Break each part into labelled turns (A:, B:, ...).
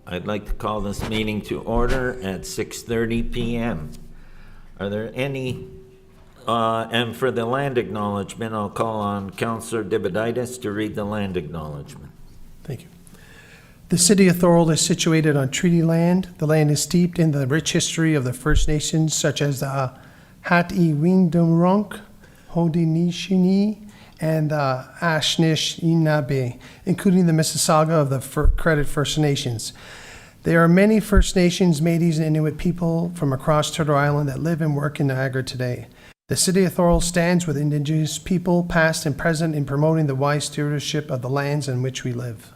A: I'd like to call this meeting to order at 6:30 p.m. Are there any, and for the land acknowledgement, I'll call on Councillor Diboditis to read the land acknowledgement.
B: Thank you. The city of Thorold is situated on treaty land. The land is steeped in the rich history of the First Nations, such as the Hat-i-Wing-dum-runk, Haudenosaunee, and the Anishinaabe, including the Mississauga of the Credit First Nations. There are many First Nations, Métis, and Inuit people from across Turtle Island that live and work in Niagara today. The city of Thorold stands with Indigenous people, past and present, in promoting the wise stewardship of the lands in which we live.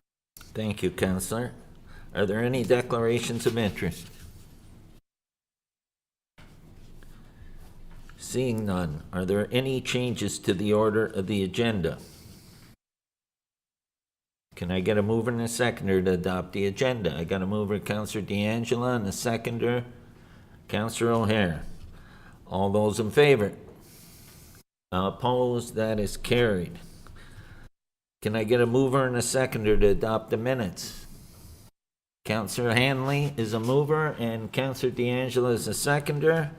A: Thank you, Councillor. Are there any declarations of interest? Seeing none, are there any changes to the order of the agenda? Can I get a mover and a seconder to adopt the agenda? I got a mover, Councillor D'Angela, and a seconder, Councillor O'Hare. All those in favor? Opposed? That is carried. Can I get a mover and a seconder to adopt the minutes? Councillor Hanley is a mover and Councillor D'Angela is a seconder.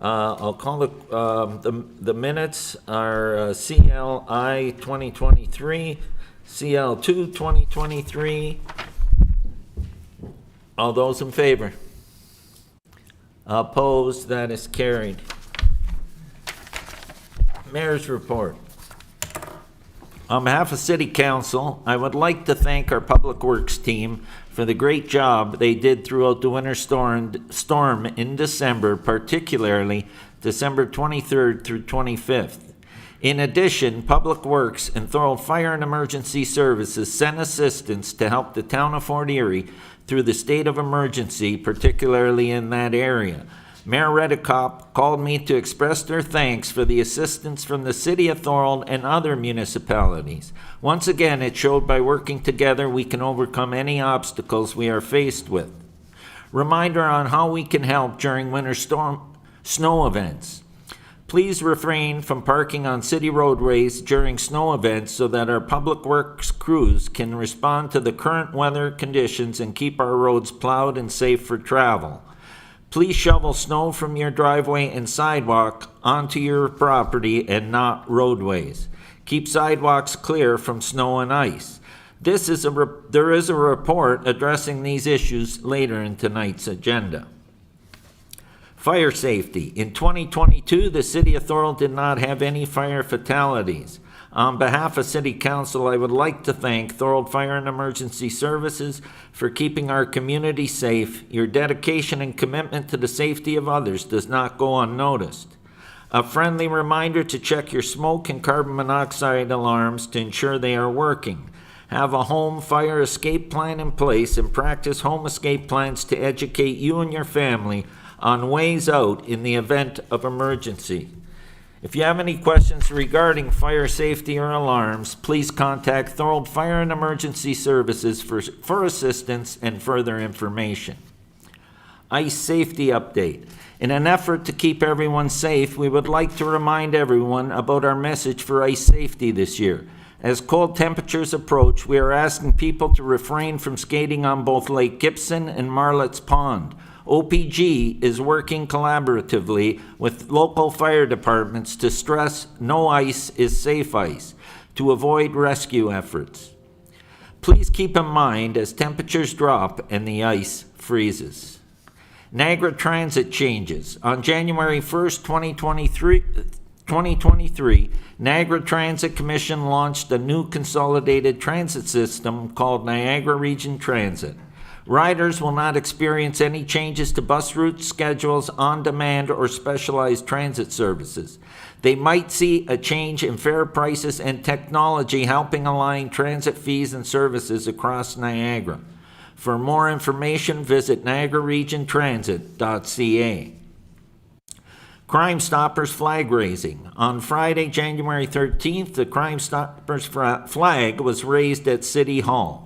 A: I'll call the minutes are CLI 2023, CL2 2023. All those in favor? Opposed? That is carried. Mayor's report. On behalf of City Council, I would like to thank our Public Works team for the great job they did throughout the winter storm in December, particularly December 23rd through 25th. In addition, Public Works and Thorold Fire and Emergency Services sent assistance to help the town of Fort Erie through the state of emergency, particularly in that area. Mayor Redekop called me to express their thanks for the assistance from the City of Thorold and other municipalities. Once again, it showed by working together we can overcome any obstacles we are faced with. Reminder on how we can help during winter snow events. Please refrain from parking on city roadways during snow events so that our Public Works crews can respond to the current weather conditions and keep our roads plowed and safe for travel. Please shovel snow from your driveway and sidewalk onto your property and not roadways. Keep sidewalks clear from snow and ice. There is a report addressing these issues later in tonight's agenda. Fire safety. In 2022, the City of Thorold did not have any fire fatalities. On behalf of City Council, I would like to thank Thorold Fire and Emergency Services for keeping our community safe. Your dedication and commitment to the safety of others does not go unnoticed. A friendly reminder to check your smoke and carbon monoxide alarms to ensure they are working. Have a home fire escape plan in place and practice home escape plans to educate you and your family on ways out in the event of emergency. If you have any questions regarding fire safety or alarms, please contact Thorold Fire and Emergency Services for assistance and further information. Ice safety update. In an effort to keep everyone safe, we would like to remind everyone about our message for ice safety this year. As cold temperatures approach, we are asking people to refrain from skating on both Lake Gibson and Marlet's Pond. OPG is working collaboratively with local fire departments to stress no ice is safe ice to avoid rescue efforts. Please keep in mind as temperatures drop and the ice freezes. Niagara Transit changes. On January 1st, 2023, Niagara Transit Commission launched a new consolidated transit system called Niagara Region Transit. Riders will not experience any changes to bus routes, schedules, on-demand, or specialized transit services. They might see a change in fare prices and technology helping align transit fees and services across Niagara. For more information, visit niagararegiontransit.ca. Crime Stoppers flag raising. On Friday, January 13th, the Crime Stoppers flag was raised at City Hall.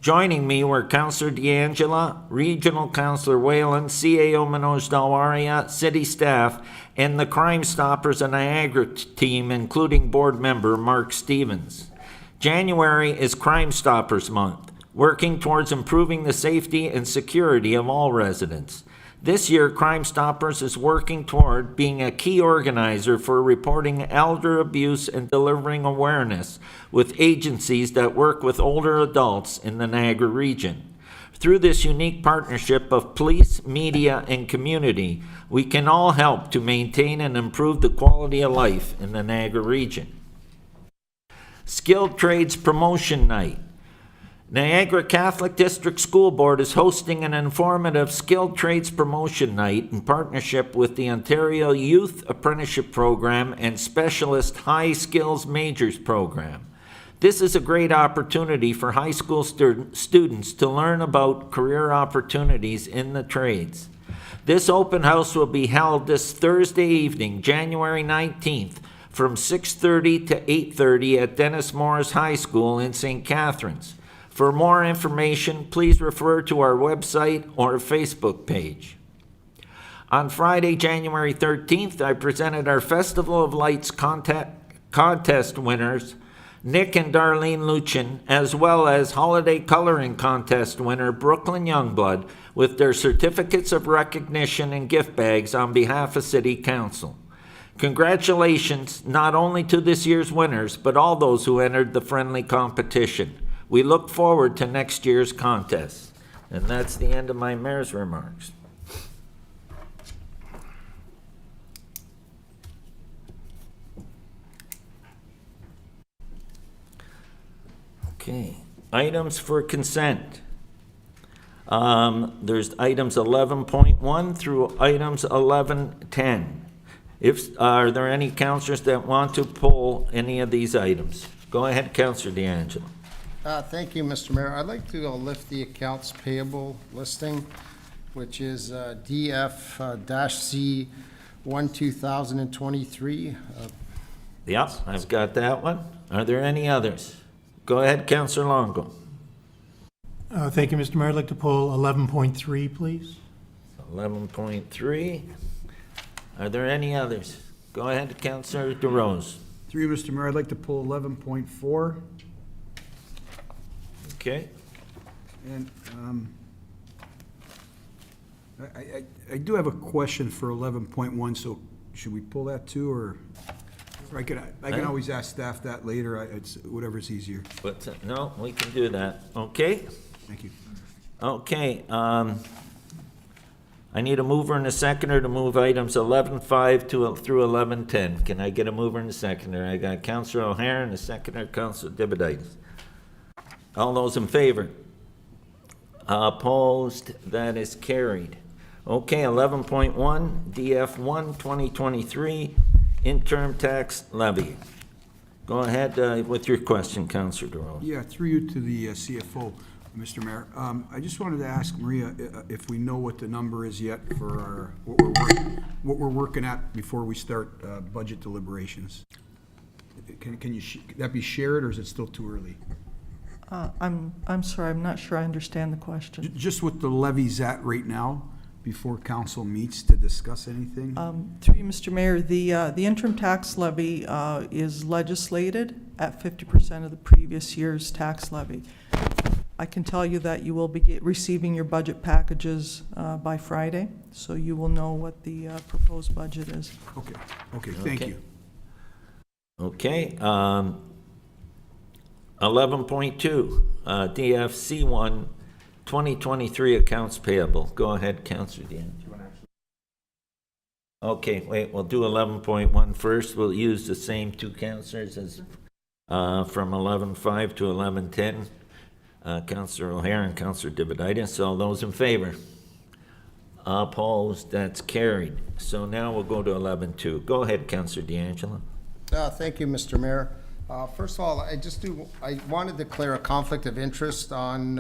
A: Joining me were Councillor D'Angela, Regional Councillor Whalen, CAO Manoj Dalwaria, City staff, and the Crime Stoppers of Niagara team, including board member Mark Stevens. January is Crime Stoppers Month. working towards improving the safety and security of all residents. This year, Crime Stoppers is working toward being a key organizer for reporting elder abuse and delivering awareness with agencies that work with older adults in the Niagara region. Through this unique partnership of police, media, and community, we can all help to maintain and improve the quality of life in the Niagara region. Skilled Trades Promotion Night. Niagara Catholic District School Board is hosting an informative Skilled Trades Promotion Night in partnership with the Ontario Youth Apprenticeship Program and Specialist High Skills Majors Program. This is a great opportunity for high school students to learn about career opportunities in the trades. This open house will be held this Thursday evening, January 19th, from 6:30 to 8:30 at Dennis Morris High School in St. Catharines. For more information, please refer to our website or Facebook page. On Friday, January 13th, I presented our Festival of Lights contest winners, Nick and Darlene Luchin, as well as Holiday Coloring Contest winner Brooklyn Youngblood, with their certificates of recognition and gift bags on behalf of City Council. Congratulations not only to this year's winners, but all those who entered the friendly competition. We look forward to next year's contest. And that's the end of my mayor's remarks. Okay, items for consent. There's items 11.1 through items 11.10. Are there any councillors that want to pull any of these items? Go ahead, Councillor D'Angelo.
C: Thank you, Mr. Mayor. I'd like to lift the accounts payable listing, which is DF-C 2023.
A: Yep, I've got that one. Are there any others? Go ahead, Councillor Longo.
D: Thank you, Mr. Mayor. I'd like to pull 11.3, please.
A: 11.3. Are there any others? Go ahead, Councillor DeRose.
E: Through you, Mr. Mayor, I'd like to pull 11.4.
A: Okay.
E: And I do have a question for 11.1, so should we pull that too, or I can always ask staff that later. It's whatever's easier.
A: But no, we can do that. Okay.
E: Thank you.
A: Okay. I need a mover and a seconder to move items 11.5 through 11.10. Can I get a mover and a seconder? I got Councillor O'Hare and a seconder, Councillor Dibiditis. All those in favor? Opposed? That is carried. Okay, 11.1, DF1 2023, interim tax levy. Go ahead with your question, Councillor DeRose.
E: Yeah, through you to the CFO, Mr. Mayor. I just wanted to ask Maria if we know what the number is yet for our, what we're working at before we start budget deliberations. Can you that be shared, or is it still too early?
F: I'm sorry, I'm not sure I understand the question.
E: Just what the levy's at right now, before council meets to discuss anything?
F: Through you, Mr. Mayor, the interim tax levy is legislated at 50% of the previous year's tax levy. I can tell you that you will be receiving your budget packages by Friday, so you will know what the proposed budget is.
E: Okay, thank you.
A: Okay, 11.2, DFC1 2023 accounts payable. Go ahead, Councillor Dean. Okay, wait, we'll do 11.1 first. We'll use the same two councillors as from 11.5 to 11.10. Councillor O'Hare and Councillor Dibiditis. All those in favor? Opposed? That's carried. So now we'll go to 11.2. Go ahead, Councillor D'Angelo.
C: Thank you, Mr. Mayor. First of all, I wanted to declare a conflict of interest on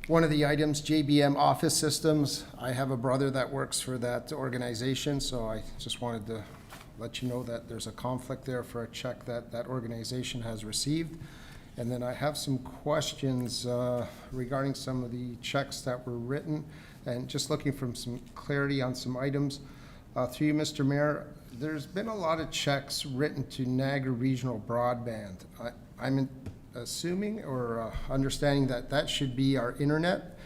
C: one of the items, JBM Office Systems. I have a brother that works for that organization, so I just wanted to let you know that there's a conflict there for a check that that organization has received. And then I have some questions regarding some of the checks that were written, and just looking for some clarity on some items. Through you, Mr. Mayor, there's been a lot of checks written to Niagara Regional Broadband. I'm assuming or understanding that that should be our internet.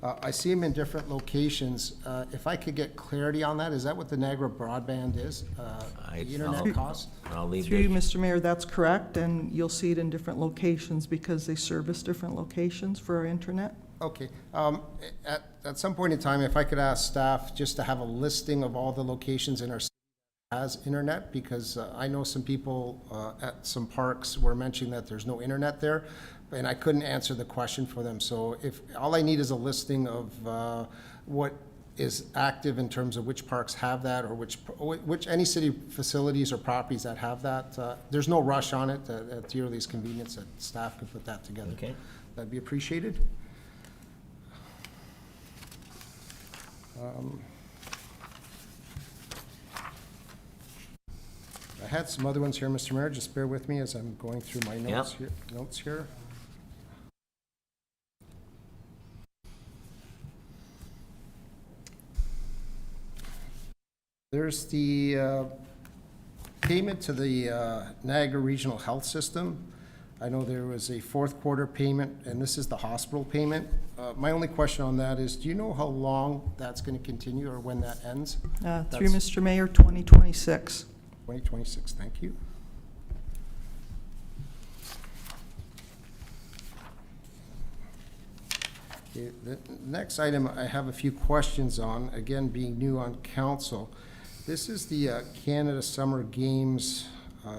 C: I see them in different locations. If I could get clarity on that, is that what the Niagara broadband is? The internet cost?
A: I'll leave
F: Through you,
A: this.
F: Mr. Mayor, that's correct, and you'll see it in different locations because they service different locations for our internet.
C: Okay. At some point in time, if I could ask staff just to have a listing of all the locations in our city that has internet, because I know some people at some parks were mentioning that there's no internet there, and I couldn't answer the question for them. So if, all I need is a listing of what is active in terms of which parks have that, or which any city facilities or properties that have that. There's no rush on it. At your earliest convenience, that staff could put that together.
A: Okay.
C: That'd be appreciated. I had some other ones here, Mr. Mayor. Just bear with me as I'm going through my notes here. There's the payment to the Niagara Regional Health System. I know there was a fourth quarter payment, and this is the hospital payment. My only question on that is, do you know how long that's going to continue or when that ends?
F: Through Mr. Mayor, 2026.
C: 2026, thank you. Okay, the next item I have a few questions on, again, being new on council. This is the Canada Summer Games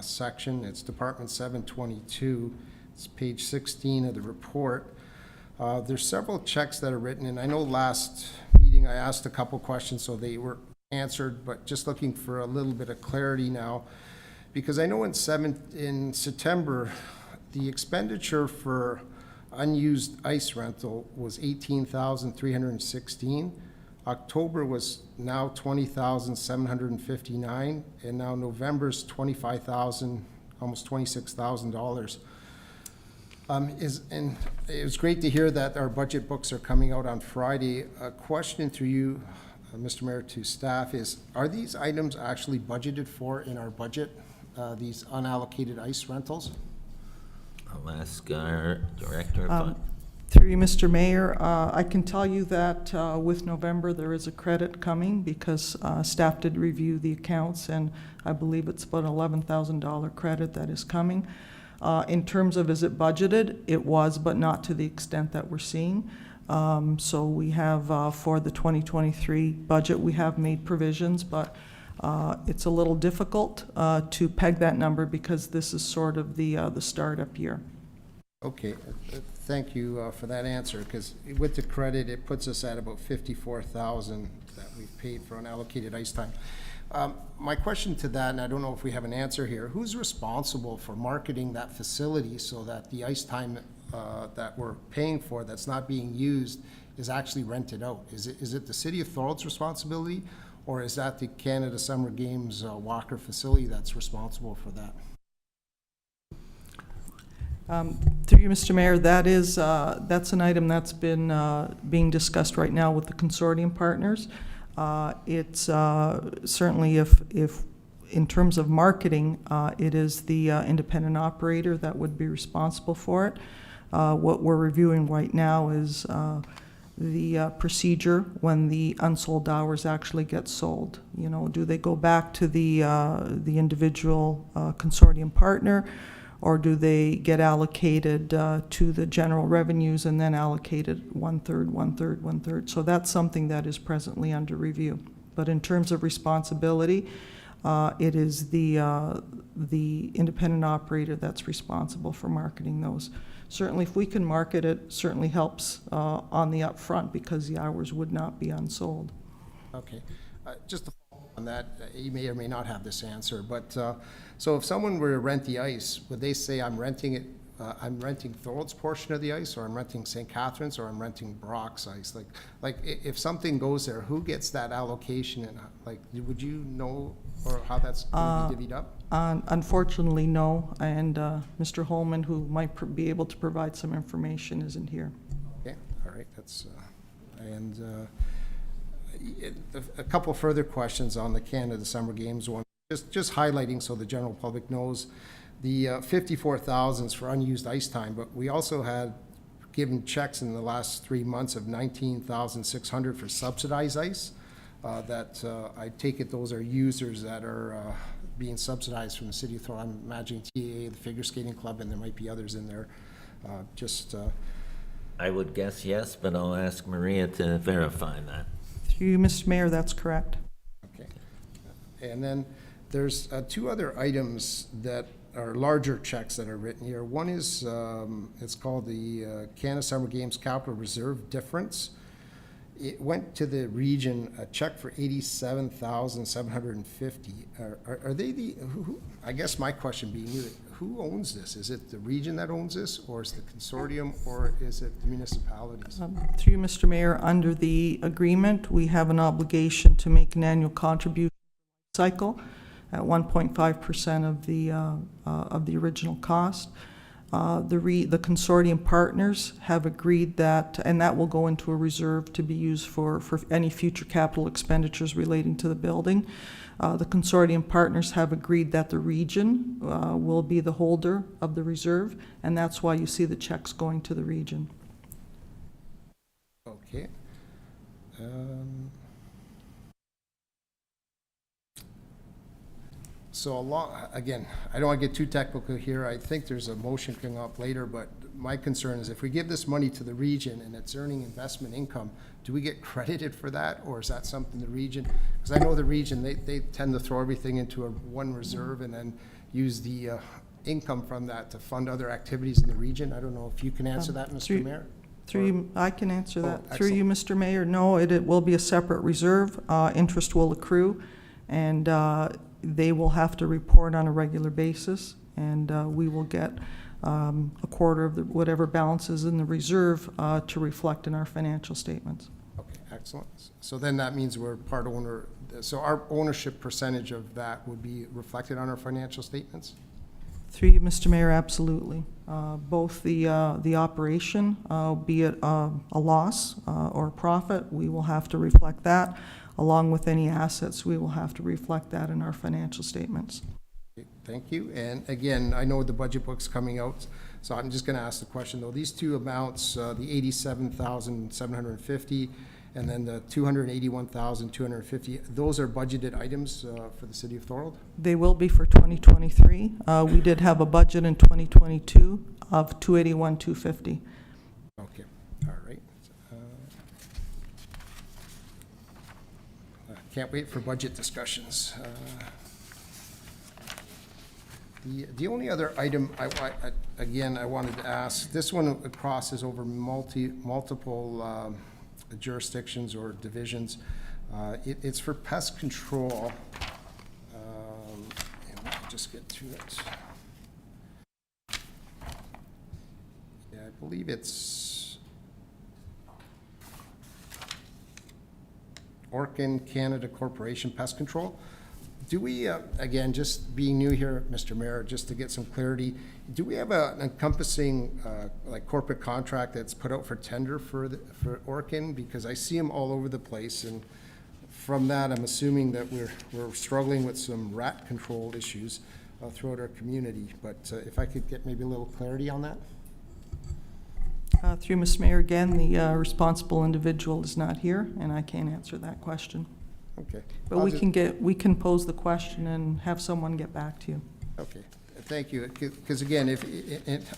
C: section. It's Department 722. It's page 16 of the report. There's several checks that are written, and I know last meeting I asked a couple questions, so they were answered, but just looking for a little bit of clarity now, because I know in September, the expenditure for unused ice rental was $18,316. October was now $20,759, and now November's $25,000, almost $26,000. And it was great to hear that our budget books are coming out on Friday. A question through you, Mr. Mayor, to staff is, are these items actually budgeted for in our budget, these unallocated ice rentals?
A: I'll ask our Director of Fund.
F: Through you, Mr. Mayor, I can tell you that with November, there is a credit coming because staff did review the accounts, and I believe it's about an $11,000 credit that is coming. In terms of is it budgeted, it was, but not to the extent that we're seeing. So we have, for the 2023 budget, we have made provisions, but it's a little difficult to peg that number because this is sort of the startup year.
C: Okay, thank you for that answer, because with the credit, it puts us at about $54,000 that we've paid for unallocated ice time. My question to that, and I don't know if we have an answer here, who's responsible for marketing that facility so that the ice time that we're paying for that's not being used is actually rented out? Is it the City of Thorold's responsibility, or is that the Canada Summer Games Walker facility that's responsible for that?
F: Through you, Mr. Mayor, that's an item that's been being discussed right now with the consortium partners. It's certainly if in terms of marketing, it is the independent operator that would be responsible for it. What we're reviewing right now is the procedure when the unsold hours actually get sold. You know, do they go back to the individual consortium partner, or do they get allocated to the general revenues and then allocated one-third, one-third, one-third? So that's something that is presently under review. But in terms of responsibility, it is the independent operator that's responsible for marketing those. Certainly, if we can market it, certainly helps on the upfront because the hours would not be unsold.
C: Okay. Just to follow up on that, you may or may not have this answer, but so if someone were to rent the ice, would they say, I'm renting it, I'm renting Thorold's portion of the ice, or I'm renting St. Catharines, or I'm renting Brock's ice? Like if something goes there, who gets that allocation, and like, would you know, or how that's going to be divvied up?
F: Unfortunately, no, and Mr. Holman, who might be able to provide some information, isn't here.
C: Okay, all right, that's, a couple further questions on the Canada Summer Games one. Just highlighting so the general public knows, The 54,000 is for unused ice time, but we also had given checks in the last 3 months of 19,600 for subsidized ice. That I take it those are users that are being subsidized from the city of Thorold. I'm imagining TAA, the Figure Skating Club, and there might be others in there.
A: I would guess yes, but I'll ask Maria to verify that.
F: Through you, Mr. Mayor, that's correct.
C: Okay. And then there's 2 other items that are larger checks that are written here. One is, it's called the Canada Summer Games Capital Reserve Difference. It went to the region, a check for $87,750. Are they I guess my question being, who owns this? Is it the region that owns this, or is it the consortium, or is it the municipalities?
F: Through you, Mr. Mayor, under the agreement, we have an obligation to make an annual contribution cycle at 1.5% of the original cost. The consortium partners have agreed that, and that will go into a reserve to be used for any future capital expenditures relating to the building. The consortium partners have agreed that the region will be the holder of the reserve, and that's why you see the checks going to the region.
C: Okay. So again, I don't want to get too technical here. I think there's a motion coming up later, but my concern is if we give this money to the region and it's earning investment income, do we get credited for that, or is that something the region? Because I know the region, they tend to throw everything into one reserve and then use the income from that to fund other activities in the region. I don't know if you can answer that, Mr. Mayor?
F: Through you, I can answer that.
C: Oh,
F: Through you, Mr. Mayor, no, it will be a separate reserve. Interest will accrue, and they will have to report on a regular basis, and we will get a quarter of whatever balance is in the reserve to reflect in our financial statements.
C: Okay, excellent. So then that means we're part owner, so our ownership percentage of that would be reflected on our financial statements?
F: Through you, Mr. Mayor, absolutely. Both the operation, be it a loss or a profit, we will have to reflect that. Along with any assets, we will have to reflect that in our financial statements.
C: Okay, thank you. And again, I know the budget book's coming out, so I'm just going to ask the question though. These 2 amounts, the $87,750 and then the $281,250, those are budgeted items for the city of Thorold?
F: They will be for 2023. We did have a budget in 2022 of $281,250.
C: Okay, all right. Can't wait for budget discussions. The only other item I wanted to ask, this one crosses over multiple jurisdictions or divisions. It's for pest control. And let me just get to it. Yeah, I believe it's Orkin Canada Corporation Pest Control. Do we, again, just being new here, Mr. Mayor, just to get some clarity, do we have an encompassing like corporate contract that's put out for tender for Orkin? Because I see them all over the place, and from that, I'm assuming that we're struggling with some rat control issues throughout our community. But if I could get maybe a little clarity on that.
F: Through Ms. Mayor, again, the responsible individual is not here, and I can't answer that question.
C: Okay.
F: But we can pose the question and have someone get back to you.
C: Okay, thank you. Because again,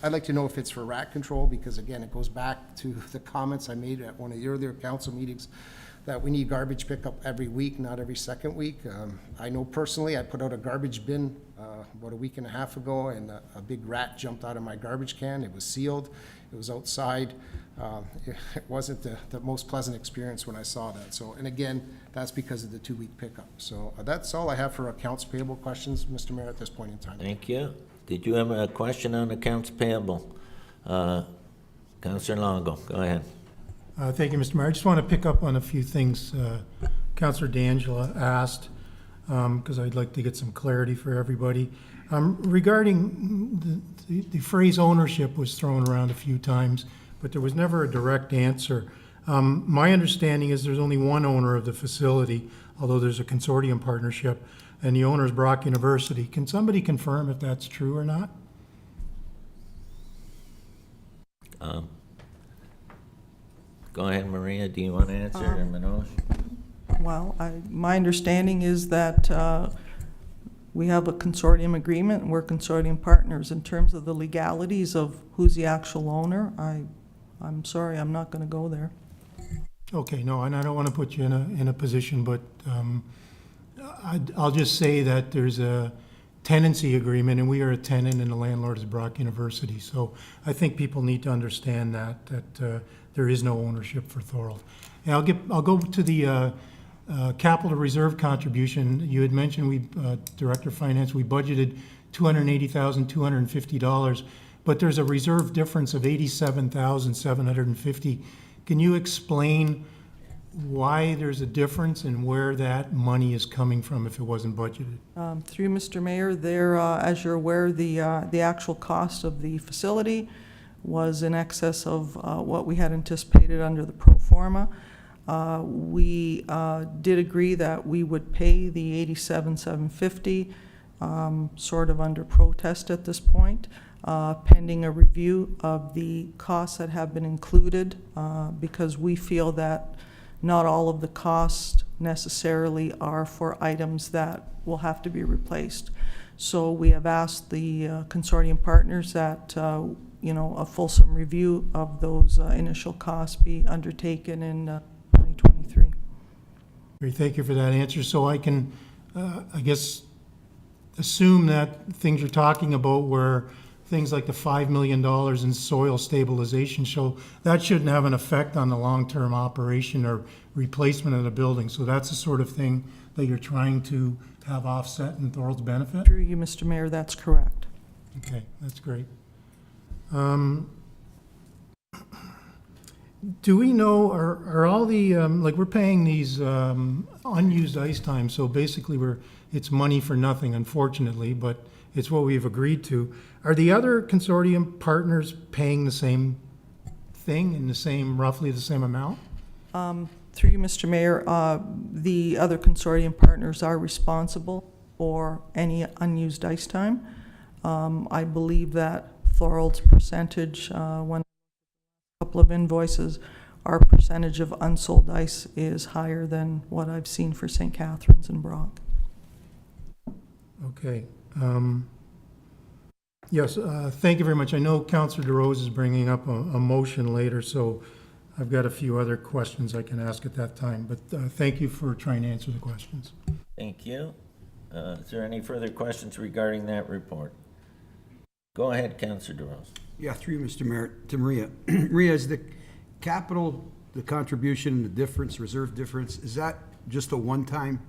C: I'd like to know if it's for rat control, because again, it goes back to the comments I made at one of the earlier council meetings that we need garbage pickup every week, not every second week. I know personally, I put out a garbage bin about a week and a half ago, and a big rat jumped out of my garbage can. It was sealed. It was outside. It wasn't the most pleasant experience when I saw that. So, and again, that's because of the 2-week pickup. So that's all I have for accounts payable questions, Mr. Mayor, at this point in time.
A: Thank you. Did you have a question on accounts payable? Councillor Longo, go ahead.
D: Thank you, Mr. Mayor. I just want to pick up on a few things Councillor D'Angela asked, because I'd like to get some clarity for everybody. Regarding the phrase ownership was thrown around a few times, but there was never a direct answer. My understanding is there's only one owner of the facility, although there's a consortium partnership. and the owner is Brock University. Can somebody confirm if that's true or not?
A: Go ahead, Maria, do you want to answer, or Manoj?
F: Well, my understanding is that we have a consortium agreement, and we're consortium partners. In terms of the legalities of who's the actual owner, I'm sorry, I'm not going to go there.
D: Okay, no, and I don't want to put you in a position, but I'll just say that there's a tenancy agreement, and we are a tenant, and the landlord is Brock University. So I think people need to understand that there is no ownership for Thorold. And I'll go to the capital reserve contribution. You had mentioned Director of Finance, we budgeted $280,250, but there's a reserve difference of $87,750. Can you explain why there's a difference and where that money is coming from if it wasn't budgeted?
F: Through Mr. Mayor, there, as you're aware, the actual cost of the facility was in excess of what we had anticipated under the pro forma. We did agree that we would pay the $87,750 sort of under protest at this point, pending a review of the costs that have been included, because we feel that not all of the costs necessarily are for items that will have to be replaced. So we have asked the consortium partners that a fulsome review of those initial costs be undertaken in 2023.
D: Great, thank you for that answer. So I can, I guess, assume that things you're talking about were things like the $5 million in soil stabilization, so that shouldn't have an effect on the long-term operation or replacement of the building. So that's the sort of thing that you're trying to have offset in Thorold's benefit?
F: Through you, Mr. Mayor, that's correct.
D: Okay, that's great. Do we know, are all the, like we're paying these unused ice time, so basically it's money for nothing, unfortunately, but it's what we've agreed to. Are the other consortium partners paying the same thing in roughly the same amount?
F: Through you, Mr. Mayor, the other consortium partners are responsible for any unused ice time. I believe that Thorold's percentage, when a couple of invoices, our percentage of unsold ice is higher than what I've seen for St. Catharines and Brock.
D: Okay. Yes, thank you very much. I know Councillor DeRose is bringing up a motion later, so I've got a few other questions I can ask at that time, but thank you for trying to answer the questions.
A: Thank you. Is there any further questions regarding that report? Go ahead, Councillor DeRose.
E: Yeah, through you, Mr. Mayor, to Maria. Maria, is the capital, the contribution, the difference, reserve difference, is that just a one-time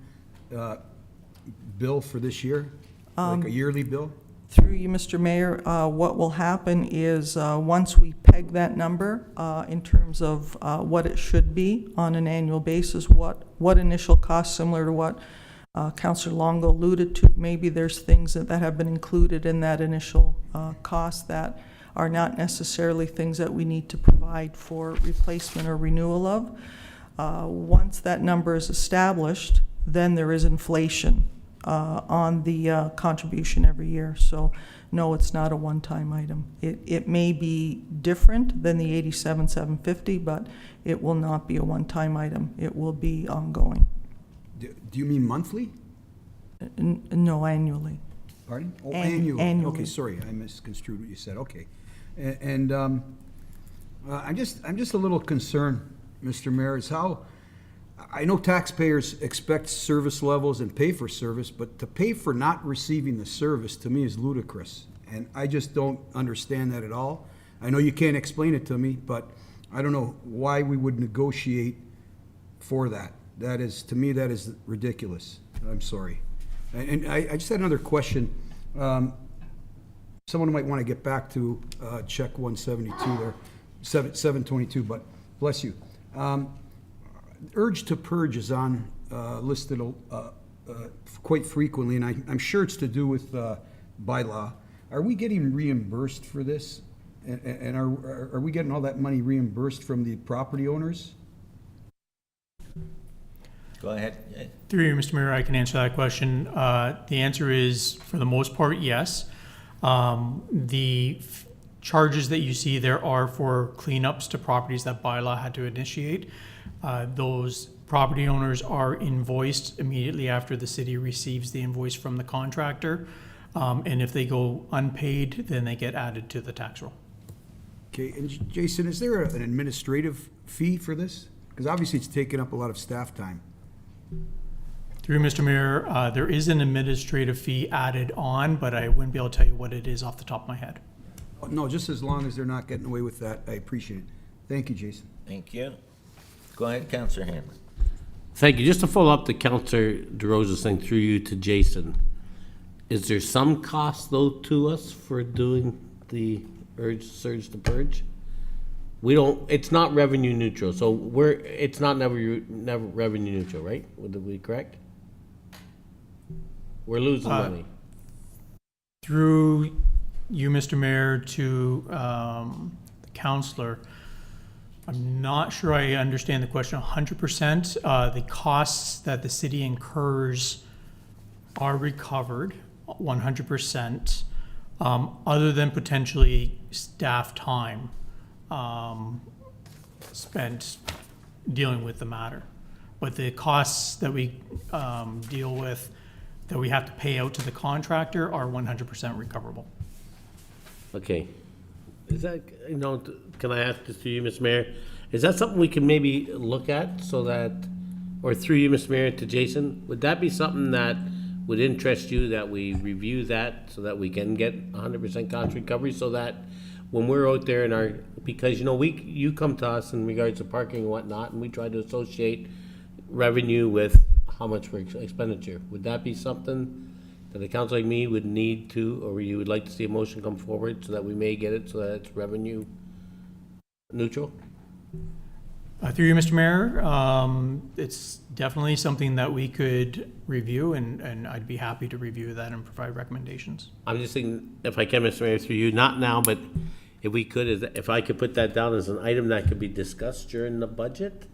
E: bill for this year? Like a yearly bill?
F: Through you, Mr. Mayor, what will happen is once we peg that number in terms of what it should be on an annual basis, what initial costs, similar to what Councillor Longo alluded to, maybe there's things that have been included in that initial cost that are not necessarily things that we need to provide for replacement or renewal of. Once that number is established, then there is inflation on the contribution every year. So no, it's not a one-time item. It may be different than the $87,750, but it will not be a one-time item. It will be ongoing.
E: Do you mean monthly?
F: No, annually.
E: Pardon? Oh,
F: Annually.
E: Okay, sorry, I misconstrued what you said. Okay. And I'm just a little concerned, Mr. Mayor, is how, I know taxpayers expect service levels and pay for service, but to pay for not receiving the service, to me, is ludicrous. And I just don't understand that at all. I know you can't explain it to me, but I don't know why we would negotiate for that. That is, to me, that is ridiculous. I'm sorry. And I just had another question. Someone might want to get back to check 172 there, 722, but bless you. Urge to purge is on listed quite frequently, and I'm sure it's to do with bylaw. Are we getting reimbursed for this? And are we getting all that money reimbursed from the property owners?
A: Go ahead.
G: Through you, Mr. Mayor, I can answer that question. The answer is, for the most part, yes. The charges that you see there are for cleanups to properties that bylaw had to initiate. Those property owners are invoiced immediately after the city receives the invoice from the contractor. And if they go unpaid, then they get added to the tax roll.
E: Okay, and Jason, is there an administrative fee for this? Because obviously it's taken up a lot of staff time.
G: Through Mr. Mayor, there is an administrative fee added on, but I wouldn't be able to tell you what it is off the top of my head.
E: No, just as long as they're not getting away with that, I appreciate it. Thank you, Jason.
A: Thank you. Go ahead, Councillor Hanlon.
H: Thank you. Just to follow up the Councillor DeRosa's thing through you to Jason, is there some cost though to us for doing the surge to purge? We don't, it's not revenue neutral, so it's not never revenue neutral, right? Would we correct? We're losing money.
G: Through you, Mr. Mayor, to the councillor, I'm not sure I understand the question 100%. The costs that the city incurs are recovered 100%, other than potentially staff time spent dealing with the matter. But the costs that we deal with, that we have to pay out to the contractor, are 100% recoverable.
H: Okay. Is that, can I ask this to you, Mr. Mayor? Is that something we can maybe look at so that, or through you, Mr. Mayor, to Jason, would that be something that would interest you, that we review that so that we can get 100% cost recovery, so that when we're out there in our, because, you come to us in regards to parking and whatnot, and we try to associate revenue with how much for expenditure. Would that be something that a council like me would need to, or you would like to see a motion come forward so that we may get it so that it's revenue neutral?
G: Through you, Mr. Mayor, it's definitely something that we could review, and I'd be happy to review that and provide recommendations.
H: I'm just thinking, if I can, Mr. Mayor, through you, not now, but if we could, if I could put that down as an item that could be discussed during the budget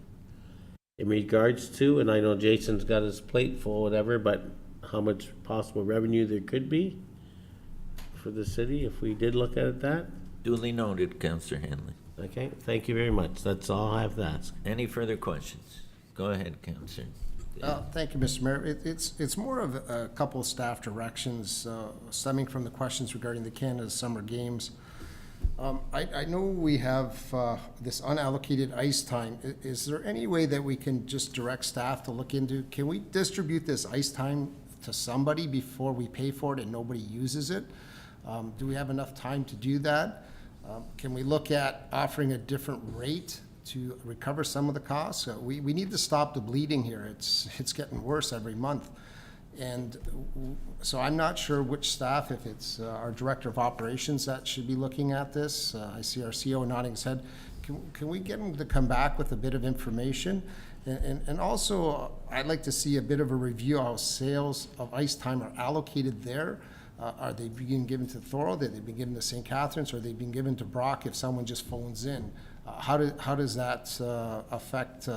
H: in regards to, and I know Jason's got his plate full, whatever, but how much possible revenue there could be for the city if we did look at that.
A: Duly noted, Councillor Hanlon.
H: Okay, thank you very much. That's all I have to ask.
A: Any further questions? Go ahead, Councillor.
C: Thank you, Mr. Mayor. It's more of a couple of staff directions stemming from the questions regarding the Canada Summer Games. I know we have this unallocated ice time. Is there any way that we can just direct staff to look into, can we distribute this ice time to somebody before we pay for it and nobody uses it? Do we have enough time to do that? Can we look at offering a different rate to recover some of the costs? We need to stop the bleeding here. It's getting worse every month. And so I'm not sure which staff, if it's our Director of Operations that should be looking at this. I see our CEO nodding his head. Can we get him to come back with a bit of information? And also, I'd like to see a bit of a review of how sales of ice time are allocated there. Are they being given to Thorold? Are they being given to St. Catharines? Or are they being given to Brock if someone just phones in? How does that affect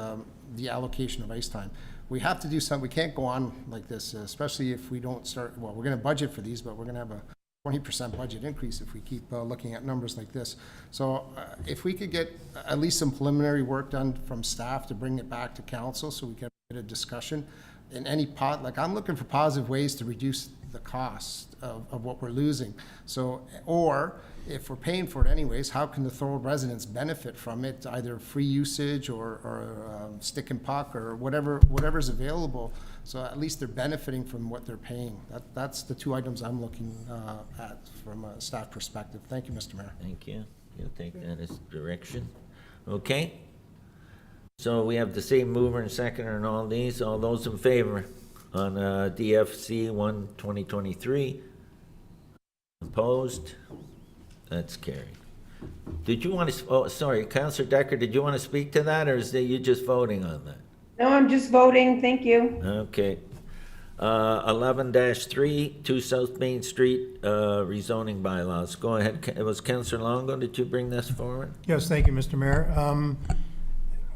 C: the allocation of ice time? We have to do something. We can't go on like this, especially if we don't start, well, we're going to budget for these, but we're going to have a 20% budget increase if we keep looking at numbers like this. So if we could get at least some preliminary work done from staff to bring it back to council so we can get a discussion in any pot, like I'm looking for positive ways to reduce the cost of what we're losing. So, or if we're paying for it anyways, how can the Thorold residents benefit from it, either free usage or stick and puck or whatever's available, so at least they're benefiting from what they're paying. That's the two items I'm looking at from a staff perspective. Thank you, Mr. Mayor.
A: Thank you. You'll take that as direction. Okay. So we have the same mover and seconder on all these. All those in favor on DFC 1 2023? Opposed? That's carried. Did you want to, oh, sorry, Councillor Decker, did you want to speak to that, or is that you just voting on that?
I: No, I'm just voting. Thank you.
A: Okay. 11-3, 2 South Main Street, rezoning bylaws. Go ahead. It was Councillor Longo. Did you bring this forward?
D: Yes, thank you, Mr. Mayor.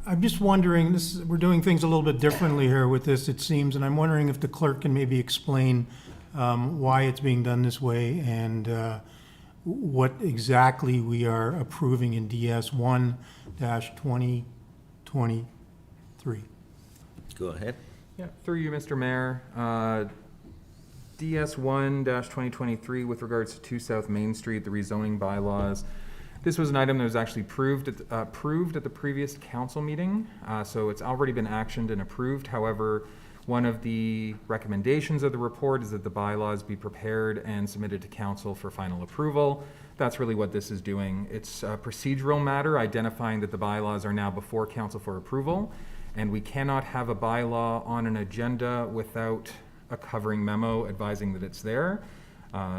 D: I'm just wondering, we're doing things a little bit differently here with this, it seems, and I'm wondering if the clerk can maybe explain why it's being done this way and what exactly we are approving in DS 1-2023.
A: Go ahead.
J: Yeah, through you, Mr. Mayor. DS 1-2023 with regards to 2 South Main Street, the rezoning bylaws. This was an item that was actually approved at the previous council meeting, so it's already been actioned and approved. However, one of the recommendations of the report is that the bylaws be prepared and submitted to council for final approval. That's really what this is doing. It's a procedural matter identifying that the bylaws are now before council for approval, and we cannot have a bylaw on an agenda without a covering memo advising that it's there.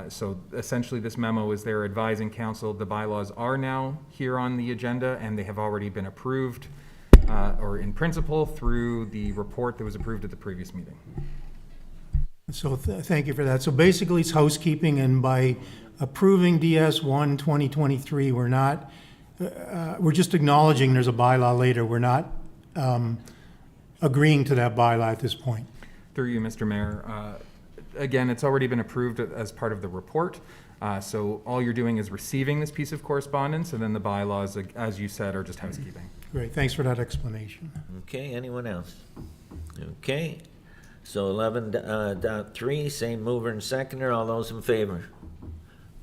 J: So essentially this memo is there advising council the bylaws are now here on the agenda and they have already been approved or in principle through the report that was approved at the previous meeting.
D: So thank you for that. So basically it's housekeeping, and by approving DS 1-2023, we're not, we're just acknowledging there's a bylaw later. We're not agreeing to that bylaw at this point.
J: Through you, Mr. Mayor. Again, it's already been approved as part of the report. So all you're doing is receiving this piece of correspondence, and then the bylaws, as you said, are just housekeeping.
D: Great, thanks for that explanation.
A: Okay, anyone else? Okay, so 11.3, same mover and seconder, all those in favor?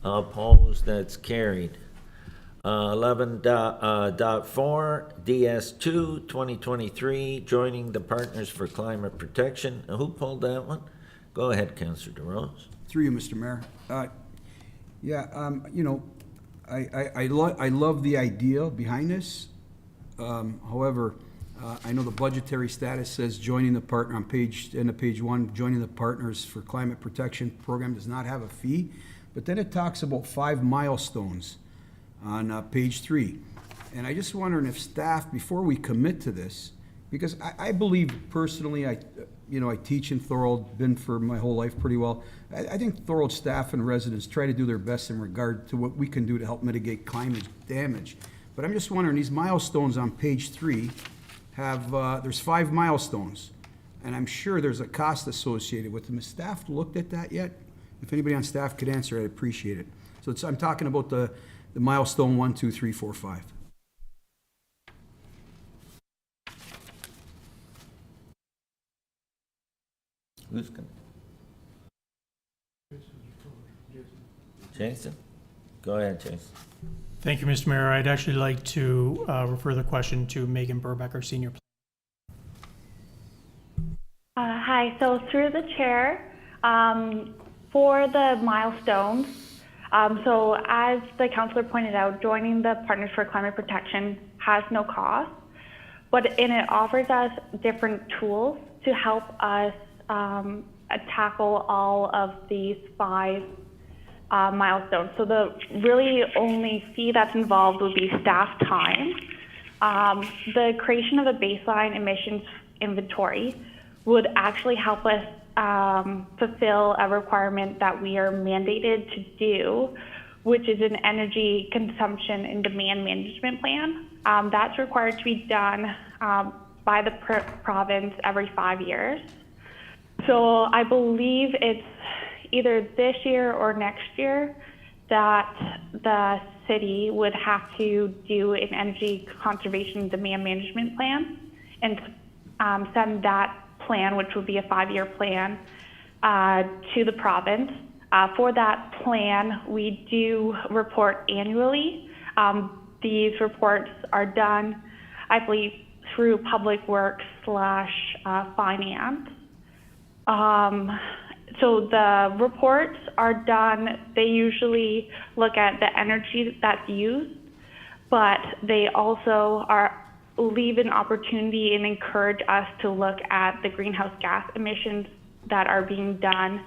A: Opposed, that's carried. 11.4, DS2, 2023, joining the Partners for Climate Protection. Who pulled that one? Go ahead, Councillor DeRose.
E: Through you, Mr. Mayor. You know, I love the idea behind this. However, I know the budgetary status says joining the partner on page 1, joining the Partners for Climate Protection program does not have a fee, but then it talks about 5 milestones on page 3. And I just wondering if staff, before we commit to this, because I believe personally, I teach in Thorold, been for my whole life pretty well. I think Thorold staff and residents try to do their best in regard to what we can do to help mitigate climate damage. But I'm just wondering, these milestones on page 3 have, there's 5 milestones, and I'm sure there's a cost associated with them. Has staff looked at that yet? If anybody on staff could answer, I'd appreciate it. So I'm talking about the milestone 1, 2, 3, 4, 5.
A: Who's going? Jason? Go ahead, Jason.
G: Thank you, Mr. Mayor. I'd actually like to refer the question to Megan Burbeck, our senior.
K: Hi, so through the chair, for the milestones, so as the councillor pointed out, joining the Partners for Climate Protection has no cost, and it offers us different tools to help us tackle all of these 5 milestones. So the really only fee that's involved would be staff time. The creation of a baseline emissions inventory would actually help us fulfill a requirement that we are mandated to do, which is an energy consumption and demand management plan. That's required to be done by the province every 5 years. So I believe it's either this year or next year that the city would have to do an energy conservation demand management plan and send that plan, which would be a 5-year plan, to the province. For that plan, we do report annually. These reports are done, I believe, through Public Works /Finance. So the reports are done, they usually look at the energy that's used, but they also leave an opportunity and encourage us to look at the greenhouse gas emissions that are being done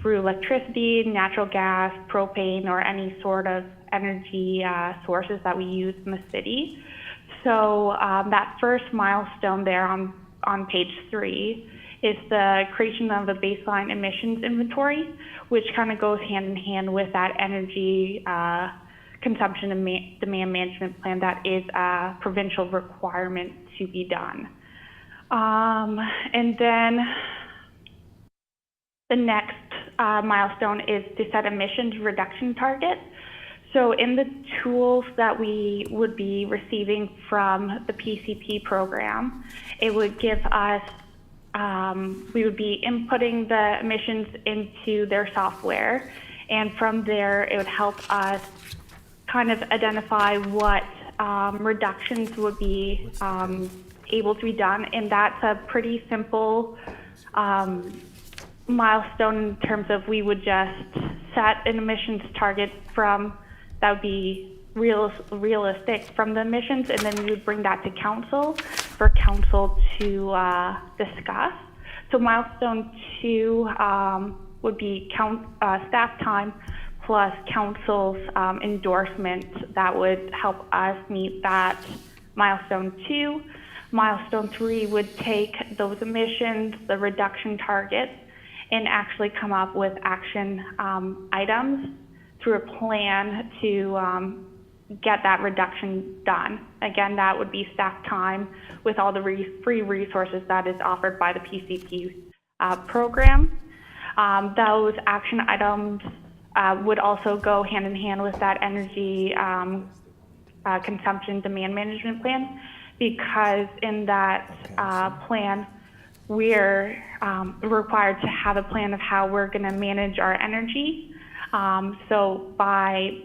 K: through electricity, natural gas, propane, or any sort of energy sources that we use in the city. So that first milestone there on page 3 is the creation of a baseline emissions inventory, which kind of goes hand in hand with that energy consumption demand management plan that is a provincial requirement to be done. And then the next milestone is to set emissions reduction targets. So in the tools that we would be receiving from the PCP program, it would give us, we would be inputting the emissions into their software, and from there it would help us kind of identify what reductions would be able to be done, and that's a pretty simple milestone in terms of we would just set an emissions target from that would be realistic from the emissions, and then we would bring that to council for council to discuss. So milestone 2 would be staff time plus council's endorsement that would help us meet that milestone 2. Milestone 3 would take those emissions, the reduction targets, and actually come up with action items through a plan to get that reduction done. Again, that would be staff time with all the free resources that is offered by the PCP program. Those action items would also go hand in hand with that energy consumption demand management plan, because in that plan, we're required to have a plan of how we're going to manage our energy. So by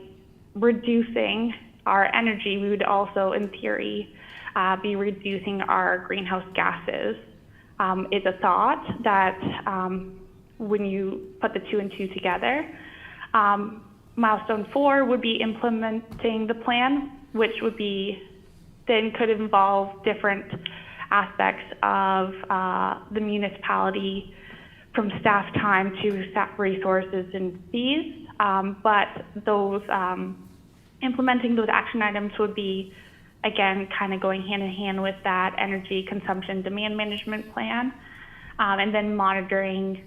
K: reducing our energy, we would also, in theory, be reducing our greenhouse gases. It's a thought that when you put the 2 and 2 together. Milestone 4 would be implementing the plan, which would be then could involve different aspects of the municipality, from staff time to staff resources and fees. But those implementing those action items would be, again, kind of going hand in hand with that energy consumption demand management plan, and then monitoring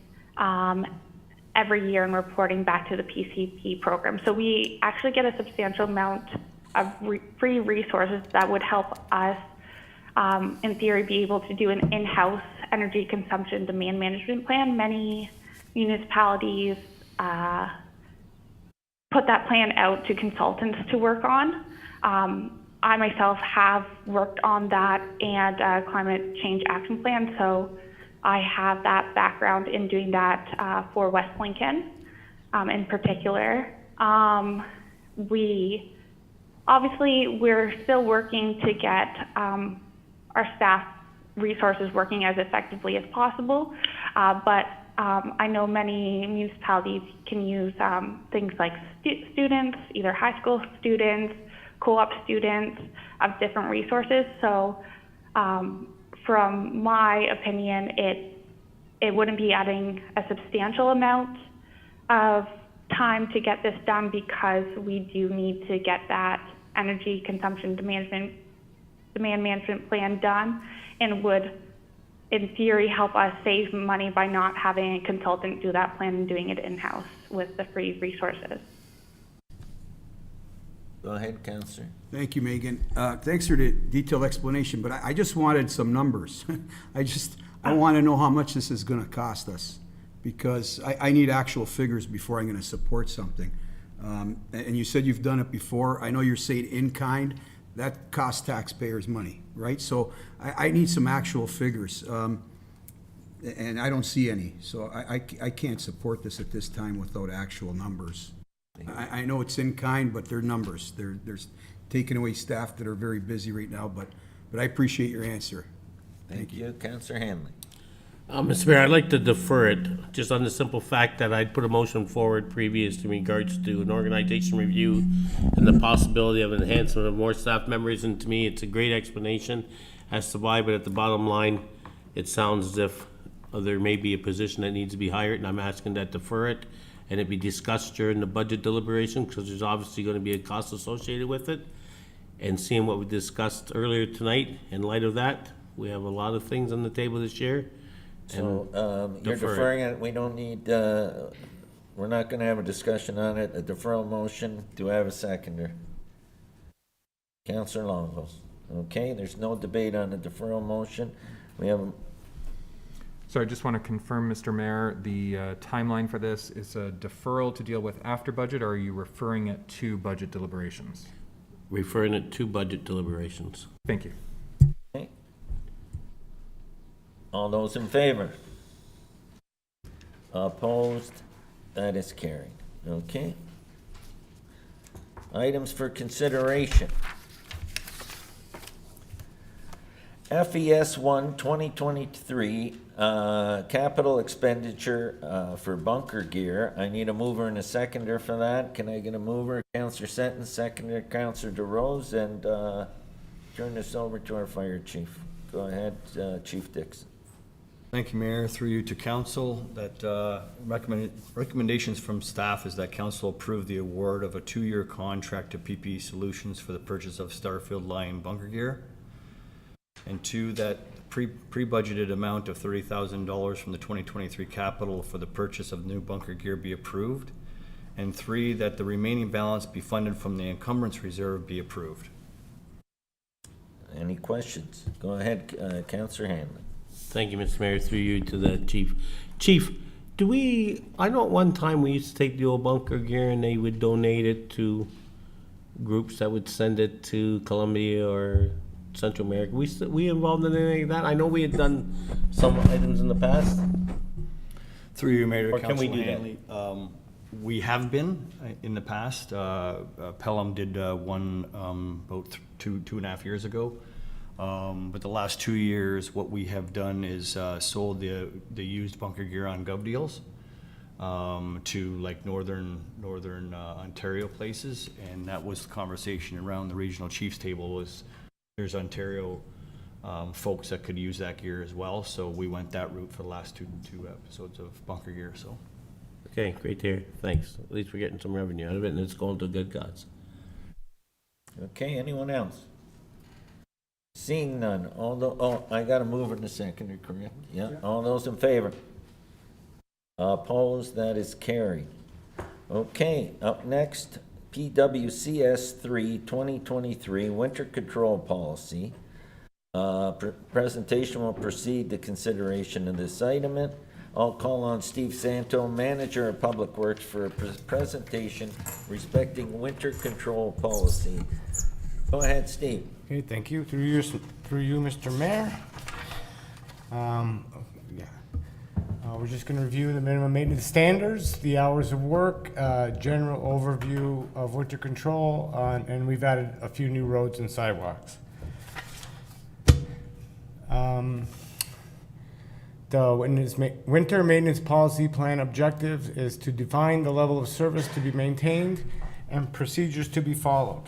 K: every year and reporting back to the PCP program. So we actually get a substantial amount of free resources that would help us, in theory, be able to do an in-house energy consumption demand management plan. Many municipalities put that plan out to consultants to work on. I myself have worked on that and climate change action plan, so I have that background in doing that for West Lincoln in particular. We're still working to get our staff resources working as effectively as possible, but I know many municipalities can use things like students, either high school students, co-op students, of different resources. So from my opinion, it wouldn't be adding a substantial amount of time to get this done, because we do need to get that energy consumption demand management plan done, and would, in theory, help us save money by not having a consultant do that plan and doing it in-house with the free resources.
A: Go ahead, Councillor.
E: Thank you, Megan. Thanks for the detailed explanation, but I just wanted some numbers. I want to know how much this is going to cost us, because I need actual figures before I'm going to support something. And you said you've done it before. I know you're saying in kind. That costs taxpayers money, right? So I need some actual figures, and I don't see any. So I can't support this at this time without actual numbers. I know it's in kind, but they're numbers. They're taking away staff that are very busy right now, but I appreciate your answer.
A: Thank you, Councillor Hanley.
H: Mr. Mayor, I'd like to defer it, just on the simple fact that I'd put a motion forward previous in regards to an organization review and the possibility of enhancement of more staff members, and to me, it's a great explanation as to why, but at the bottom line, it sounds as if there may be a position that needs to be hired, and I'm asking that defer it, and it be discussed during the budget deliberation, because there's obviously going to be a cost associated with it. And seeing what we discussed earlier tonight, in light of that, we have a lot of things on the table this year.
A: So you're
H: defer
A: deferring it. We don't need we're not gonna have a discussion on it, a deferral motion. Do I have a seconder? Counselor Longos. Okay, there's no debate on the deferral motion. We have,
J: So I just want to confirm, Mr. Mayor, the timeline for this is a deferral to deal with after budget, or are you referring it to budget deliberations?
H: Referring it to budget deliberations.
J: Thank you.
A: okay. All those in favor? Opposed? That is carried. Okay. Items for consideration. FES 1 2023 capital expenditure for bunker gear. I need a mover and a seconder for that. Can I get a mover? Councillor Senton, seconder, Councillor DeRose, and turn this over to our fire chief. Go ahead, Chief Dixon.
L: Thank you, Mayor. Through you to council, that recommendations from staff is that council approve the award of a 2-year contract to PPE Solutions for the purchase of Starfield Line bunker gear. And 2, that pre-budgeted amount of $30,000 from the 2023 capital for the purchase of new bunker gear be approved. And 3, that the remaining balance be funded from the encumbrance reserve be approved.
A: Any questions? Go ahead, Councillor Hanlon.
H: Thank you, Mr. Mayor. Through you to the chief. Chief, I know at one time we used to take the old bunker gear and they would donate it to groups that would send it to Colombia or Central America. We involved in any of that? I know we had done some items in the past.
L: Through you, Mayor,
H: Or can we
L: Councilor
H: do that?
L: Hanley. We have been in the past. Pelham did one about two and a half years ago. But the last 2 years, what we have done is sold the used bunker gear on Gov Deals to like northern Ontario places, and that was the conversation around the regional chiefs table. Was there's Ontario folks that could use that gear as well, so we went that route for the last two episodes of bunker gear. So
H: Okay, great to hear. Thanks. At least we're getting some revenue out of it and it's going to good cause.
A: Okay, anyone else? Seeing none, I got a mover and a seconder, correct? Yeah, all those in favor? Opposed, that is carried. Okay, up next, PWCS 3 2023 Winter Control Policy. Presentation will proceed to consideration of this item. I'll call on Steve Santo, Manager of Public Works, for a presentation respecting winter control policy. Go ahead, Steve.
M: Okay, thank you. Through you, Mr. Mayor. We're just going to review the minimum maintenance standards, the hours of work, general overview of winter control, and we've added a few new roads and sidewalks. The winter maintenance policy plan objective is to define the level of service to be maintained and procedures to be followed.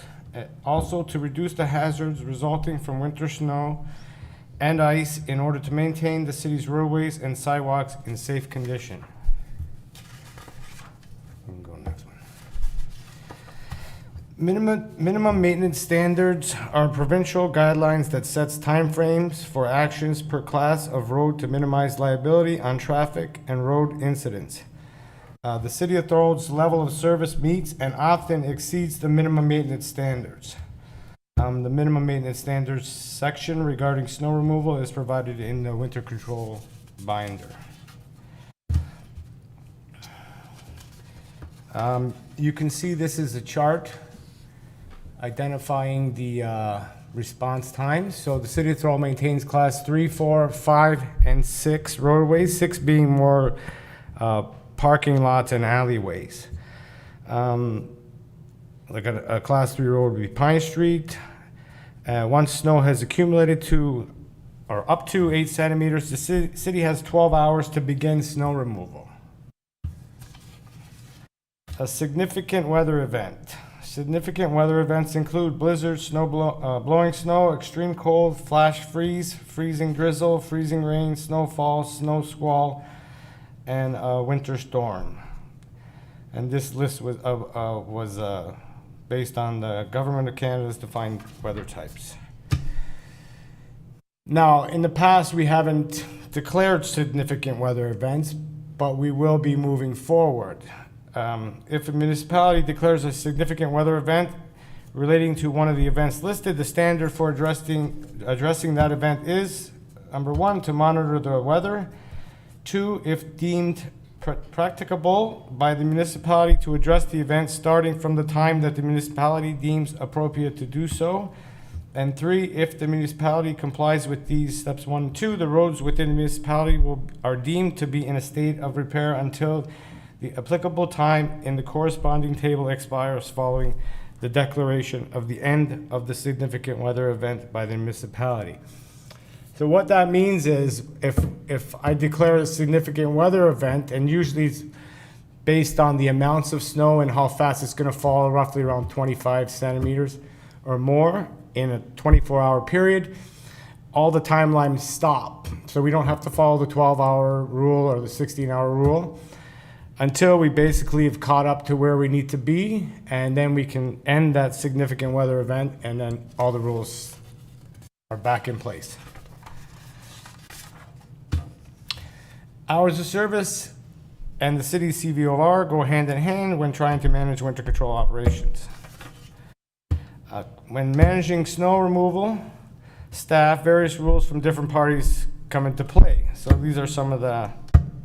M: Also, to reduce the hazards resulting from winter snow and ice in order to maintain the city's roadways and sidewalks in safe condition. We can go next one. Minimum maintenance standards are provincial guidelines that sets timeframes for actions per class of road to minimize liability on traffic and road incidents. The City of Thorold's level of service meets and often exceeds the minimum maintenance standards. The minimum maintenance standards section regarding snow removal is provided in the winter control binder. You can see this is a chart identifying the response times. So the City of Thorold maintains class 3, 4, 5, and 6 roadways, 6 being more parking lots and alleyways. Like a class 3 road would be Pine Street. Once snow has accumulated to or up to 8 centimeters, the city has 12 hours to begin snow removal. A significant weather event. Significant weather events include blizzards, blowing snow, extreme cold, flash freeze, freezing drizzle, freezing rain, snowfall, snow squall, and a winter storm. And this list was based on the Government of Canada's defined weather types. Now, in the past, we haven't declared significant weather events, but we will be moving forward. If a municipality declares a significant weather event relating to one of the events listed, the standard for addressing that event is, number one, to monitor the weather. Two, if deemed practicable by the municipality, to address the event starting from the time that the municipality deems appropriate to do so. And three, if the municipality complies with these steps 1 and 2, the roads within the municipality are deemed to be in a state of repair until the applicable time in the corresponding table expires following the declaration of the end of the significant weather event by the municipality. So what that means is if I declare a significant weather event, and usually it's based on the amounts of snow and how fast it's going to fall, roughly around 25 centimeters or more in a 24-hour period, all the timelines stop. So we don't have to follow the 12-hour rule or the 16-hour rule until we basically have caught up to where we need to be, and then we can end that significant weather event, and then all the rules are back in place. Hours of service and the city's CVOR go hand in hand when trying to manage winter control operations. When managing snow removal, staff, various rules from different parties come into play. So these are some of the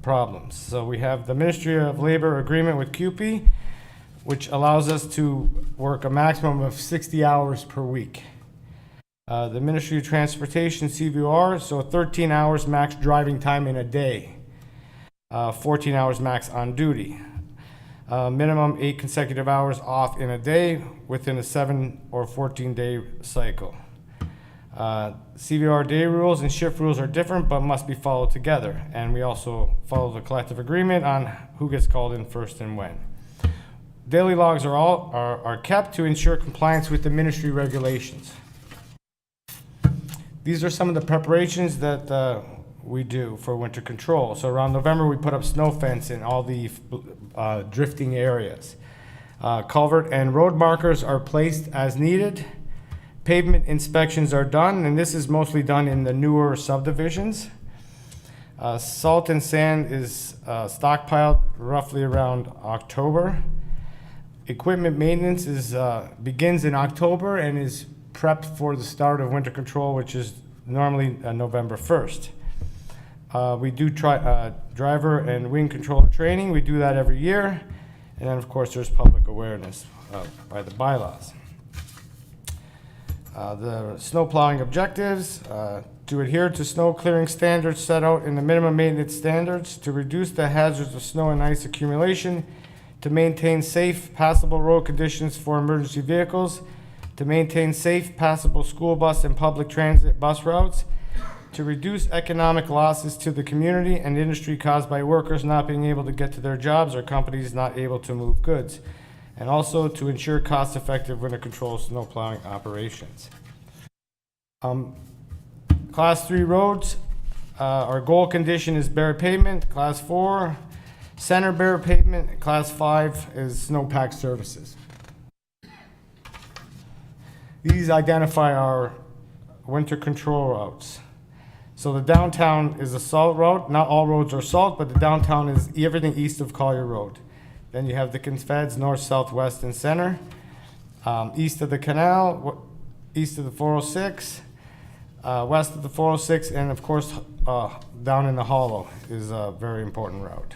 M: problems. So we have the Ministry of Labor agreement with CUPE, which allows us to work a maximum of 60 hours per week. The Ministry of Transportation CVR, so 13 hours max driving time in a day, 14 hours max on duty. Minimum 8 consecutive hours off in a day within a 7 or 14-day cycle. CVR day rules and shift rules are different but must be followed together. And we also follow the collective agreement on who gets called in first and when. Daily logs are kept to ensure compliance with the ministry regulations. These are some of the preparations that we do for winter control. So around November, we put up snow fence in all the drifting areas. Culvert and road markers are placed as needed. Pavement inspections are done, and this is mostly done in the newer subdivisions. Salt and sand is stockpiled roughly around October. Equipment maintenance begins in October and is prepped for the start of winter control, which is normally November 1st. We do driver and wind controller training. We do that every year. And then, of course, there's public awareness by the bylaws. The snow plowing objectives, to adhere to snow clearing standards set out in the minimum maintenance standards, to reduce the hazards of snow and ice accumulation, to maintain safe, passable road conditions for emergency vehicles, to maintain safe, passable school bus and public transit bus routes, to reduce economic losses to the community and industry caused by workers not being able to get to their jobs or companies not able to move goods, and also to ensure cost-effective winter control snow plowing operations. Class 3 roads, our goal condition is bare pavement. Class 4, center bare pavement. Class 5 is snowpack services. These identify our winter control routes. So the downtown is a salt road. Not all roads are salt, but the downtown is everything east of Collier Road. Then you have the Confeds, north, south, west, and center. East of the canal, east of the 406, west of the 406, and of course, down in the hollow is a very important route.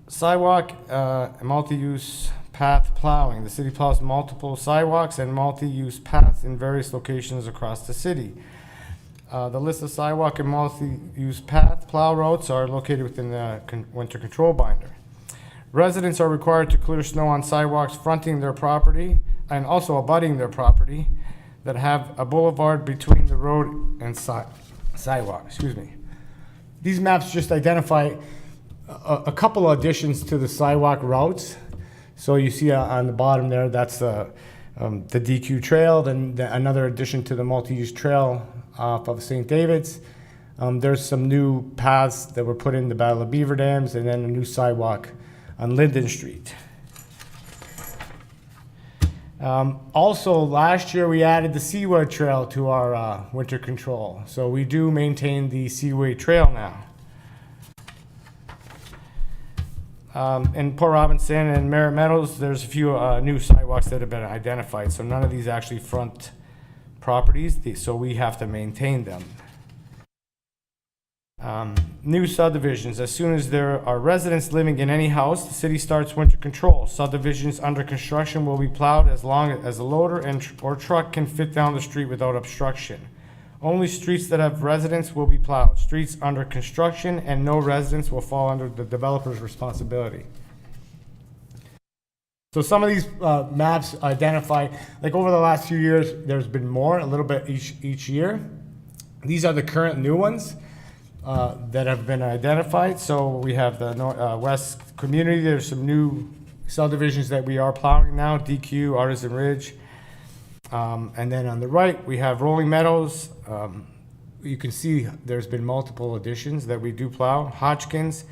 M: Sidewalk and multi-use path plowing. The city plows multiple sidewalks and multi-use paths in various locations across the city. The list of sidewalk and multi-use path plow routes are located within the winter control binder. Residents are required to clear snow on sidewalks fronting their property and also abutting their property that have a boulevard between the road and sidewalk. Excuse me. These maps just identify a couple of additions to the sidewalk routes. So you see on the bottom there, that's the DQ trail, then another addition to the multi-use trail off of St. David's. There's some new paths that were put in the Battle of Beaver Dams, and then a new sidewalk on Linden Street. Also, last year we added the Seaway Trail to our winter control. So we do maintain the Seaway Trail now. In Port Robinson and Merritt Meadows, there's a few new sidewalks that have been identified. So none of these actually front properties, so we have to maintain them. New subdivisions. As soon as there are residents living in any house, the city starts winter control. Subdivisions under construction will be plowed as long as a loader or truck can fit down the street without obstruction. Only streets that have residents will be plowed. Streets under construction and no residents will fall under the developer's responsibility. So some of these maps identify, like over the last few years, there's been more, a little bit each year. These are the current new ones that have been identified. So we have the West Community. There's some new subdivisions that we are plowing now, DQ, Artisan Ridge. And then on the right, we have Rolling Meadows. You can see there's been multiple additions that we do plow. Hodgkins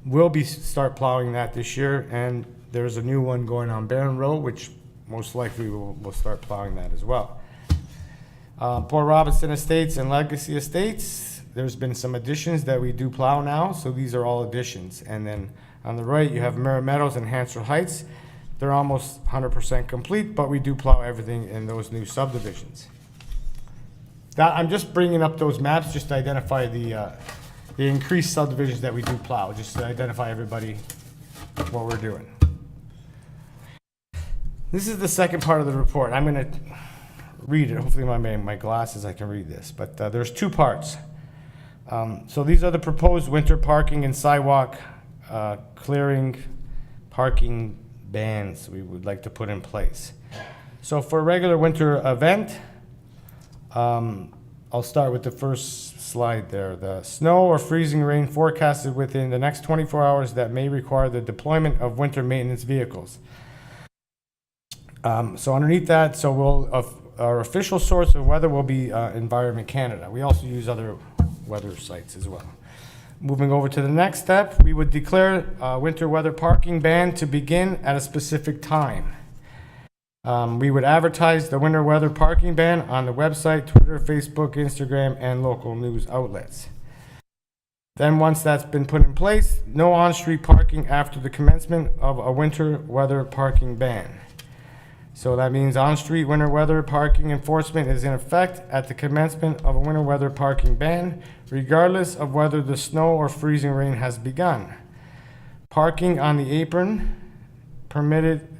M: will start plowing that this year, and there's a new one going on Barron Road, which most likely we'll start plowing that as well. Port Robinson Estates and Legacy Estates, there's been some additions that we do plow now, so these are all additions. And then on the right, you have Merritt Meadows and Hansel Heights. They're almost 100% complete, but we do plow everything in those new subdivisions. I'm just bringing up those maps just to identify the increased subdivisions that we do plow, just to identify everybody what we're doing. This is the second part of the report. I'm going to read it. Hopefully my glasses, I can read this. But there's two parts. So these are the proposed winter parking and sidewalk clearing parking bans we would like to put in place. So for a regular winter event, I'll start with the first slide there. The snow or freezing rain forecasted within the next 24 hours that may require the deployment of winter maintenance vehicles. So underneath that, our official source of weather will be Environment Canada. We also use other weather sites as well. Moving over to the next step, we would declare winter weather parking ban to begin at a specific time. We would advertise the winter weather parking ban on the website, Twitter, Facebook, Instagram, and local news outlets. Then once that's been put in place, no on-street parking after the commencement of a winter weather parking ban. So that means on-street winter weather parking enforcement is in effect at the commencement of a winter weather parking ban, regardless of whether the snow or freezing rain has begun. Parking on the apron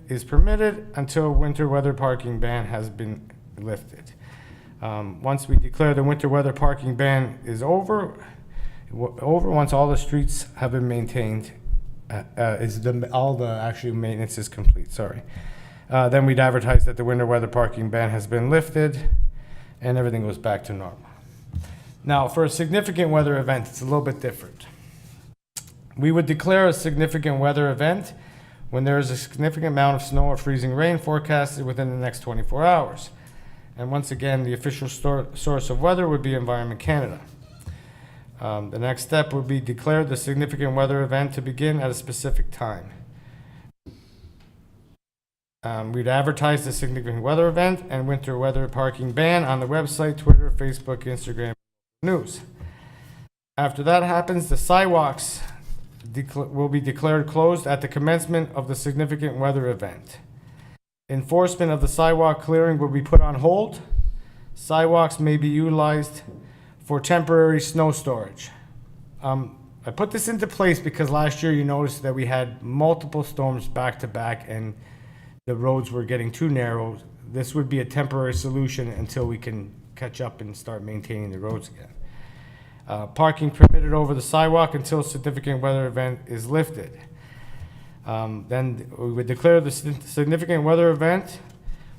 M: is permitted until winter weather parking ban has been lifted. Once we declare the winter weather parking ban is over, once all the streets have been maintained, all the actual maintenance is complete, then we'd advertise that the winter weather parking ban has been lifted and everything goes back to normal. Now, for a significant weather event, it's a little bit different. We would declare a significant weather event when there is a significant amount of snow or freezing rain forecasted within the next 24 hours. And once again, the official source of weather would be Environment Canada. The next step would be declare the significant weather event to begin at a specific time. We'd advertise the significant weather event and winter weather parking ban on the website, Twitter, Facebook, Instagram, news. After that happens, the sidewalks will be declared closed at the commencement of the significant weather event. Enforcement of the sidewalk clearing will be put on hold. Sidewalks may be utilized for temporary snow storage. I put this into place because last year you noticed that we had multiple storms back to back and the roads were getting too narrow. This would be a temporary solution until we can catch up and start maintaining the roads again. Parking permitted over the sidewalk until a significant weather event is lifted. Then we would declare the significant weather event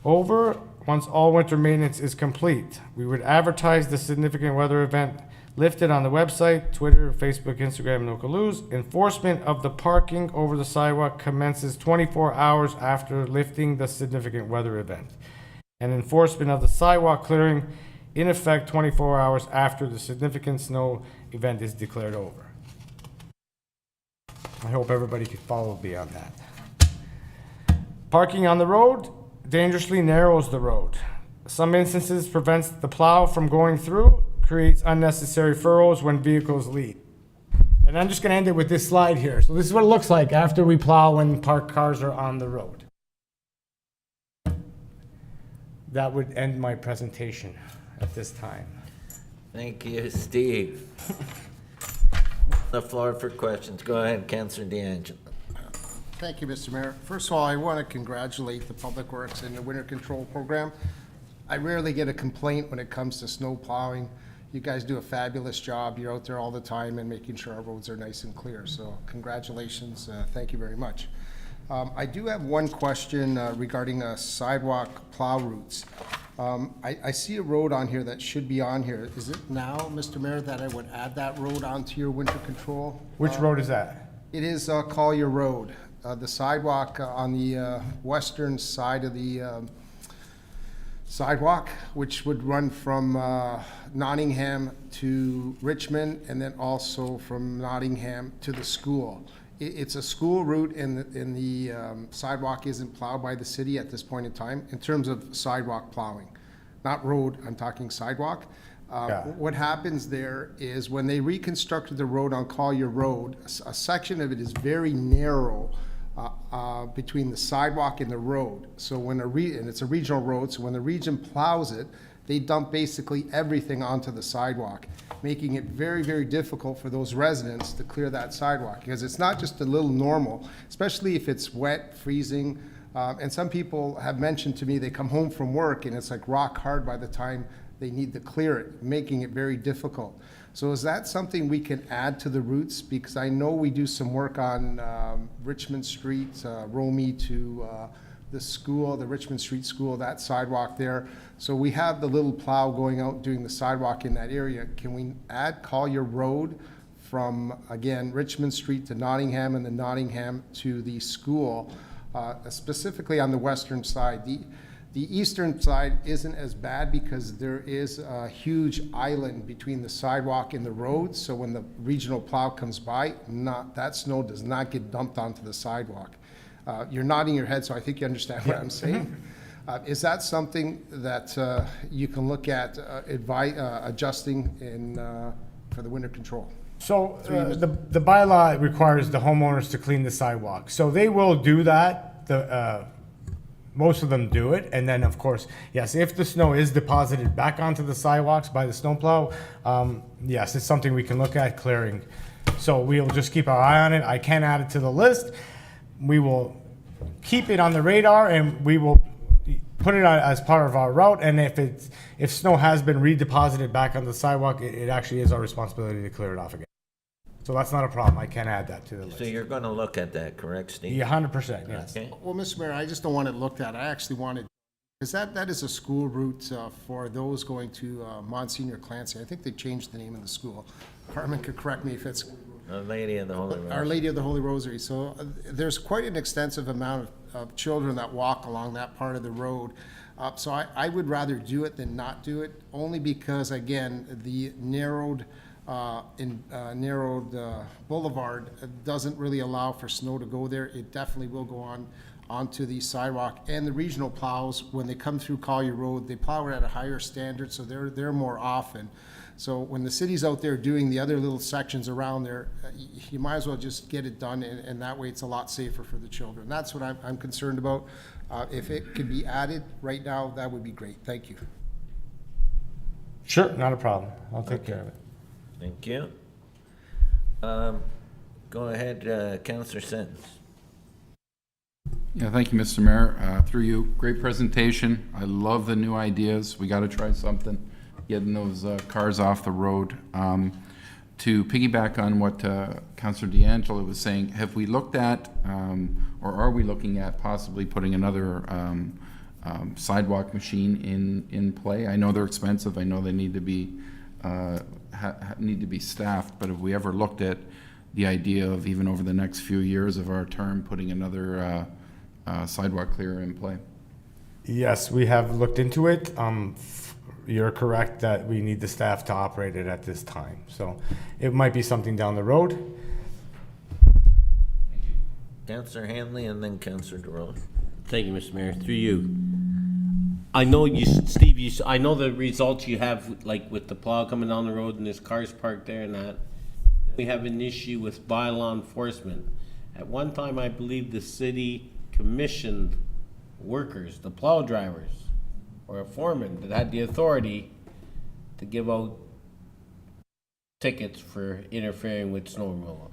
M: over once all winter maintenance is complete. We would advertise the significant weather event lifted on the website, Twitter, Facebook, Instagram, and local news. Enforcement of the parking over the sidewalk commences 24 hours after lifting the significant weather event. And enforcement of the sidewalk clearing in effect 24 hours after the significant snow event is declared over. I hope everybody could follow me on that. Parking on the road dangerously narrows the road. Some instances prevents the plow from going through, creates unnecessary furrows when vehicles leave. And I'm just gonna end it with this slide here. So this is what it looks like after we plow when parked cars are on the road. That would end my presentation at this time.
A: Thank you, Steve. The floor for questions. Go ahead, Councillor DeAngelo.
C: Thank you, Mr. Mayor. First of all, I want to congratulate the Public Works and the Winter Control Program. I rarely get a complaint when it comes to snow plowing. You guys do a fabulous job. You're out there all the time and making sure our roads are nice and clear. So congratulations. Thank you very much. I do have one question regarding sidewalk plow routes. I see a road on here that should be on here. Is it now, Mr. Mayor, that I would add that road onto your winter control?
M: Which road is that?
C: It is Collier Road. The sidewalk on the western side of the sidewalk, which would run from Nottingham to Richmond, and then also from Nottingham to the school. It's a school route, and the sidewalk isn't plowed by the city at this point in time, in terms of sidewalk plowing. Not road, I'm talking sidewalk. What happens there is when they reconstructed the road on Collier Road, a section of it is very narrow between the sidewalk and the road. So when and it's a regional road, so when the region plows it, they dump basically everything onto the sidewalk, making it very, very difficult for those residents to clear that sidewalk, because it's not just a little normal, especially if it's wet, freezing. And some people have mentioned to me they come home from work and it's like rock hard by the time they need to clear it, making it very difficult. So is that something we can add to the routes? Because I know we do some work on Richmond Street, Romey to the school, the Richmond Street School, that sidewalk there. So we have the little plow going out doing the sidewalk in that area. Can we add Collier Road from, again, Richmond Street to Nottingham and then Nottingham to the school, specifically on the western side? The eastern side isn't as bad because there is a huge island between the sidewalk and the road. So when the regional plow comes by, that snow does not get dumped onto the sidewalk. You're nodding your head, so I think you understand what I'm saying. Is that something that you can look at adjusting for the winter control?
M: So the bylaw requires the homeowners to clean the sidewalk. So they will do that. Most of them do it. And then, of course, yes, if the snow is deposited back onto the sidewalks by the snowplow, yes, it's something we can look at clearing. So we'll just keep our eye on it. I can add it to the list. We will keep it on the radar, and we will put it on as part of our route. And if snow has been redeposited back on the sidewalk, it actually is our responsibility to clear it off again. So that's not a problem. I can add that to the list.
A: So you're going to look at that, correct, Steve?
M: Yeah, 100%, yes.
A: Okay.
C: Well, Mr. Mayor, I just don't want it looked at. I actually wanted, because that is a school route for those going to Monsignor Clancy. I think they changed the name of the school. Carmen could correct me if it's
A: Our Lady of the Holy Rosary.
C: Our Lady of the Holy Rosary. So there's quite an extensive amount of children that walk along that part of the road. So I would rather do it than not do it, only because, again, the narrowed boulevard doesn't really allow for snow to go there. It definitely will go onto the sidewalk. And the regional plows, when they come through Collier Road, they plow it at a higher standard, so they're more often. So when the city's out there doing the other little sections around there, you might as well just get it done, and that way it's a lot safer for the children. That's what I'm concerned about. If it could be added right now, that would be great. Thank you.
M: Sure, not a problem. I'll take care of it.
A: Thank you. Go ahead, Councillor Sentence.
N: Yeah, thank you, Mr. Mayor. Through you, great presentation. I love the new ideas. We got to try something, getting those cars off the road. To piggyback on what Councillor DeAngelo was saying, have we looked at, or are we looking at possibly putting another sidewalk machine in play? I know they're expensive. I know they need to be staffed, but have we ever looked at the idea of, even over the next few years of our term, putting another sidewalk clearer in play?
M: Yes, we have looked into it. You're correct that we need the staff to operate it at this time. So it might be something down the road.
A: Councillor Hanley and then Councillor DeRosa.
H: Thank you, Mr. Mayor. Through you. I know you, Steve, I know the results you have, like with the plow coming down the road and there's cars parked there and that. we have an issue with bylaw enforcement. At one time, I believe the city commissioned workers, the plow drivers, or a foreman that had the authority to give out tickets for interfering with snow removal.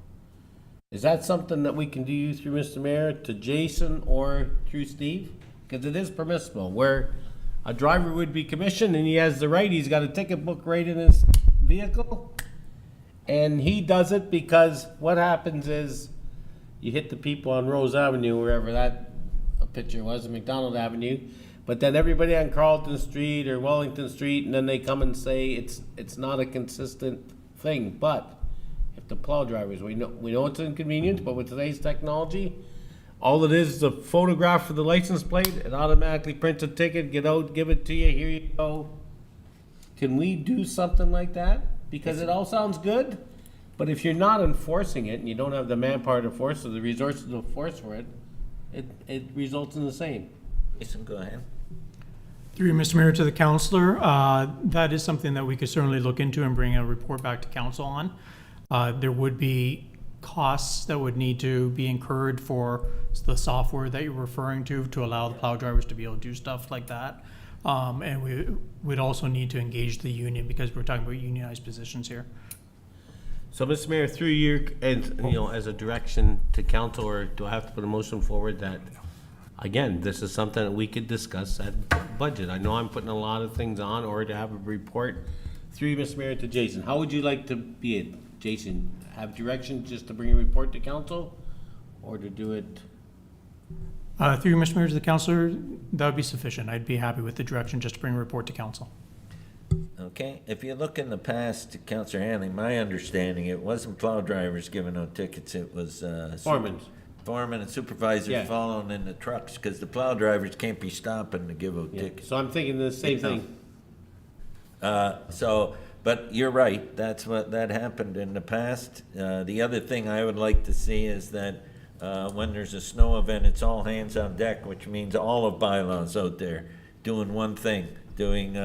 H: Is that something that we can do through Mr. Mayor to Jason or through Steve? Because it is permissible, where a driver would be commissioned and he has the right, he's got a ticket book right in his vehicle. And he does it because what happens is you hit the people on Rose Avenue, wherever that picture was, McDonald Avenue, but then everybody on Carlton Street or Wellington Street, and then they come and say it's not a consistent thing. But if the plow drivers, we know it's inconvenient, but with today's technology, all it is a photograph of the license plate. It automatically prints a ticket, get out, give it to you. Here you go. Can we do something like that? Because it all sounds good, but if you're not enforcing it and you don't have the manpower to enforce or the resources to enforce for it, it results in the same.
A: Jason, go ahead.
G: Through you, Mr. Mayor, to the councillor, that is something that we could certainly look into and bring a report back to council on. There would be costs that would need to be incurred for the software that you're referring to allow the plow drivers to be able to do stuff like that. And we would also need to engage the union because we're talking about unionized positions here.
H: So, Mr. Mayor, through you, and as a direction to council, or do I have to put a motion forward that, again, this is something that we could discuss at budget? I know I'm putting a lot of things on, or to have a report through you, Mr. Mayor, to Jason. How would you like to be it, Jason? Have direction just to bring a report to council, or to do it?
G: Through you, Mr. Mayor, to the councillor, that would be sufficient. I'd be happy with the direction just to bring a report to council.
A: Okay, if you look in the past, Councillor Hanley, my understanding, it wasn't plow drivers giving out tickets, it was foremen and supervisors following in the trucks, because the plow drivers can't be stopping to give out tickets.
H: So I'm thinking the same thing.
A: But you're right, that happened in the past. The other thing I would like to see is that when there's a snow event, it's all hands on deck, which means all of bylaws out there doing one thing, doing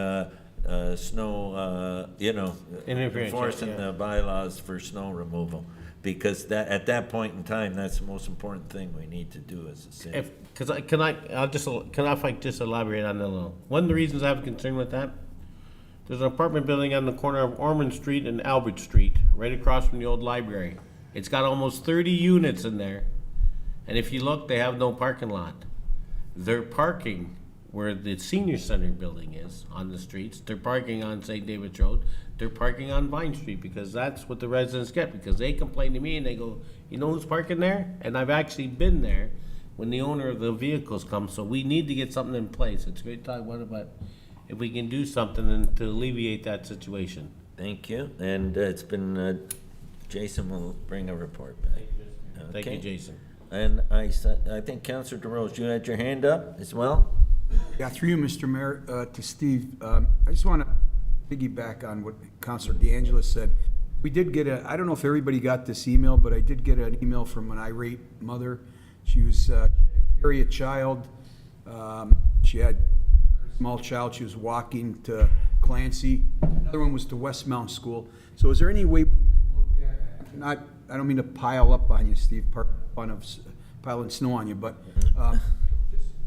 A: snow, enforcing the bylaws for snow removal. Because at that point in time, that's the most important thing we need to do as a city.
H: Can I just elaborate on that a little? One of the reasons I have concern with that, there's an apartment building on the corner of Ormond Street and Albert Street, right across from the old library. It's got almost 30 units in there, and if you look, they have no parking lot. They're parking where the senior center building is on the streets. They're parking on St. David's Road. They're parking on Vine Street, because that's what the residents get, because they complain to me and they go, you know who's parking there? And I've actually been there when the owner of the vehicles comes. So we need to get something in place. It's great talk about if we can do something to alleviate that situation.
A: Thank you, and it's been, Jason will bring a report back.
H: Thank you, Jason.
A: And I think Councillor DeRose, you had your hand up as well?
E: Yeah, through you, Mr. Mayor, to Steve. I just want to piggyback on what Councillor DeAngelo said. We did get I don't know if everybody got this email, but I did get an email from an irate mother. She was carrying a child. She had a small child. She was walking to Clancy. Another one was to Westmount School. So is there any way we could look at, I don't mean to pile up on you, Steve, piling snow on you, but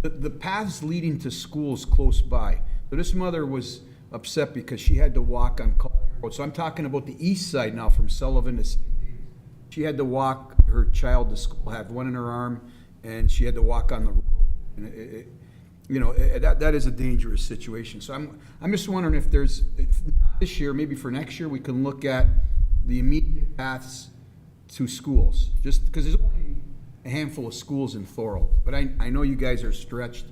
E: the paths leading to schools close by. So this mother was upset because she had to walk on Collier Road. So I'm talking about the east side now, from Sullivan to St. David's. She had to walk her child to school, have one in her arm, and she had to walk on the road. And that is a dangerous situation. So I'm just wondering if this year, maybe for next year, we can look at the immediate paths to schools, just because there's only a handful of schools in Thorold. But I know you guys are stretched.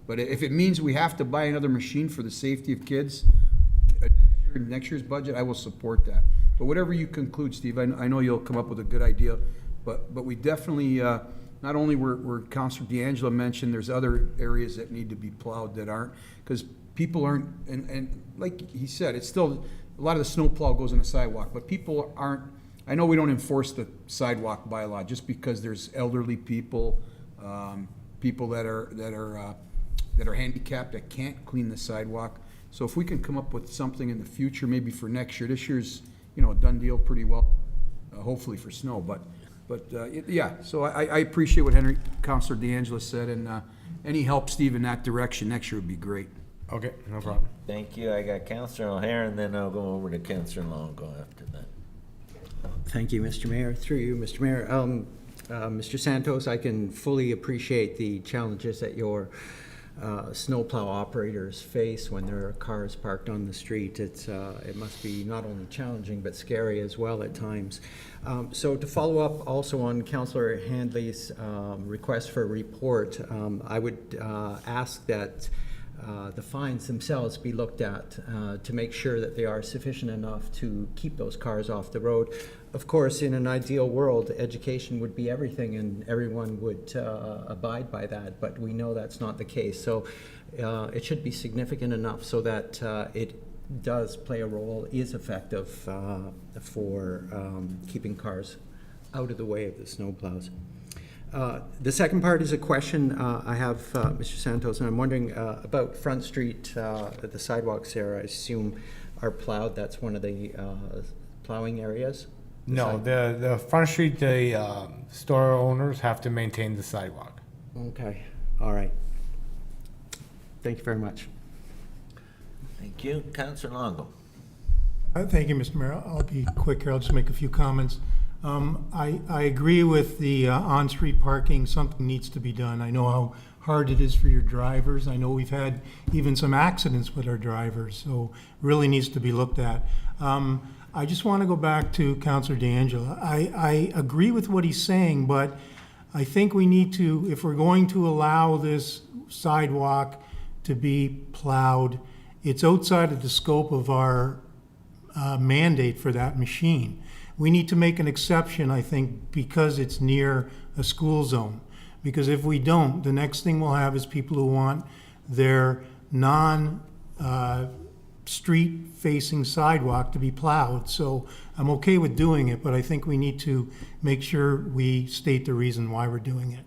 E: But if it means we have to buy another machine for the safety of kids, next year's budget, I will support that. But whatever you conclude, Steve, I know you'll come up with a good idea. But we definitely, not only where Councilor DeAngelo mentioned, there's other areas that need to be plowed that aren't, because people aren't, and like he said, it's still, a lot of the snow plow goes on the sidewalk, but people aren't, I know we don't enforce the sidewalk bylaw just because there's elderly people, people that are handicapped that can't clean the sidewalk. So if we can come up with something in the future, maybe for next year, this year's, a done deal pretty well. hopefully for snow, but, yeah, so I appreciate what Councilor DeAngelo said, and any help, Steve, in that direction next year would be great.
M: Okay, no problem.
A: Thank you. I got Councillor O'Hare, and then I'll go over to Councillor Longo after that.
O: Thank you, Mr. Mayor. Through you, Mr. Mayor. Mr. Santos, I can fully appreciate the challenges that your snowplow operators face when there are cars parked on the street. It must be not only challenging but scary as well at times. So to follow up also on Councillor Handley's request for a report, I would ask that the fines themselves be looked at to make sure that they are sufficient enough to keep those cars off the road. Of course, in an ideal world, education would be everything and everyone would abide by that, but we know that's not the case. So it should be significant enough so that it does play a role, is effective for keeping cars out of the way of the snowplows. The second part is a question I have, Mr. Santos, and I'm wondering about Front Street, the sidewalks there, I assume are plowed. That's one of the plowing areas?
M: No, the Front Street, the store owners have to maintain the sidewalk.
O: Okay, all right. Thank you very much.
A: Thank you. Councillor Longo.
D: Thank you, Mr. Mayor. I'll be quick here. I'll just make a few comments. I agree with the on-street parking. Something needs to be done. I know how hard it is for your drivers. I know we've had even some accidents with our drivers, so really needs to be looked at. I just want to go back to Councillor DeAngelo. I agree with what he's saying, but I think we need to, if we're going to allow this sidewalk to be plowed, it's outside of the scope of our mandate for that machine. We need to make an exception, I think, because it's near a school zone. Because if we don't, the next thing we'll have is people who want their non-street-facing sidewalk to be plowed. So I'm okay with doing it, but I think we need to make sure we state the reason why we're doing it.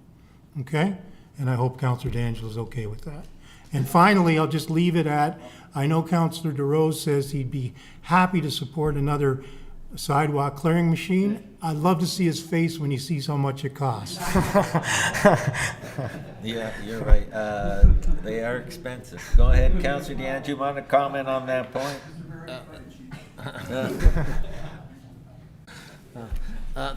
D: Okay? And I hope Councillor DeAngelo is okay with that. And finally, I'll just leave it at, I know Councillor DeRose says he'd be happy to support another sidewalk clearing machine. I'd love to see his face when he sees how much it costs.
A: Yeah, you're right. They are expensive. Go ahead, Councillor DeAngelo. You want to comment on that point?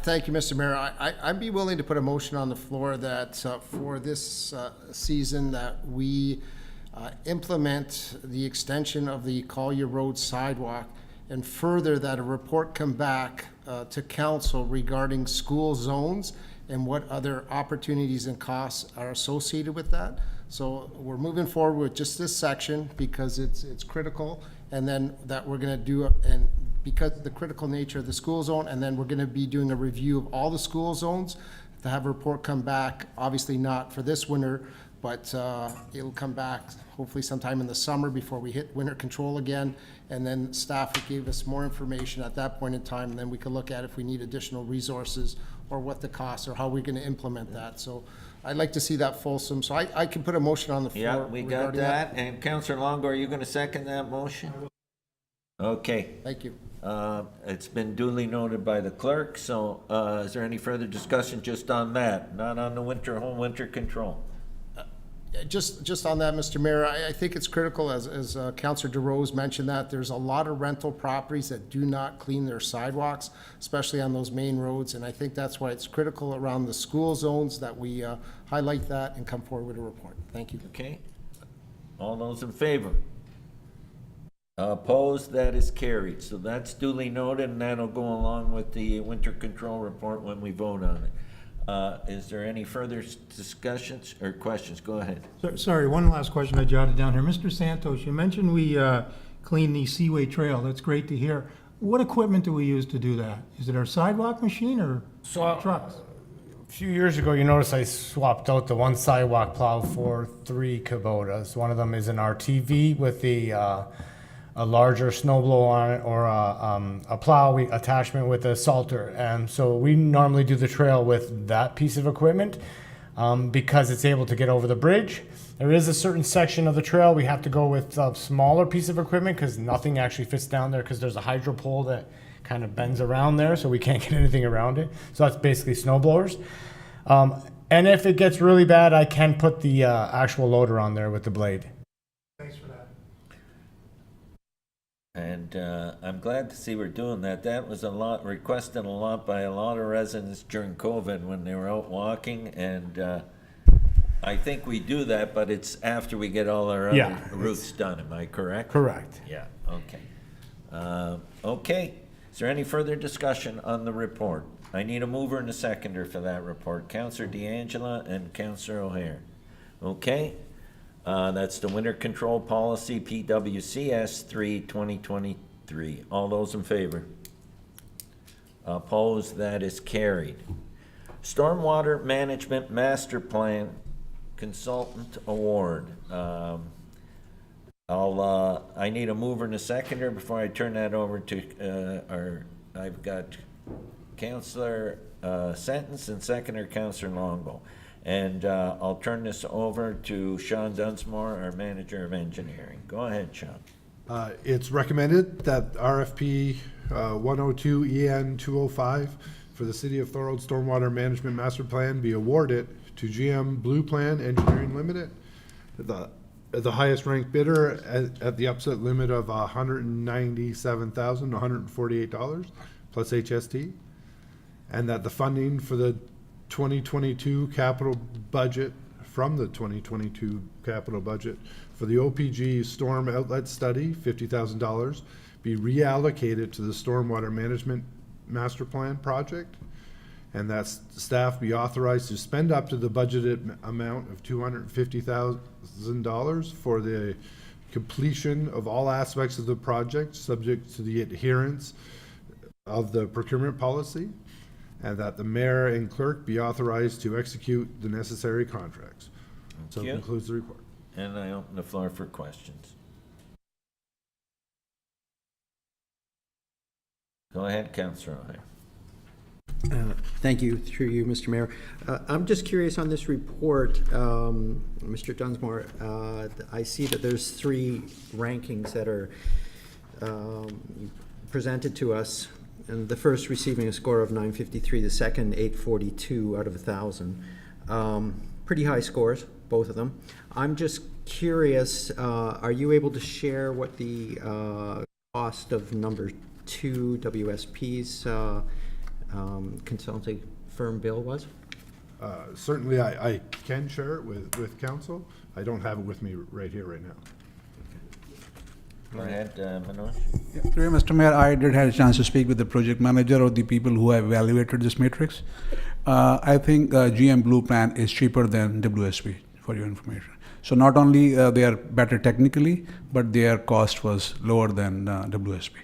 C: Thank you, Mr. Mayor. I'd be willing to put a motion on the floor that for this season that we implement the extension of the Collier Road sidewalk, and further that a report come back to council regarding school zones and what other opportunities and costs are associated with that. So we're moving forward with just this section because it's critical, and then that we're going to do, and because of the critical nature of the school zone, and then we're going to be doing a review of all the school zones to have a report come back, obviously not for this winter, but it'll come back hopefully sometime in the summer before we hit winter control again, and then staff will give us more information at that point in time, and then we can look at if we need additional resources or what the costs or how we're going to implement that. So I'd like to see that fulsome, so I can put a motion on the floor.
A: Yeah, we got that. And Councillor Longo, are you going to second that motion? Okay.
C: Thank you.
A: It's been duly noted by the clerk, so is there any further discussion just on that, not on the home winter control?
C: Just on that, Mr. Mayor, I think it's critical, as Councillor DeRose mentioned, that there's a lot of rental properties that do not clean their sidewalks, especially on those main roads, and I think that's why it's critical around the school zones that we highlight that and come forward with a report. Thank you.
A: Okay. All those in favor? Opposed? That is carried. So that's duly noted, and that'll go along with the winter control report when we vote on it. Is there any further discussions or questions? Go ahead.
D: Sorry, one last question I jotted down here. Mr. Santos, you mentioned we clean the Seaway Trail. That's great to hear. What equipment do we use to do that? Is it our sidewalk machine or trucks?
M: A few years ago, you notice I swapped out the one sidewalk plow for 3 Kubotas. One of them is an RTV with a larger snowblower on it, or a plow attachment with a salter. And so we normally do the trail with that piece of equipment. because it's able to get over the bridge. There is a certain section of the trail we have to go with a smaller piece of equipment because nothing actually fits down there because there's a hydro pole that kind of bends around there, so we can't get anything around it. So that's basically snow blowers. And if it gets really bad, I can put the actual loader on there with the blade.
D: Thanks for that.
A: And I'm glad to see we're doing that. That was requested a lot by a lot of residents during COVID when they were out walking, and I think we do that, but it's after we get all our other routes done. Am I correct?
M: Correct.
A: Yeah, okay. Okay, is there any further discussion on the report? I need a mover and a seconder for that report. Councillor D'Angela and Councillor O'Hare. Okay, that's the Winter Control Policy, PWCS 3, 2023. All those in favor? Opposed? That is carried. Stormwater Management Master Plan Consultant Award. I need a mover and a seconder before I turn that over to I've got Councillor Sentence and seconder Councillor Longo. And I'll turn this over to Sean Dunsmore, our Manager of Engineering. Go ahead, Sean.
P: It's recommended that RFP 102 EN 205 for the City of Thorold Stormwater Management Master Plan be awarded to GM Blue Plan Engineering Limited, the highest ranked bidder at the upset limit of $197,148 plus HST, and that the funding for the 2022 capital budget from the 2022 capital budget for the OPG storm outlet study, $50,000, be reallocated to the Stormwater Management Master Plan project, and that staff be authorized to spend up to the budgeted amount of $250,000 for the completion of all aspects of the project, subject to the adherence of the procurement policy, and that the mayor and clerk be authorized to execute the necessary contracts. So
A: Thank you.
P: concludes the report.
A: And I open the floor for questions. Go ahead, Councillor O'Hare.
O: Thank you, through you, Mr. Mayor. I'm just curious on this report, Mr. Dunsmore. I see that there's 3 rankings that are presented to us, and the first receiving a score of 953, the second 842 out of 1,000. Pretty high scores, both of them. I'm just curious, are you able to share what the cost of number 2 WSP's consulting firm bill was?
P: Certainly, I can share it with council. I don't have it with me right here, right now.
A: Go ahead, Manoj.
Q: Through you, Mr. Mayor, I did have a chance to speak with the project manager or the people who have evaluated this matrix. I think GM Blue Plan is cheaper than WSP, for your information. So not only they are better technically, but their cost was lower than WSP.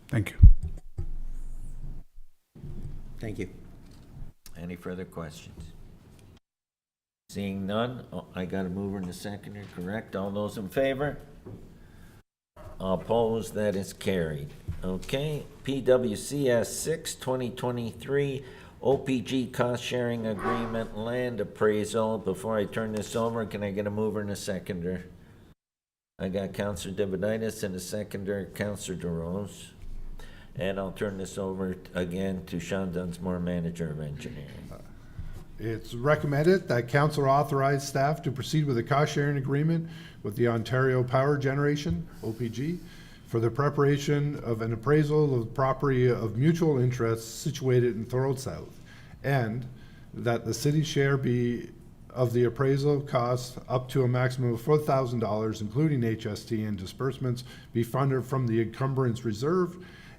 Q: Thank you.
O: Thank you.
A: Any further questions? Seeing none, I got a mover and a seconder, correct? All those in favor? Opposed? That is carried. Okay, PWCS 6, 2023, OPG Cost Sharing Agreement Land Appraisal. Before I turn this over, can I get a mover and a seconder? I got Councillor Dividitis and a seconder, Councillor DeRose. And I'll turn this over again to Sean Dunsmore, Manager of Engineering.
P: It's recommended that council authorize staff to proceed with a cost-sharing agreement with the Ontario Power Generation, OPG, for the preparation of an appraisal of property of mutual interest situated in Thorold South, and that the city's share be of the appraisal cost up to a maximum of $4,000, including HST and disbursements, be funded from the encumbrance reserve,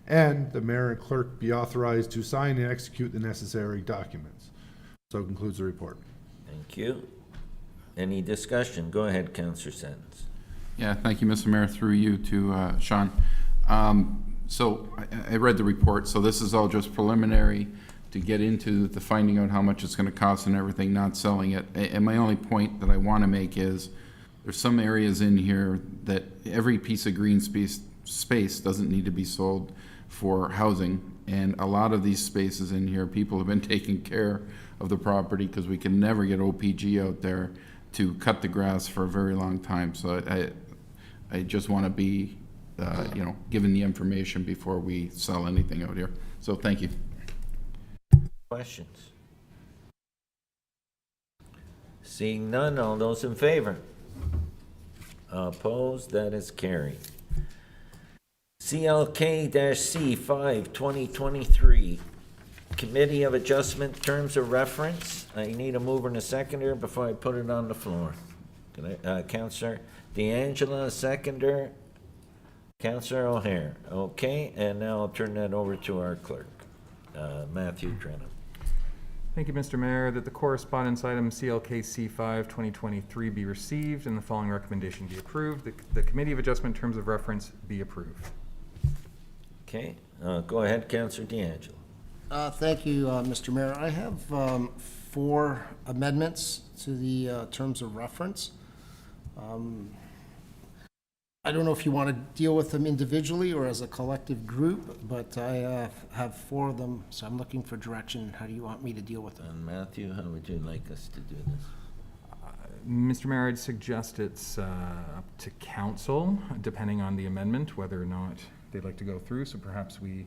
P: and the mayor and clerk be authorized to sign and execute the necessary documents. So concludes the report.
A: Thank you. Any discussion? Go ahead, Councillor Sentence.
N: Yeah, thank you, Mr. Mayor, through you to Sean. So I read the report, so this is all just preliminary to get into the finding out how much it's going to cost and everything, not selling it. And my only point that I want to make is there's some areas in here that every piece of green space doesn't need to be sold for housing. And a lot of these spaces in here, people have been taking care of the property because we can never get OPG out there to cut the grass for a very long time. So I just want to be, given the information before we sell anything out here. So thank you.
A: Questions? Seeing none, all those in favor? Opposed, that is carried. CLK-C 5, 2023, Committee of Adjustment Terms of Reference. I need a mover and a seconder before I put it on the floor. Can I, Councillor DeAngela, seconder. Councillor O'Hare. Okay, and now I'll turn that over to our clerk, Matthew Trenum.
J: Thank you, Mr. Mayor, that the correspondence item CLKC 5 2023 be received and the following recommendation be approved. The Committee of Adjustment Terms of Reference be approved.
A: Okay, go ahead, Councillor DeAngelo.
C: Thank you, Mr. Mayor. I have 4 amendments to the terms of reference. I don't know if you want to deal with them individually or as a collective group, but I have 4 of them, so I'm looking for direction. How do you want me to deal with them?
A: And Matthew, how would you like us to do this?
J: Mr. Mayor, I'd suggest it's up to council, depending on the amendment, whether or not they'd like to go through. So perhaps we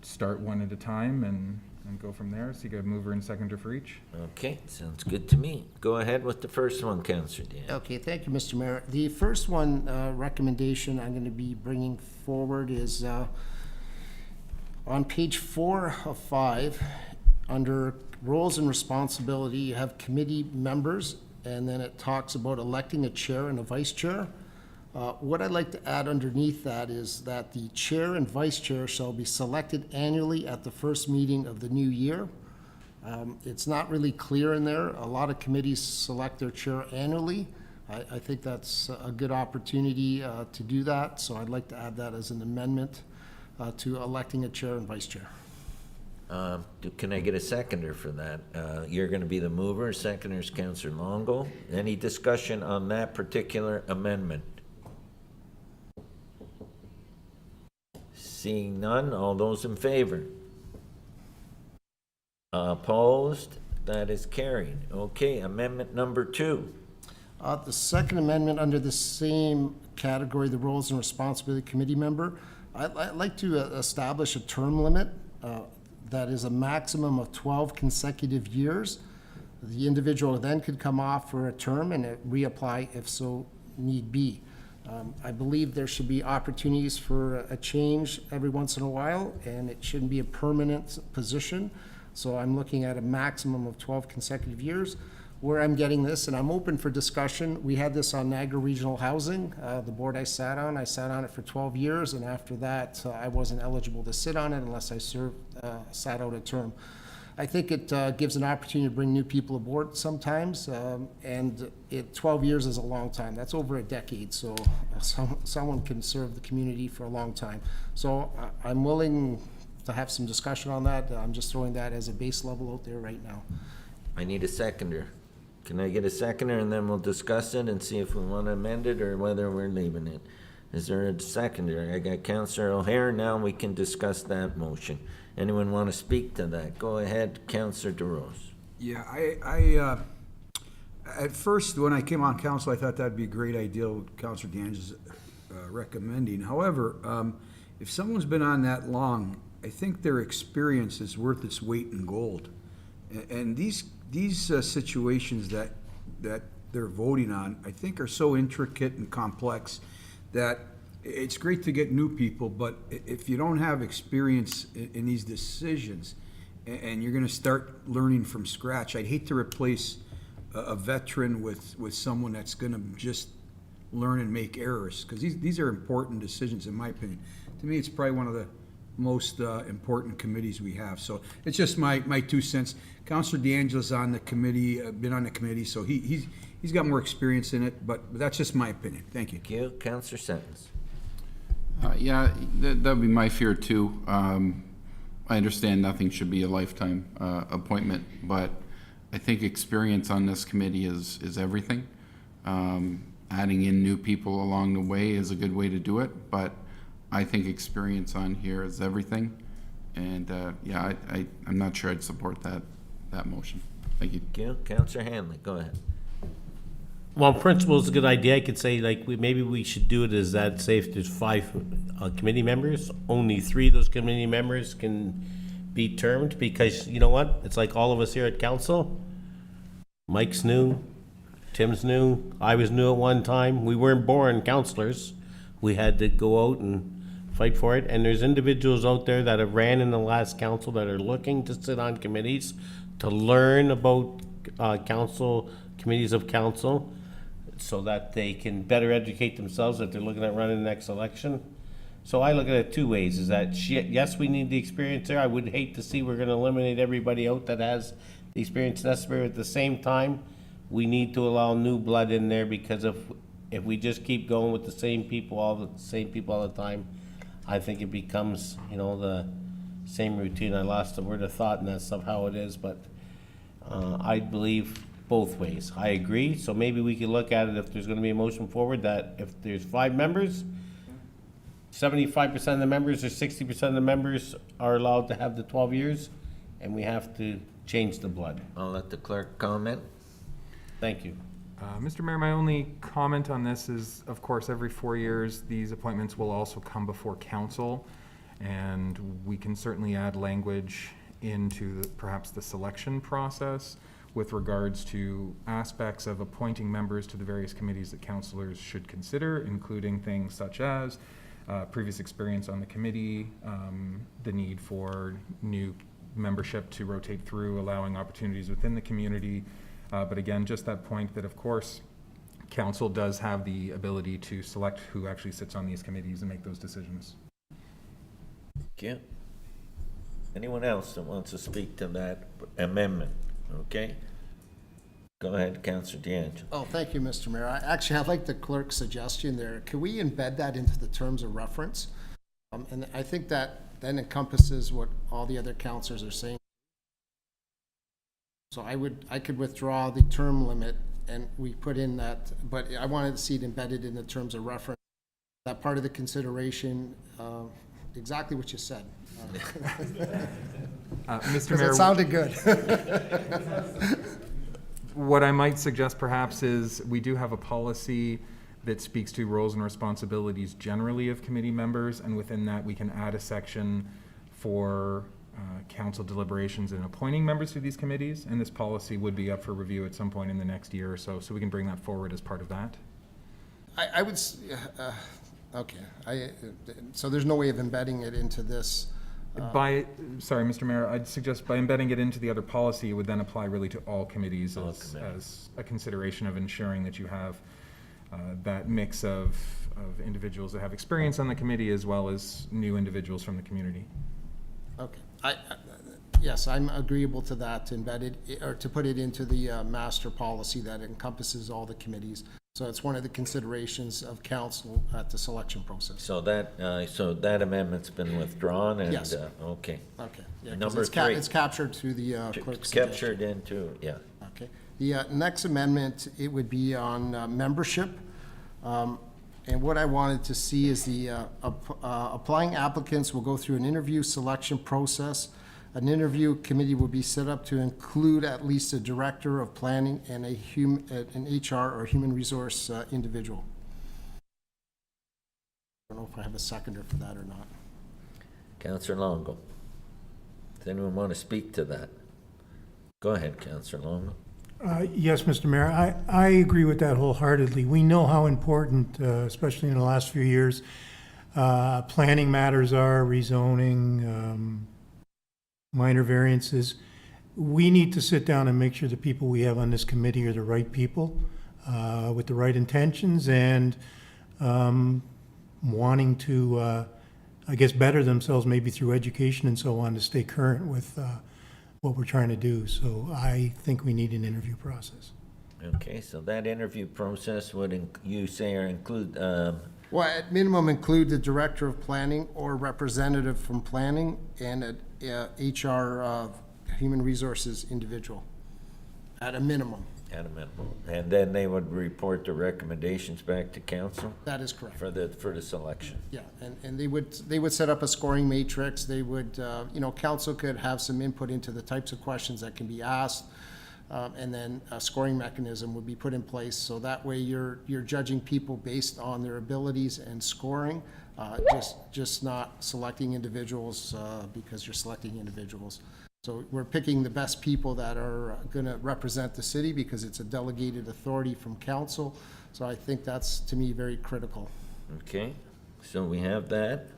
J: start one at a time and go from there. So you got a mover and seconder for each.
A: Okay, sounds good to me. Go ahead with the first one, Councillor Dan.
C: Okay, thank you, Mr. Mayor. The first one recommendation I'm going to be bringing forward is on page 4 of 5, under roles and responsibility, you have committee members, and then it talks about electing a chair and a vice chair. What I'd like to add underneath that is that the chair and vice chair shall be selected annually at the first meeting of the new year. It's not really clear in there. A lot of committees select their chair annually. I think that's a good opportunity to do that, so I'd like to add that as an amendment to electing a chair and vice chair.
A: Can I get a seconder for that? You're going to be the mover, seconder is Councillor Longo. Any discussion on that particular amendment? Seeing none, all those in favor? Opposed? That is carried. Okay, amendment number 2.
C: The second amendment under the same category, the roles and responsibility committee member, I'd like to establish a term limit that is a maximum of 12 consecutive years. The individual then could come off for a term and reapply if so need be. I believe there should be opportunities for a change every once in a while, and it shouldn't be a permanent position. So I'm looking at a maximum of 12 consecutive years. Where I'm getting this, and I'm open for discussion, we had this on Niagara Regional Housing, the board I sat on it for 12 years, and after that, I wasn't eligible to sit on it unless I sat out a term. I think it gives an opportunity to bring new people aboard sometimes, and 12 years is a long time. That's over a decade, so someone can serve the community for a long time. So I'm willing to have some discussion on that. I'm just throwing that as a base level out there right now.
A: I need a seconder. Can I get a seconder, and then we'll discuss it and see if we want to amend it or whether we're leaving it? Is there a seconder? I got Councillor O'Hare. Now we can discuss that motion. Anyone want to speak to that? Go ahead, Councillor DeRose.
E: Yeah, I at first, when I came on council, I thought that'd be a great idea, what Councillor Ganges recommending. However, if someone's been on that long, I think their experience is worth its weight in gold. And these situations that they're voting on, I think, are so intricate and complex that it's great to get new people, but if you don't have experience in these decisions and you're going to start learning from scratch, I'd hate to replace a veteran with someone that's going to just learn and make errors, because these are important decisions, in my opinion. To me, it's probably one of the most important committees we have. So it's just my 2 cents. Councillor DeAngela's on the committee, been on the committee, so he's got more experience in it, but that's just my opinion. Thank you.
A: Thank you. Councillor Sentence.
N: Yeah, that would be my fear too. I understand nothing should be a lifetime appointment, but I think experience on this committee is everything. Adding in new people along the way is a good way to do it, but I think experience on here is everything. And, yeah, I'm not sure I'd support that motion. Thank you.
A: Thank you. Counselor Hanley, go ahead.
H: Well, in principle, it's a good idea. I could say, like, maybe we should do it as that, say if there's 5 committee members, only 3 of those committee members can be termed, because you know what? It's like all of us here at council. Mike's new, Tim's new, I was new at one time. We weren't born councilors. We had to go out and fight for it. And there's individuals out there that have ran in the last council that are looking to sit on committees to learn about council, committees of council, so that they can better educate themselves if they're looking at running the next election. So I look at it 2 ways, is that yes, we need the experience there. I would hate to see we're gonna eliminate everybody out that has the experience necessary. At the same time, we need to allow new blood in there, because if we just keep going with the same people all the time, I think it becomes, the same routine. I lost the word of thought, and that's how it is, but I believe both ways. I agree, so maybe we could look at it, if there's gonna be a motion forward, that if there's 5 members, 75% of the members or 60% of the members are allowed to have the 12 years, and we have to change the blood.
A: I'll let the clerk comment.
H: Thank you.
J: Mr. Mayor, my only comment on this is, of course, every 4 years, these appointments will also come before council, and we can certainly add language into perhaps the selection process with regards to aspects of appointing members to the various committees that councilors should consider, including things such as previous experience on the committee, the need for new membership to rotate through, allowing opportunities within the community. But again, just that point that, of course, council does have the ability to select who actually sits on these committees and make those decisions.
A: Thank you. Anyone else that wants to speak to that amendment? Okay. Go ahead, Councillor DeAngelo.
C: Oh, thank you, Mr. Mayor. I like the clerk's suggestion there. Can we embed that into the terms of reference? And I think that then encompasses what all the other councillors are saying. So I could withdraw the term limit, and we put in that, but I wanted to see it embedded in the terms of reference. That part of the consideration, exactly what you said.
J: Mr. Mayor,
C: it sounded good.
J: What I might suggest perhaps is we do have a policy that speaks to roles and responsibilities generally of committee members, and within that we can add a section for council deliberations and appointing members to these committees, and this policy would be up for review at some point in the next year or so, so we can bring that forward as part of that.
C: I would, okay, so there's no way of embedding it into this.
J: Sorry, Mr. Mayor, I'd suggest by embedding it into the other policy, it would then apply really to all committees as a consideration of ensuring that you have that mix of individuals that have experience on the committee as well as new individuals from the community.
C: Okay, yes, I'm agreeable to that, to embed it, or to put it into the master policy that encompasses all the committees. So it's one of the considerations of council at the selection process.
A: So that amendment's been withdrawn, and
C: Yes.
A: Okay.
C: Okay. Yeah, 'cause
A: Number
C: it's
A: 3.
C: It's captured through the clerk's suggestion.
A: Captured into, yeah.
C: Okay. The next amendment, it would be on membership. And what I wanted to see is the applying applicants will go through an interview selection process. An interview committee will be set up to include at least a director of planning and an HR or human resource individual. I don't know if I have a seconder for that or not.
A: Councillor Longo. Does anyone want to speak to that? Go ahead, Councillor Longo.
D: Yes, Mr. Mayor, I agree with that wholeheartedly. We know how important, especially in the last few years, planning matters are, rezoning, minor variances. We need to sit down and make sure the people we have on this committee are the right people, with the right intentions and wanting to, I guess, better themselves maybe through education and so on to stay current with what we're trying to do. So I think we need an interview process.
A: Okay, so that interview process would, you say, include...
C: Well, at minimum, include the director of planning or representative from planning and a HR human resources individual, at a minimum.
A: At a minimum. And then they would report the recommendations back to council
C: That is correct.
A: for the selection.
C: Yeah, and they would set up a scoring matrix. They would, council could have some input into the types of questions that can be asked. And then a scoring mechanism would be put in place, so that way you're judging people based on their abilities and scoring, just not selecting individuals because you're selecting individuals. So we're picking the best people that are gonna represent the city because it's a delegated authority from council. So I think that's, to me, very critical.
A: Okay, so we have that.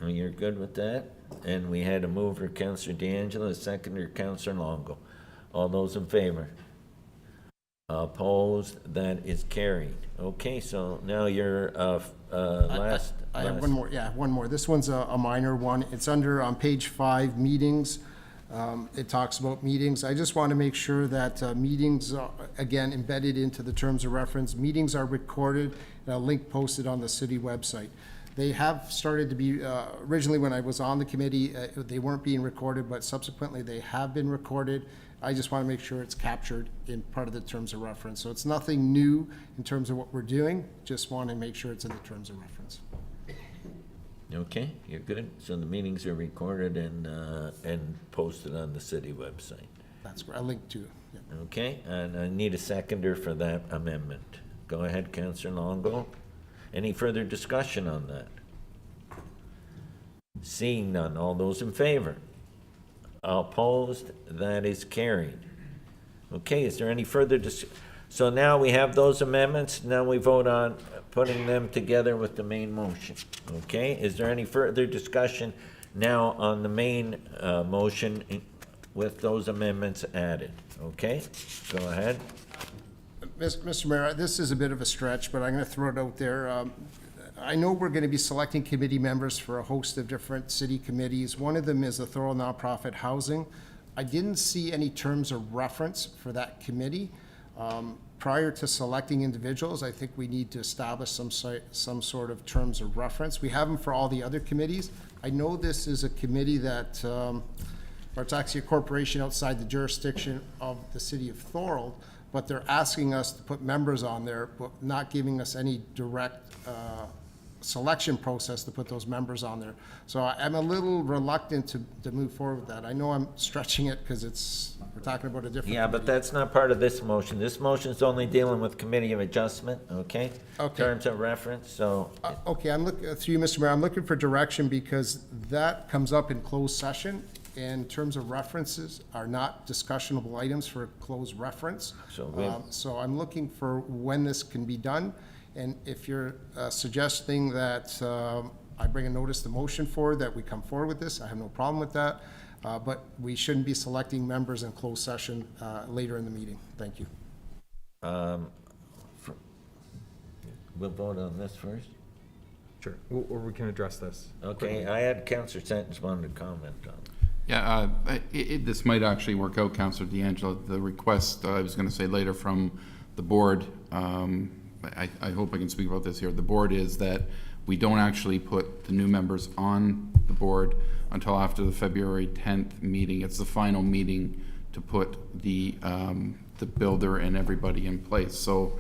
A: Oh, you're good with that? And we had a mover, Councillor D'Angelo, a seconder, Councillor Longo. All those in favor? Opposed? That is carried. Okay, so now your last.
C: I have one more, yeah, one more. This one's a minor one. It's under, on page 5, meetings. It talks about meetings. I just want to make sure that meetings, are, again, embedded into the terms of reference. Meetings are recorded and a link posted on the city website. They have started to be, originally when I was on the committee, they weren't being recorded, but subsequently they have been recorded. I just want to make sure it's captured in part of the terms of reference. So it's nothing new in terms of what we're doing, just want to make sure it's in the terms of reference.
A: Okay, you're good. So the meetings are recorded and posted on the city website.
C: That's great. A link to it. Yeah.
A: Okay, and I need a seconder for that amendment. Go ahead, Councillor Longo. Any further discussion on that? Seeing none, all those in favor? Opposed? That is carried. Okay, is there any further so now we have those amendments, now we vote on putting them together with the main motion. Okay, is there any further discussion now on the main motion with those amendments added? Okay, go ahead.
C: Mr. Mayor, this is a bit of a stretch, but I'm going to throw it out there. I know we're going to be selecting committee members for a host of different city committees. One of them is the Thorold Nonprofit Housing. I didn't see any terms of reference for that committee. Prior to selecting individuals, I think we need to establish some sort of terms of reference. We have them for all the other committees. I know this is a committee that, or it's actually a corporation outside the jurisdiction of the city of Thorold, but they're asking us to put members on there, but not giving us any direct selection process to put those members on there. So I'm a little reluctant to move forward with that. I know I'm stretching it because we're talking about a different.
A: Yeah, but that's not part of this motion. This motion is only dealing with committee of adjustment, okay?
C: Okay.
A: Terms of reference, so.
C: Okay, I'm looking, through you, Mr. Mayor, I'm looking for direction because that comes up in closed session, and terms of references are not discussionable items for closed reference. So I'm looking for when this can be done, and if you're suggesting that I bring a notice to motion forward, that we come forward with this, I have no problem with that, but we shouldn't be selecting members in closed session later in the meeting. Thank you.
A: We'll vote on this first.
J: Sure, or we can address this.
A: Okay, I had Councillor Sentence wanted to comment on it.
N: Yeah, this might actually work out, Councillor D'Angelo. The request, I was going to say later from the board, I hope I can speak about this here. The board is that we don't actually put the new members on the board until after the February 10th meeting. It's the final meeting to put the builder and everybody in place. So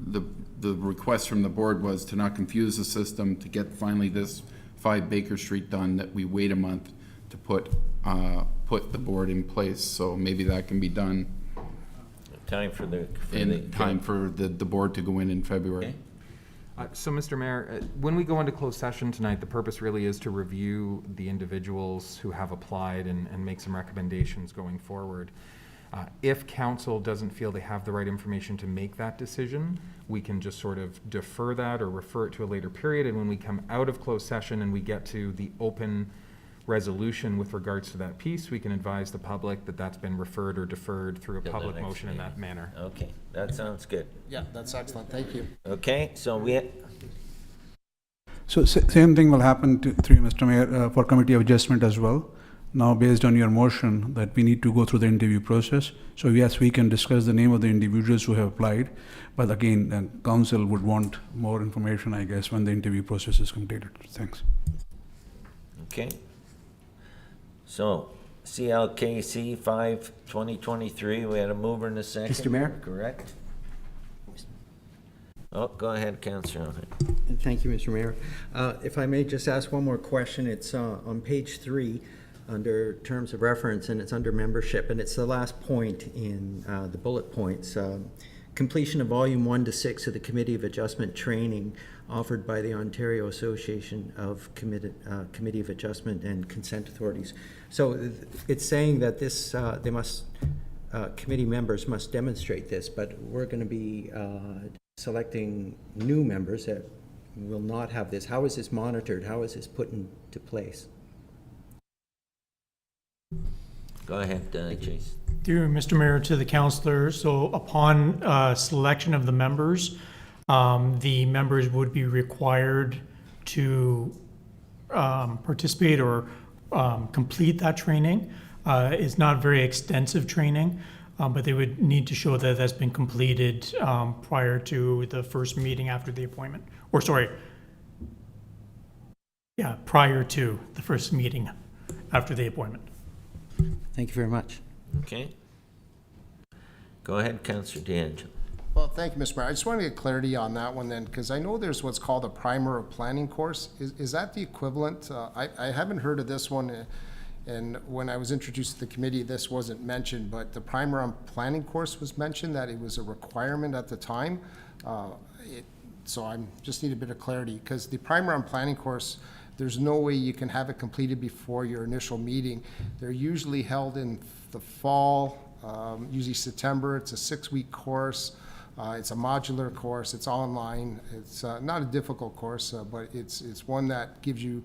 N: the request from the board was to not confuse the system, to get finally this 5 Baker Street done, that we wait a month to put the board in place. So maybe that can be done
A: Time for the
N: board to go in February.
A: Okay.
J: So, Mr. Mayor, when we go into closed session tonight, the purpose really is to review the individuals who have applied and make some recommendations going forward. If council doesn't feel they have the right information to make that decision, we can just sort of defer that or refer it to a later period. And when we come out of closed session and we get to the open resolution with regards to that piece, we can advise the public that that's been referred or deferred through a public motion in that manner.
A: Okay, that sounds good.
C: Yeah, that's excellent. Thank you.
A: Okay, so
Q: So same thing will happen through Mr. Mayor for committee of adjustment as well. Now, based on your motion that we need to go through the interview process, so yes, we can discuss the name of the individuals who have applied, but again, council would want more information, I guess, when the interview process is completed. Thanks.
A: Okay. So CLKC 5, 2023. We had a mover and a second.
O: Mr. Mayor?
A: Correct? Oh, go ahead, Councillor O'Hara.
O: Thank you, Mr. Mayor. If I may just ask one more question, it's on page 3, under terms of reference, and it's under membership, and it's the last point in the bullet points. Completion of volume 1 to 6 of the Committee of Adjustment training offered by the Ontario Association of Committee of Adjustment and Consent Authorities. So it's saying that this, committee members must demonstrate this, but we're going to be selecting new members that will not have this. How is this monitored? How is this put into place?
A: Go ahead, Jason.
G: Through Mr. Mayor to the councillor, so upon selection of the members would be required to participate or complete that training. It's not very extensive training, but they would need to show that that's been completed prior to the first meeting after the appointment. Prior to the first meeting after the appointment.
O: Thank you very much.
A: Okay. Go ahead, Councillor DeAngelo.
C: Well, thank you, Mr. Mayor. I just want to get clarity on that one then, because I know there's what's called a primer of planning course. Is that the equivalent? I haven't heard of this one, and when I was introduced to the committee, this wasn't mentioned, but the primer on planning course was mentioned, that it was a requirement at the time. So I just need a bit of clarity, because the primer on planning course, there's no way you can have it completed before your initial meeting. They're usually held in the fall, usually September. It's a 6-week course. It's a modular course. It's online. It's not a difficult course, but it's one that gives you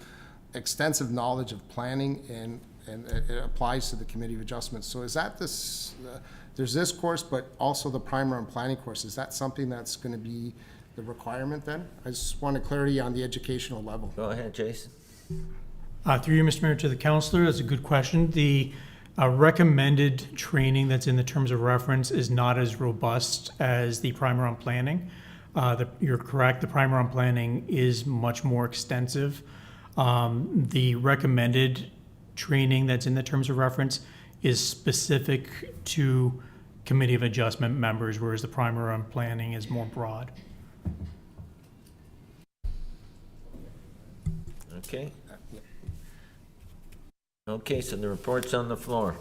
C: extensive knowledge of planning, and it applies to the Committee of Adjustments. So is that this, there's this course, but also the primer on planning course. Is that something that's going to be the requirement then? I just wanted clarity on the educational level.
A: Go ahead, Jason.
G: Through you, Mr. Mayor, to the councillor, that's a good question. The recommended training that's in the terms of reference is not as robust as the primer on planning. You're correct, the primer on planning is much more extensive. The recommended training that's in the terms of reference is specific to Committee of Adjustment members, whereas the primer on planning is more broad.
A: Okay. Okay, so the report's on the floor.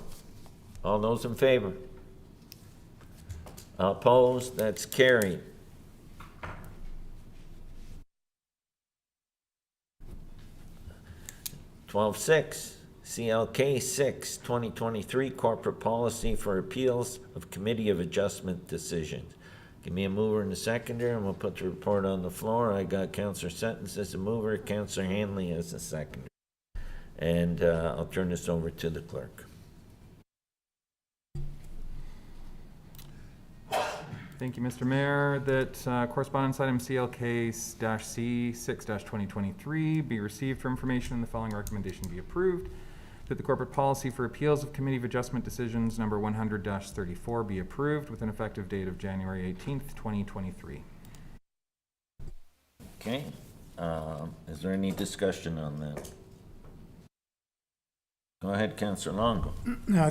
A: All those in favor? Opposed? That's carried. CLK 6, 2023 Corporate Policy for Appeals of Committee of Adjustment Decisions. Give me a mover and a seconder, and we'll put the report on the floor. I got Councillor Sentence as a mover, Councillor Hanley as a seconder. And I'll turn this over to the clerk.
J: Thank you, Mr. Mayor. That correspondence item CLK-C 6-2023 be received for information, and the following recommendation be approved. That the corporate policy for appeals of Committee of Adjustment decisions number 100-34 be approved with an effective date of January 18th, 2023.
A: Okay. Is there any discussion on that? Go ahead, Councillor Longo.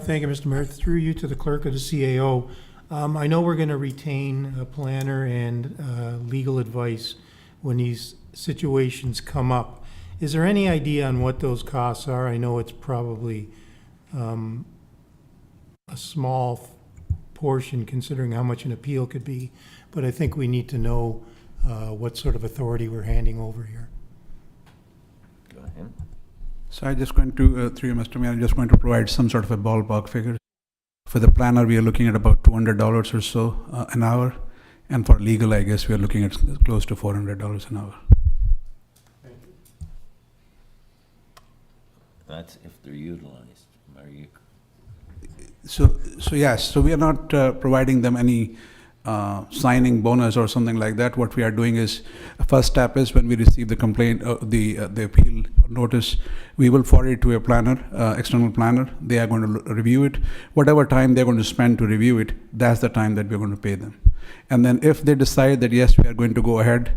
D: Thank you, Mr. Mayor. Through you to the clerk of the CAO. I know we're going to retain a planner and legal advice when these situations come up. Is there any idea on what those costs are? I know it's probably a small portion considering how much an appeal could be, but I think we need to know what sort of authority we're handing over here.
A: Go ahead.
Q: So I'm just going to, through you, Mr. Mayor, I'm just going to provide some sort of a ballpark figure. For the planner, we are looking at about $200 or so an hour. And for legal, I guess we are looking at close to $400 an hour.
A: That's if they're utilized. Are you?
Q: So yes, so we are not providing them any signing bonus or something like that. What we are doing is, first step is when we receive the complaint, the appeal notice, we will forward it to a planner, external planner. They are going to review it. Whatever time they're going to spend to review it, that's the time that we're going to pay them. And then if they decide that yes, we are going to go ahead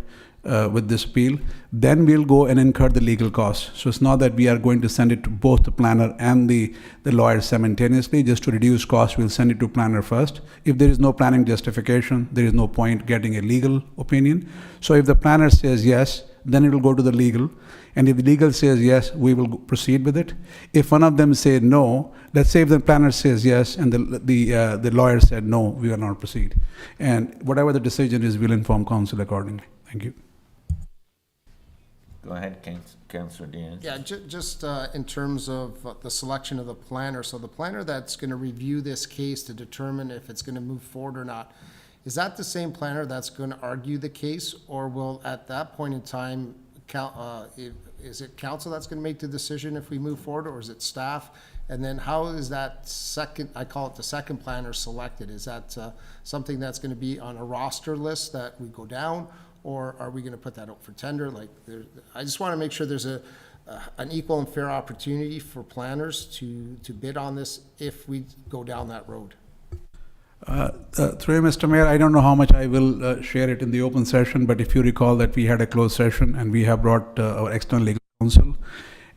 Q: with this appeal, then we'll go and incur the legal costs. So it's not that we are going to send it to both the planner and the lawyer simultaneously. Just to reduce costs, we'll send it to planner first. If there is no planning justification, there is no point getting a legal opinion. So if the planner says yes, then it will go to the legal. And if the legal says yes, we will proceed with it. If one of them say no, let's say if the planner says yes and the lawyer said no, we will not proceed. And whatever the decision is, we'll inform council accordingly. Thank you.
A: Go ahead, Councillor Diaz.
C: Yeah, just in terms of the selection of the planner, so the planner that's going to review this case to determine if it's going to move forward or not, is that the same planner that's going to argue the case, or will at that point in time, is it council that's going to make the decision if we move forward, or is it staff? And then how is that second, I call it the second planner, selected? Is that something that's going to be on a roster list that we go down, or are we going to put that out for tender? Like, I just want to make sure there's an equal and fair opportunity for planners to bid on this if we go down that road.
Q: Through you, Mr. Mayor, I don't know how much I will share it in the open session, but if you recall that we had a closed session and we have brought our external legal counsel,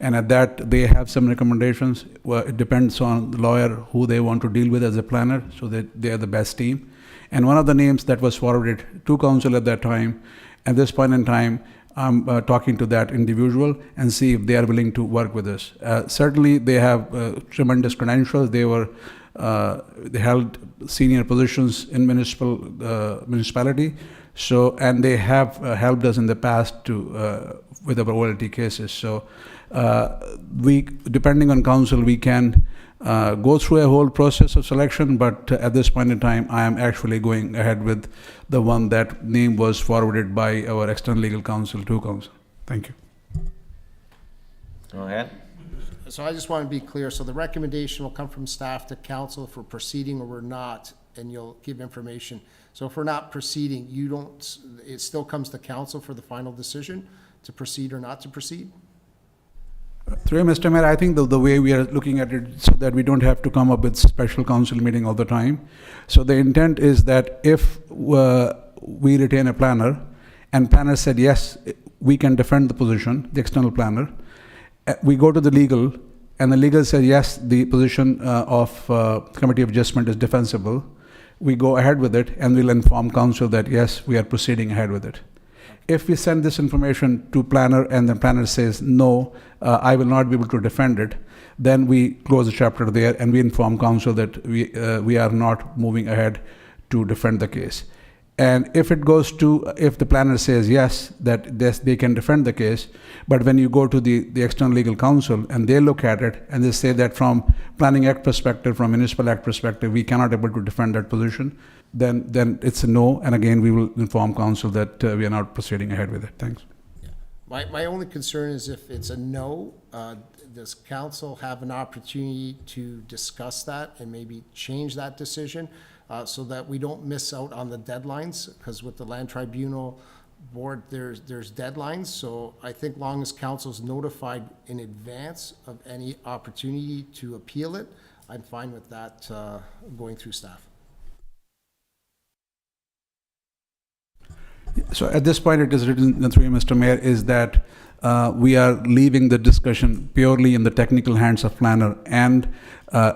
Q: and at that they have some recommendations. Well, it depends on the lawyer who they want to deal with as a planner, so that they are the best team. And one of the names that was forwarded to council at that time, at this point in time, I'm talking to that individual and see if they are willing to work with us. Certainly, they have tremendous credentials. They held senior positions in municipality. So, and they have helped us in the past to with our OLT cases. So, we, depending on council, we can go through a whole process of selection. But at this point in time, I am actually going ahead with the one that name was forwarded by our external legal counsel to council. Thank you.
A: Go ahead.
C: So I just want to be clear. So the recommendation will come from staff to council if we're proceeding or we're not, and you'll give information. So if we're not proceeding, it still comes to council for the final decision to proceed or not to proceed?
Q: Through you, Mr. Mayor, I think the way we are looking at it, so that we don't have to come up with special council meeting all the time. So the intent is that if we retain a planner, and planner said, yes, we can defend the position, the external planner, we go to the legal, and the legal says, yes, the position of committee of adjustment is defensible. We go ahead with it, and we'll inform council that, yes, we are proceeding ahead with it. If we send this information to planner and the planner says, no, I will not be able to defend it, then we close the chapter there and we inform council that we are not moving ahead to defend the case. And if it goes to, if the planner says yes, that they can defend the case, but when you go to the external legal counsel and they look at it and they say that from Planning Act perspective, from Municipal Act perspective, we cannot able to defend that position, then it's a no, and again, we will inform council that we are not proceeding ahead with it. Thanks.
C: My only concern is if it's a no, does council have an opportunity to discuss that and maybe change that decision so that we don't miss out on the deadlines? Because with the Land Tribunal Board, there's deadlines. So I think long as council's notified in advance of any opportunity to appeal it, I'm fine with that going through staff.
Q: So at this point, it is written through you, Mr. Mayor, is that we are leaving the discussion purely in the technical hands of planner and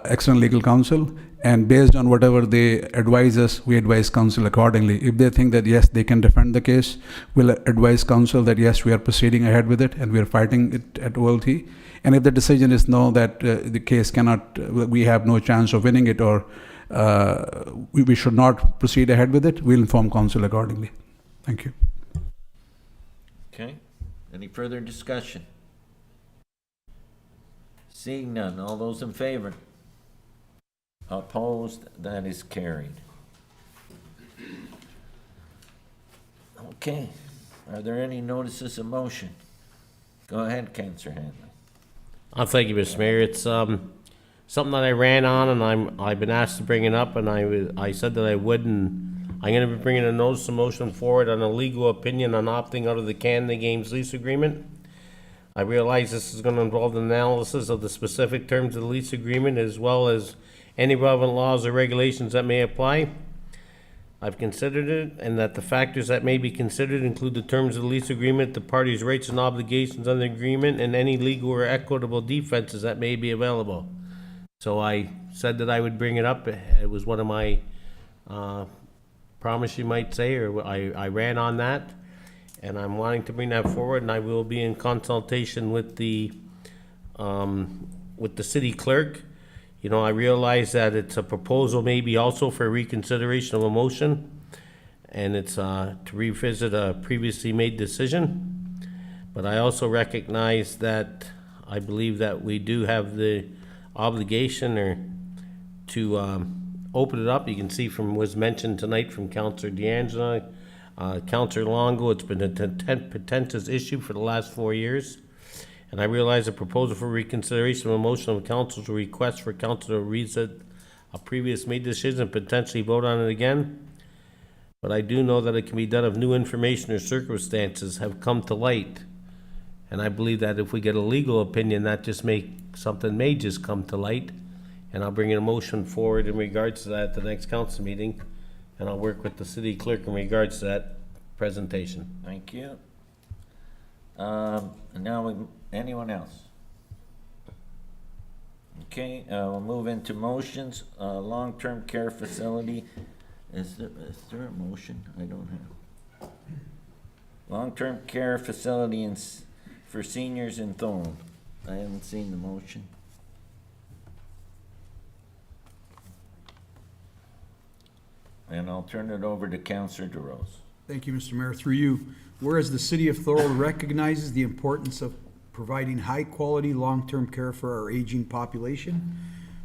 Q: external legal counsel, and based on whatever they advise us, we advise council accordingly. If they think that yes, they can defend the case, we'll advise council that yes, we are proceeding ahead with it and we are fighting it at OLT. And if the decision is no, that the case cannot, we have no chance of winning it, or we should not proceed ahead with it, we'll inform council accordingly. Thank you.
A: Okay. Any further discussion? Seeing none. All those in favor? Opposed? That is carried. Okay. Are there any notices of motion? Go ahead, Councillor Hanley.
H: Thank you, Mr. Mayor. It's something that I ran on, and I've been asked to bring it up, and I said that I would, and I'm going to be bringing a notice of motion forward on a legal opinion on opting out of the Canada Games lease agreement. I realize this is going to involve an analysis of the specific terms of the lease agreement, as well as any relevant laws or regulations that may apply. I've considered it, and that the factors that may be considered include the terms of the lease agreement, the parties' rights and obligations under the agreement, and any legal or equitable defenses that may be available. So I said that I would bring it up. It was one of my, promise you might say, or I ran on that. And I'm wanting to bring that forward, and I will be in consultation with the city clerk. You know, I realize that it's a proposal maybe also for reconsideration of a motion, and it's to revisit a previously made decision. But I also recognize that I believe that we do have the obligation to open it up. You can see from what was mentioned tonight from Councillor D'Angelo, Councillor Longo, it's been a contentious issue for the last 4 years. And I realize a proposal for reconsideration of a motion of council's request for council to revisit a previous made decision and potentially vote on it again. But I do know that it can be done if new information or circumstances have come to light. And I believe that if we get a legal opinion, that something may just come to light. And I'll bring a motion forward in regards to that at the next council meeting. And I'll work with the city clerk in regards to that presentation.
A: Thank you. Anyone else? Okay, we'll move into motions. Long-term care facility. Is there a motion? I don't have. Long-term care facility for seniors in Thorold. I haven't seen the motion. And I'll turn it over to Councillor DeRose.
E: Thank you, Mr. Mayor. Through you, whereas the city of Thorold recognizes the importance of providing high-quality long-term care for our aging population,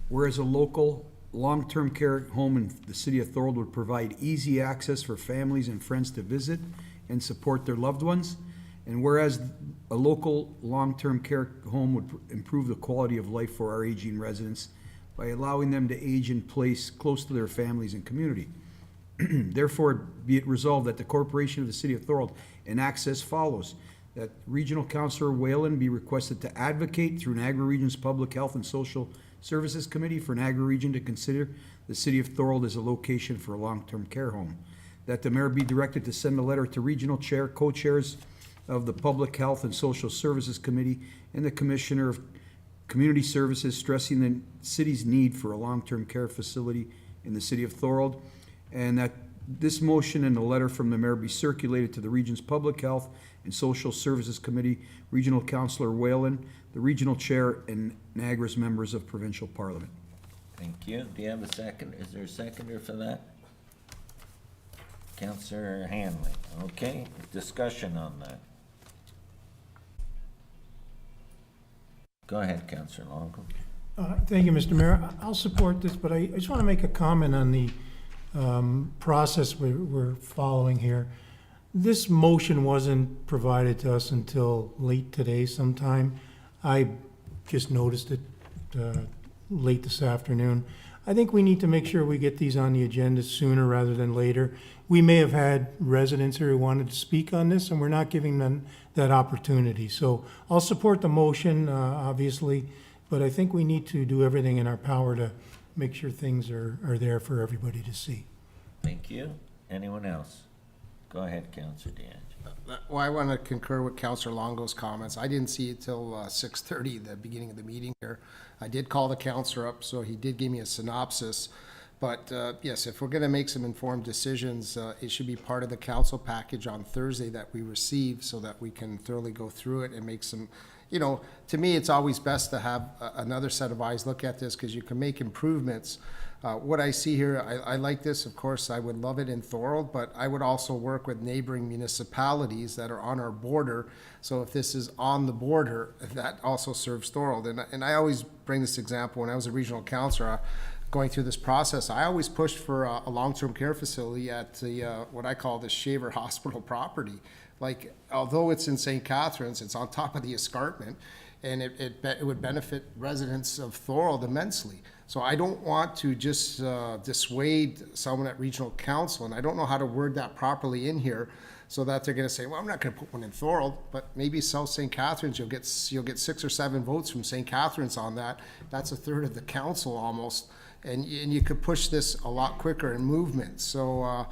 E: whereas a local long-term care home in the city of Thorold would provide easy access for families and friends to visit and support their loved ones, and whereas a local long-term care home would improve the quality of life for our aging residents by allowing them to age in place close to their families and community. Therefore, be it resolved that the Corporation of the City of Thorold enacts as follows: that Regional Councillor Whalen be requested to advocate through Niagara Region's Public Health and Social Services Committee for Niagara Region to consider the City of Thorold as a location for a long-term care home. That the mayor be directed to send a letter to Regional Chair, co-chairs of the Public Health and Social Services Committee and the Commissioner of Community Services, stressing the city's need for a long-term care facility in the City of Thorold, and that this motion and the letter from the mayor be circulated to the region's Public Health and Social Services Committee, Regional Councillor Whalen, the Regional Chair, and Niagara's members of Provincial Parliament.
A: Thank you. Do you have a second? Is there a seconder for that? Councillor Hanley. Okay, discussion on that. Go ahead, Councillor Longo.
D: Thank you, Mr. Mayor. I'll support this, but I just want to make a comment on the process we're following here. This motion wasn't provided to us until late today sometime. I just noticed it late this afternoon. I think we need to make sure we get these on the agenda sooner rather than later. We may have had residents here who wanted to speak on this, and we're not giving them that opportunity. So I'll support the motion, obviously, but I think we need to do everything in our power to make sure things are there for everybody to see.
A: Thank you. Anyone else? Go ahead, Councillor D'Angelo.
C: Well, I want to concur with Councillor Longo's comments. I didn't see it till 6:30, the beginning of the meeting here. I did call the councillor up, so he did give me a synopsis. But yes, if we're going to make some informed decisions, it should be part of the council package on Thursday that we receive so that we can thoroughly go through it and make some, you know, to me, it's always best to have another set of eyes look at this because you can make improvements. What I see here, I like this. Of course, I would love it in Thorold, but I would also work with neighboring municipalities that are on our border. So if this is on the border, that also serves Thorold. And I always bring this example. When I was a regional councillor, going through this process, I always pushed for a long-term care facility at the what I call the Shaver Hospital property. Like, although it's in St. Catharines, it's on top of the escarpment, and it would benefit residents of Thorold immensely. So I don't want to just dissuade someone at regional council, and I don't know how to word that properly in here so that they're going to say, well, I'm not going to put one in Thorold, but maybe South St. Catharines, you'll get 6 or 7 votes from St. Catharines on that. That's a third of the council almost, and you could push this a lot quicker in movement. So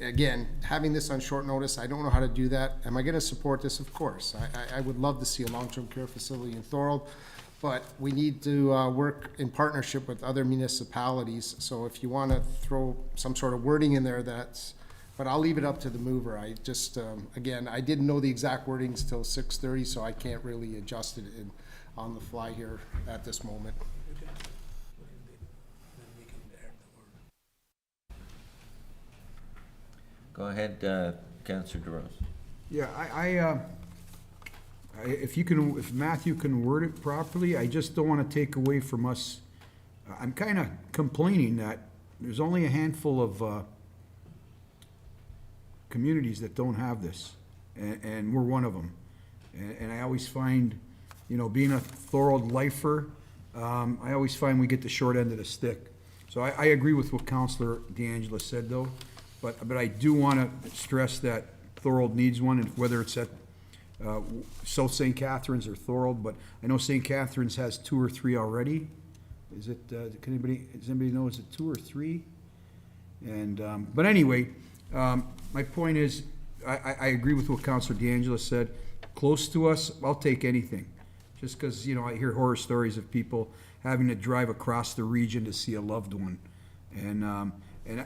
C: again, having this on short notice, I don't know how to do that. Am I gonna support this? Of course. I would love to see a long-term care facility in Thorold, but we need to work in partnership with other municipalities. So if you wanna throw some sort of wording in there, but I'll leave it up to the mover. I just, again, I didn't know the exact wordings till 6:30, so I can't really adjust it on the fly here at this moment.
A: Go ahead, Councillor DeRose.
E: Yeah, if Matthew can word it properly, I just don't want to take away from us. I'm kind of complaining that there's only a handful of communities that don't have this, and we're one of them. And I always find, being a Thorold lifer, I always find we get the short end of the stick. So I agree with what Councillor DeAngelo said, though. But I do want to stress that Thorold needs one, and whether it's at South St. Catharines or Thorold, but I know St. Catharines has 2 or 3 already. Is it, does anybody know, is it 2 or 3? And, but anyway, my point is, I agree with what Councillor DeAngelo said. Close to us, I'll take anything. Just because, I hear horror stories of people having to drive across the region to see a loved one. And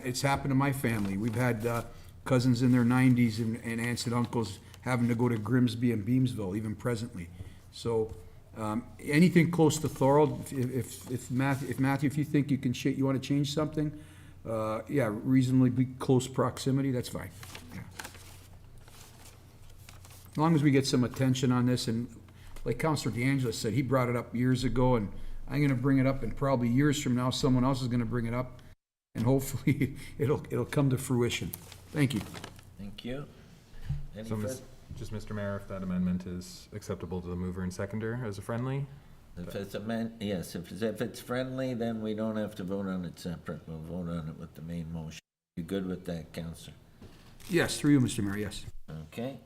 E: it's happened to my family. We've had cousins in their 90s and aunts and uncles having to go to Grimsby and Beamsville, even presently. So anything close to Thorold, if Matthew, if you think you want to change something, yeah, reasonably close proximity, that's fine. Yeah. As long as we get some attention on this, and like Councillor DeAngelo said, he brought it up years ago, and I'm going to bring it up, and probably years from now, someone else is going to bring it up. And hopefully, it'll come to fruition. Thank you.
A: Thank you. Any
J: So,
A: further?
J: just Mr. Mayor, if that amendment is acceptable to the mover and seconder as a friendly?
A: If it's yes, if it's friendly, then we don't have to vote on it separate. We'll vote on it with the main motion. You good with that, Councillor?
E: Yes, through you, Mr. Mayor, yes.
A: Okay.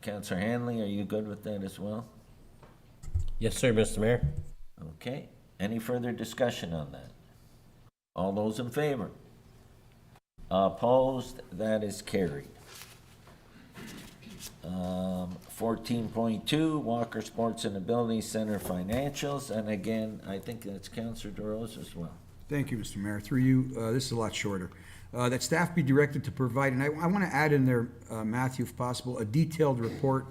A: Councillor Hanley, are you good with that as well?
H: Yes, sir, Mr. Mayor.
A: Okay. Any further discussion on that? All those in favor? Opposed? That is carried. 14.2, Walker Sports and Ability Center financials. And again, I think that's Councillor DeRose as well.
E: Thank you, Mr. Mayor. Through you, this is a lot shorter. That staff be directed to provide, and I want to add in there, Matthew, if possible, a detailed report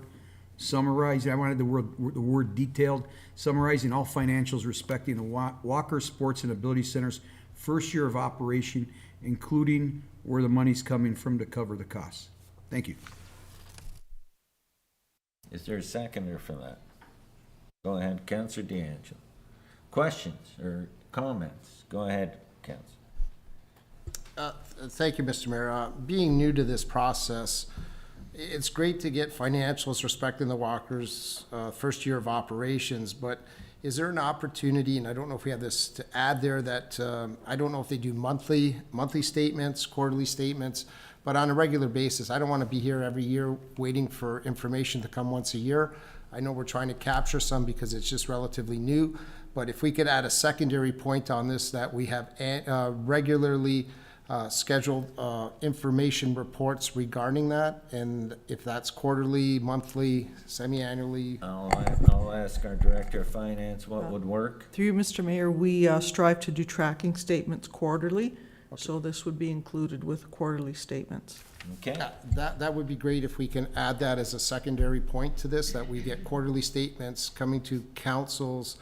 E: summarizing, I wanted the word detailed, summarizing all financials respecting the Walker Sports and Ability Center's first year of operation, including where the money's coming from to cover the costs. Thank you.
A: Is there a seconder for that? Go ahead, Councillor DeAngelo. Questions or comments? Go ahead, Councillor.
C: Thank you, Mr. Mayor. Being new to this process, it's great to get financials respecting the Walker's first year of operations, but is there an opportunity, and I don't know if we have this to add there, that I don't know if they do monthly statements, quarterly statements, but on a regular basis. I don't want to be here every year waiting for information to come once a year. I know we're trying to capture some because it's just relatively new, but if we could add a secondary point on this, that we have regularly scheduled information reports regarding that, and if that's quarterly, monthly, semi-annually.
A: I'll ask our Director of Finance what would work.
F: Through you, Mr. Mayor, we strive to do tracking statements quarterly, so this would be included with quarterly statements.
A: Okay.
C: That would be great if we can add that as a secondary point to this, that we get quarterly statements coming to council's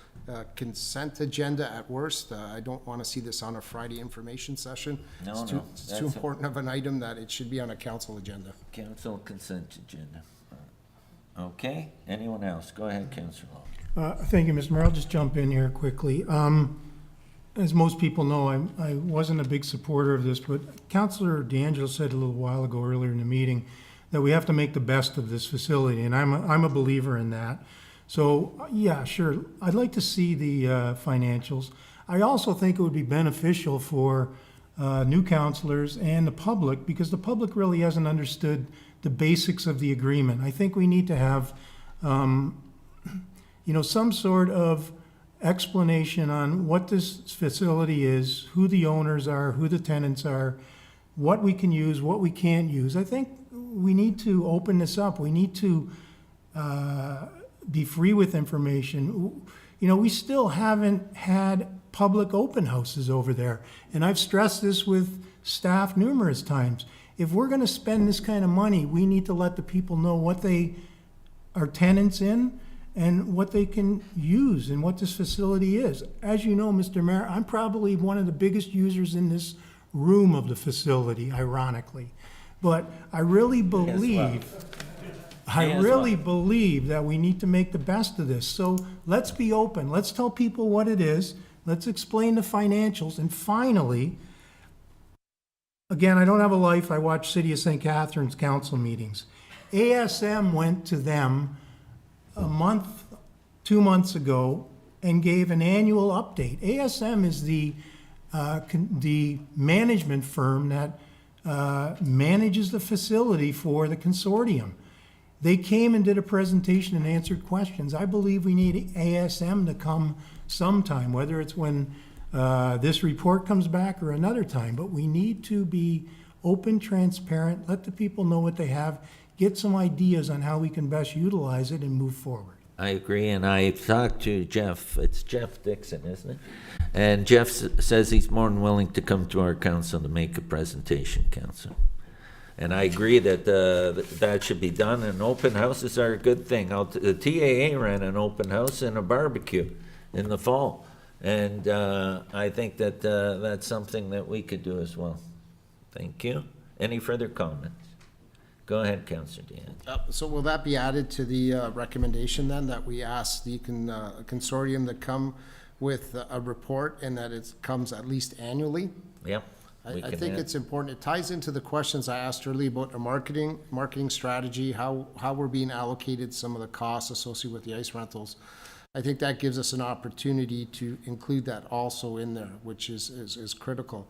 C: consent agenda at worst. I don't want to see this on a Friday information session. It's too important of an item that it should be on a council agenda.
A: Council consent agenda. Okay. Anyone else? Go ahead, Councillor Law.
D: Thank you, Mr. Mayor. I'll just jump in here quickly. As most people know, I wasn't a big supporter of this, but Councillor DeAngelo said a little while ago, earlier in the meeting, that we have to make the best of this facility, and I'm a believer in that. So, yeah, sure, I'd like to see the financials. I also think it would be beneficial for new councillors and the public, because the public really hasn't understood the basics of the agreement. I think we need to have, some sort of explanation on what this facility is, who the owners are, who the tenants are, what we can use, what we can't use. I think we need to open this up. We need to be free with information. You know, we still haven't had public open houses over there. And I've stressed this with staff numerous times. If we're gonna spend this kind of money, we need to let the people know what they are tenants in and what they can use and what this facility is. As you know, Mr. Mayor, I'm probably one of the biggest users in this room of the facility, ironically. But I really believe that we need to make the best of this. So let's be open. Let's tell people what it is. Let's explain the financials. And finally, again, I don't have a life. I watch City of St. Catharines council meetings. ASM went to them a month, 2 months ago and gave an annual update. ASM is the management firm that manages the facility for the consortium. They came and did a presentation and answered questions. I believe we need ASM to come sometime, whether it's when this report comes back or another time. But we need to be open, transparent, let the people know what they have, get some ideas on how we can best utilize it and move forward.
A: I agree, and I've talked to Jeff, it's Jeff Dixon, isn't it? And Jeff says he's more than willing to come to our council to make a presentation, council. And I agree that that should be done, and open houses are a good thing. The TAA ran an open house and a barbecue in the fall, and I think that that's something that we could do as well. Thank you. Any further comments? Go ahead, Councillor Dion.
C: So will that be added to the recommendation then, that we ask the consortium to come with a report and that it comes at least annually?
A: Yep.
C: I think it's important. It ties into the questions I asked earlier about the marketing strategy, how we're being allocated some of the costs associated with the ice rentals. I think that gives us an opportunity to include that also in there, which is critical.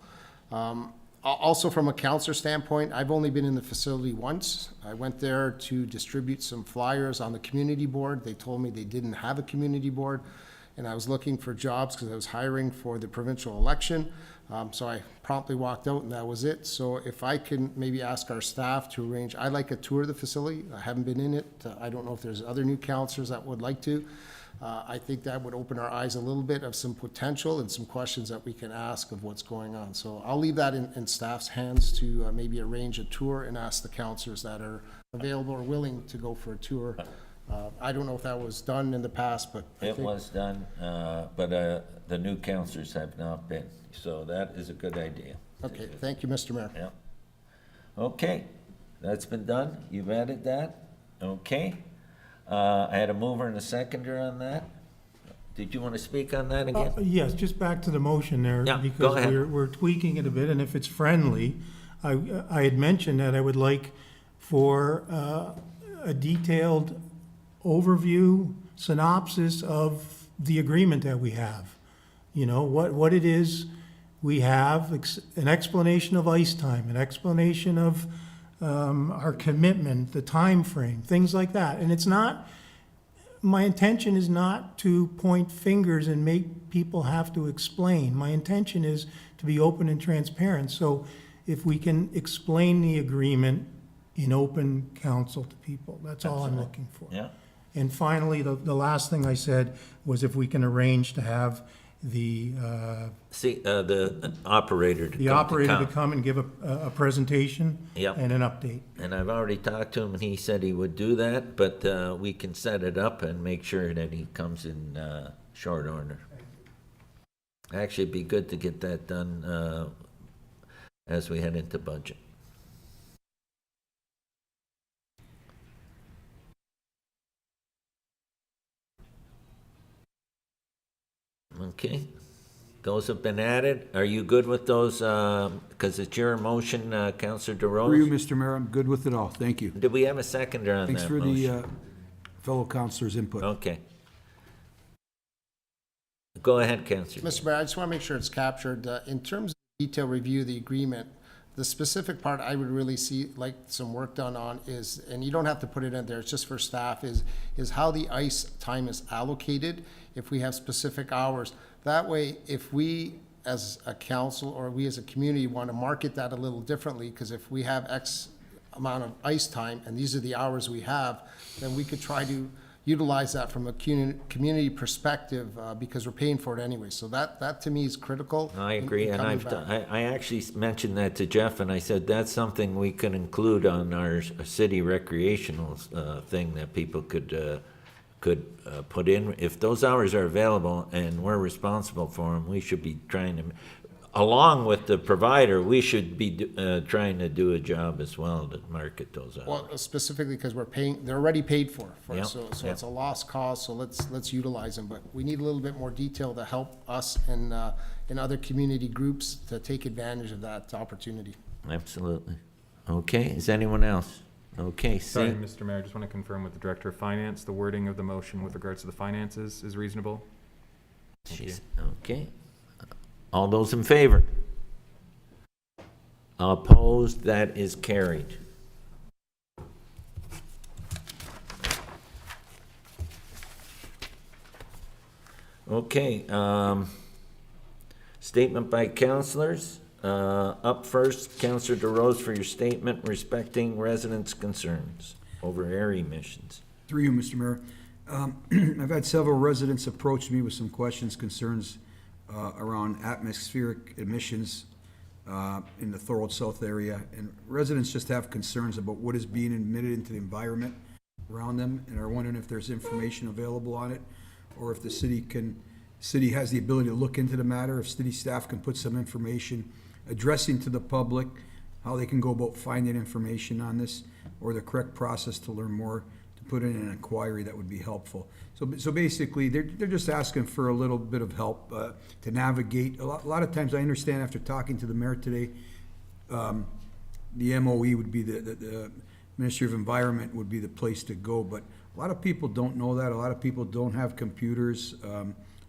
C: Also, from a counselor standpoint, I've only been in the facility once. I went there to distribute some flyers on the community board. They told me they didn't have a community board, and I was looking for jobs because I was hiring for the provincial election. So I promptly walked out, and that was it. So if I can maybe ask our staff to arrange, I'd like a tour of the facility. I haven't been in it. I don't know if there's other new counselors that would like to. I think that would open our eyes a little bit of some potential and some questions that we can ask of what's going on. So I'll leave that in staff's hands to maybe arrange a tour and ask the counselors that are available or willing to go for a tour. I don't know if that was done in the past, but
A: It was done, but the new councillors have not been, so that is a good idea.
C: Okay, thank you, Mr. Mayor.
A: Yeah. Okay, that's been done. You've added that. Okay. I had a mover and a seconder on that. Did you want to speak on that again?
D: Yes, just back to the motion there.
A: Yeah, go
D: Because
A: ahead.
D: we're tweaking it a bit, and if it's friendly, I had mentioned that I would like for a detailed overview, synopsis of the agreement that we have. You know, what it is we have, an explanation of ice time, an explanation of our commitment, the time frame, things like that. And it's not, my intention is not to point fingers and make people have to explain. My intention is to be open and transparent. So if we can explain the agreement in open counsel to people, that's all I'm looking for.
A: Yeah.
D: And finally, the last thing I said was if we can arrange to have the
A: operator to
D: the operator to come and give a presentation
A: Yep.
D: and an update.
A: And I've already talked to him, and he said he would do that, but we can set it up and make sure that he comes in short order. Actually, it'd be good to get that done as we head into budget. Okay, those have been added. Are you good with those? Because it's your motion, Councillor DeRose.
E: For you, Mr. Mayor, I'm good with it all. Thank you.
A: Did we have a seconder on
E: Thanks
A: that
E: for
A: motion?
E: the fellow councilors' input.
A: Okay. Go ahead, Councillor.
C: Mr. Mayor, I just want to make sure it's captured. In terms of detailed review of the agreement, the specific part I would really like some work done on is, and you don't have to put it in there, it's just for staff, is how the ice time is allocated if we have specific hours. That way, if we, as a council, or we as a community, want to market that a little differently, because if we have X amount of ice time, and these are the hours we have, then we could try to utilize that from a community perspective, because we're paying for it anyway. So that to me is critical.
A: I
C: in-
A: agree,
C: in
A: and
C: coming back.
A: I actually mentioned that to Jeff, and I said, that's something we could include on our city recreational thing that people could put in. If those hours are available and we're responsible for them, we should be trying to, along with the provider, we should be trying to do a job as well to market those hours.
C: Well, specifically because we're paying, they're already paid for it,
A: Yep,
C: so
A: yep.
C: it's a lost cause, so let's utilize them. But we need a little bit more detail to help us and other community groups to take advantage of that opportunity.
A: Absolutely. Okay, is anyone else? Okay,
J: Sorry,
A: see,
J: Mr. Mayor, I just want to confirm with the Director of Finance, the wording of the motion with regards to the finances is reasonable? Thank you.
A: okay. All those in favor? Opposed, that is carried. Okay, statement by councilors. Up first, Councilor DeRose for your statement respecting residents' concerns over air emissions.
E: Through you, Mr. Mayor. I've had several residents approach me with some questions, concerns around atmospheric emissions in the Thorold South area. And residents just have concerns about what is being emitted into the environment around them, and are wondering if there's information available on it, or if the city has the ability to look into the matter, if city staff can put some information addressing to the public how they can go about finding information on this, or the correct process to learn more, to put in an inquiry that would be helpful. So basically, they're just asking for a little bit of help to navigate. A lot of times, I understand after talking to the mayor today, the MOE would be the Ministry of Environment would be the place to go, but a lot of people don't know that. A lot of people don't have computers. A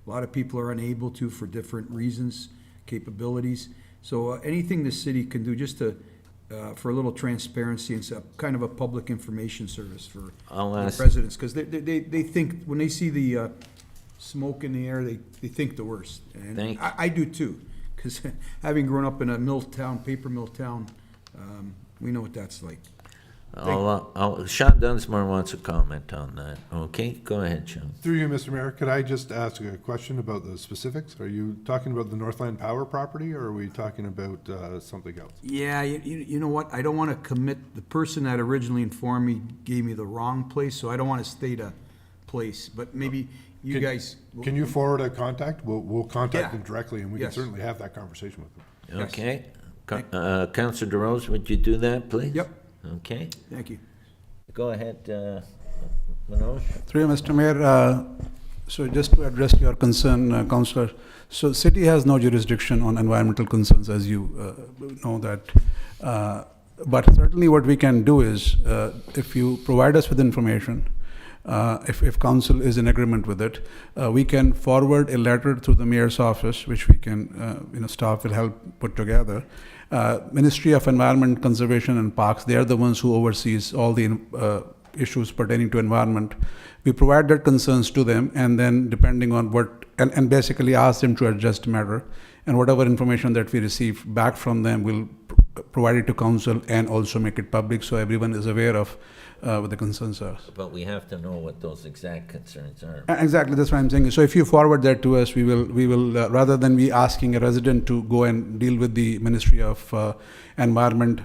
E: lot of people are unable to for different reasons, capabilities. So anything the city can do just to, for a little transparency and kind of a public information service for residents, because they think, when they see the smoke in the air, they think the worst. And I do too, because having grown up in a mill town, paper mill town, we know what that's like.
A: Sean Dunsmore wants a comment on that. Okay, go ahead, Sean.
P: Through you, Mr. Mayor, could I just ask a question about the specifics? Are you talking about the Northland Power property, or are we talking about something else?
E: Yeah, you know what? I don't want to commit. The person that originally informed me gave me the wrong place, so I don't want to state a place. But maybe you guys.
P: Can you forward a contact? We'll contact them directly, and we can
E: Yes.
P: certainly have that conversation with them.
A: Okay. Councilor DeRose, would you do that, please?
E: Yep.
A: Okay.
E: Thank you.
A: Go ahead, Manoj.
Q: Through you, Mr. Mayor, so just to address your concern, Councillor, so city has no jurisdiction on environmental concerns, as you know that. But certainly what we can do is, if you provide us with information, if council is in agreement with it, we can forward a letter through the mayor's office, which we can, staff will help put together. Ministry of Environment, Conservation and Parks, they are the ones who oversees all the issues pertaining to environment. We provide their concerns to them, and then depending on what, and basically ask them to address the matter, and whatever information that we receive back from them, we'll provide it to council and also make it public so everyone is aware of what the concerns are.
A: But we have to know what those exact concerns are.
Q: Exactly, that's what I'm saying. So if you forward that to us, we will rather than we asking a resident to go and deal with the Ministry of Environment,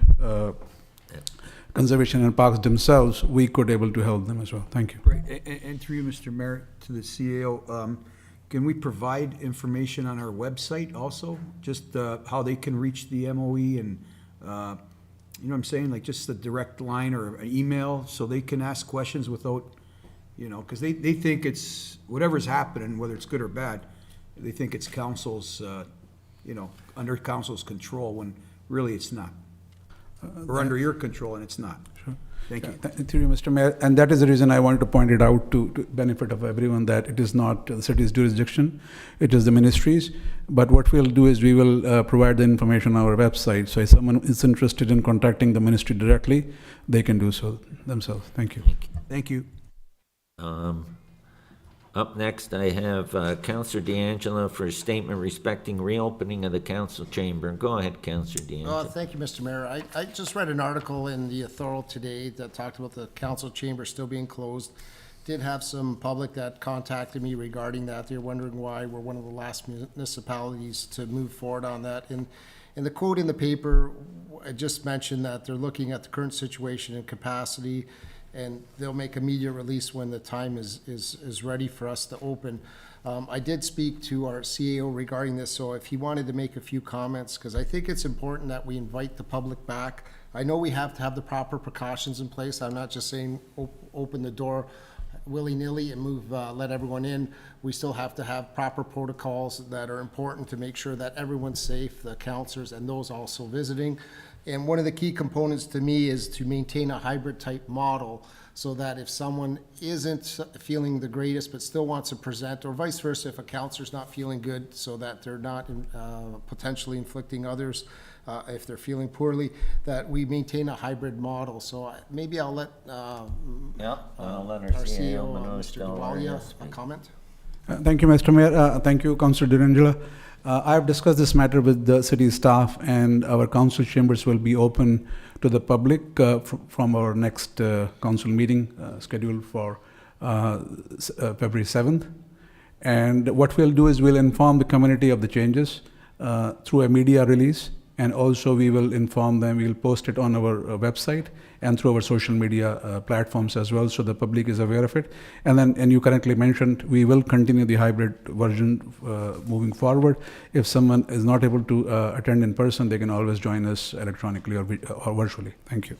Q: Conservation and Parks themselves, we could able to help them as well. Thank you.
E: Great. And through you, Mr. Mayor, to the CAO, can we provide information on our website also? Just how they can reach the MOE and, you know what I'm saying? Like just a direct line or an email so they can ask questions without, because they think it's, whatever's happening, whether it's good or bad, they think it's council's, under council's control when really it's not. Or under your control and it's not.
Q: Sure.
E: Thank you.
Q: Through you, Mr. Mayor, and that is the reason I wanted to point it out to benefit of everyone that it is not the city's jurisdiction, it is the ministry's. But what we'll do is we will provide the information on our website. So if someone is interested in contacting the ministry directly, they can do so themselves. Thank you.
E: Thank you.
A: Up next, I have Councillor D'Angelo for a statement respecting reopening of the council chamber. Go ahead, Councillor D'Angelo.
C: Thank you, Mr. Mayor. I just read an article in the Thorold today that talked about the council chamber still being closed. Did have some public that contacted me regarding that. They're wondering why we're one of the last municipalities to move forward on that. And the quote in the paper, I just mentioned that they're looking at the current situation and capacity, and they'll make immediate release when the time is ready for us to open. I did speak to our CAO regarding this, so if he wanted to make a few comments, because I think it's important that we invite the public back. I know we have to have the proper precautions in place. I'm not just saying open the door willy-nilly and move, let everyone in. We still have to have proper protocols that are important to make sure that everyone's safe, the counselors and those also visiting. And one of the key components to me is to maintain a hybrid type model so that if someone isn't feeling the greatest but still wants to present, or vice versa, if a counselor's not feeling good, so that they're not potentially inflicting others if they're feeling poorly, that we maintain a hybrid model. So maybe I'll let
A: I'll let
C: our CEO, Mr. Diwalia, comment.
Q: Thank you, Mr. Mayor. Thank you, Councillor D'Angelo. I have discussed this matter with the city staff, and our council chambers will be open to the public from our next council meeting scheduled for February 7th. And what we'll do is we'll inform the community of the changes through a media release, and also we will inform them, we'll post it on our website and through our social media platforms as well, so the public is aware of it. And then, and you correctly mentioned, we will continue the hybrid version moving forward. If someone is not able to attend in person, they can always join us electronically or virtually. Thank you.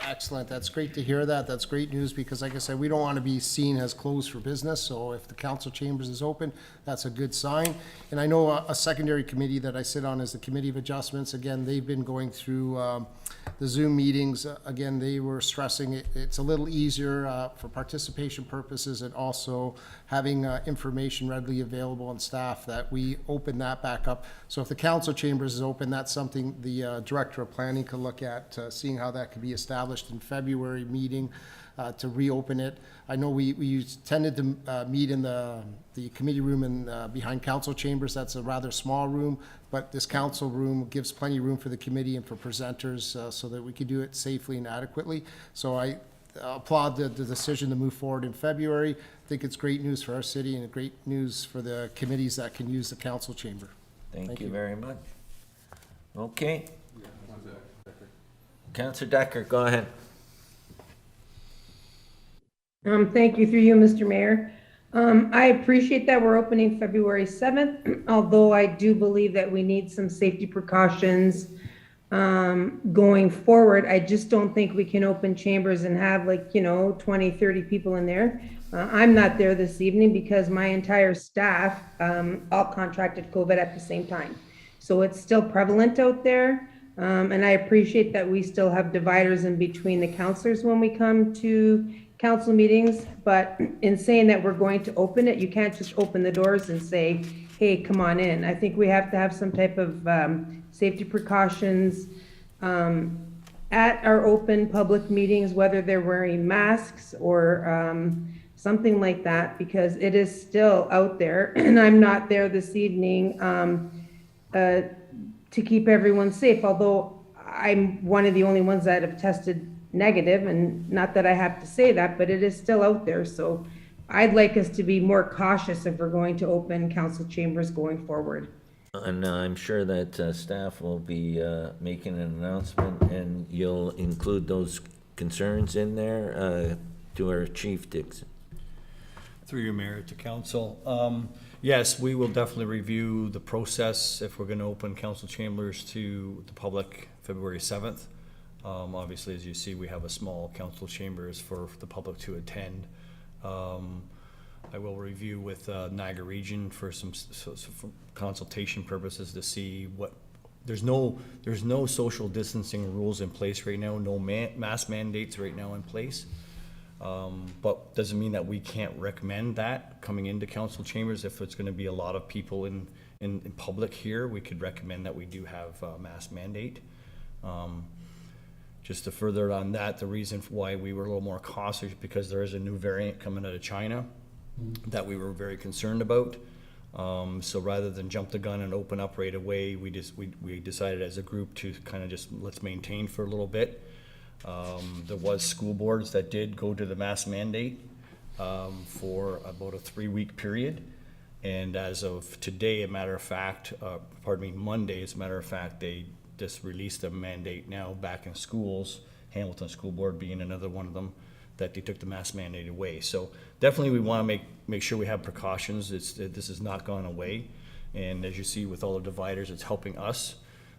C: Excellent. That's great to hear that. That's great news because, like I said, we don't want to be seen as closed for business. So if the council chambers is open, that's a good sign. And I know a secondary committee that I sit on is the Committee of Adjustments. Again, they've been going through the Zoom meetings. Again, they were stressing it's a little easier for participation purposes, and also having information readily available on staff, that we open that back up. So if the council chambers is open, that's something the Director of Planning could look at, seeing how that could be established in February meeting to reopen it. I know we tended to meet in the committee room in behind council chambers. That's a rather small room, but this council room gives plenty of room for the committee and for presenters so that we can do it safely and adequately. So I applaud the decision to move forward in February. I think it's great news for our city and great news for the committees that can use the council chamber.
A: Thank you very much. Okay. Councillor Decker, go ahead.
I: Thank you, through you, Mr. Mayor. I appreciate that we're opening February 7th, although I do believe that we need some safety precautions going forward. I just don't think we can open chambers and have 20, 30 people in there. I'm not there this evening because my entire staff all contracted COVID at the same time. So it's still prevalent out there. And I appreciate that we still have dividers in between the councilors when we come to council meetings, but in saying that we're going to open it, you can't just open the doors and say, hey, come on in. I think we have to have some type of safety precautions at our open public meetings, whether they're wearing masks or something like that, because it is still out there, and I'm not there this evening to keep everyone safe, although I'm one of the only ones that have tested negative, and not that I have to say that, but it is still out there. So I'd like us to be more cautious if we're going to open council chambers going forward.
A: And I'm sure that staff will be making an announcement, and you'll include those concerns in there to our Chief Dixon.
L: Through your mayor to council. Yes, we will definitely review the process if we're going to open council chambers to the public February 7th. Obviously, as you see, we have a small council chambers for the public to attend. I will review with Niagara Region for some for consultation purposes to see what, there's no social distancing rules in place right now, no mask mandates right now in place. But doesn't mean that we can't recommend that coming into council chambers. If it's going to be a lot of people in public here, we could recommend that we do have a mask mandate. Just to further on that, the reason why we were a little more cautious because there is a new variant coming out of China, that we were very concerned about. So rather than jump the gun and open up right away, we decided as a group to kind of just let's maintain for a little bit. There was school boards that did go to the mask mandate for about a 3-week period. And as of today, Monday, as a matter of fact, they just released a mandate now back in schools, Hamilton School Board being another one of them, that they took the mask mandate away. So definitely we want to make sure we have precautions. This has not gone away. And as you see with all the dividers, it's helping us.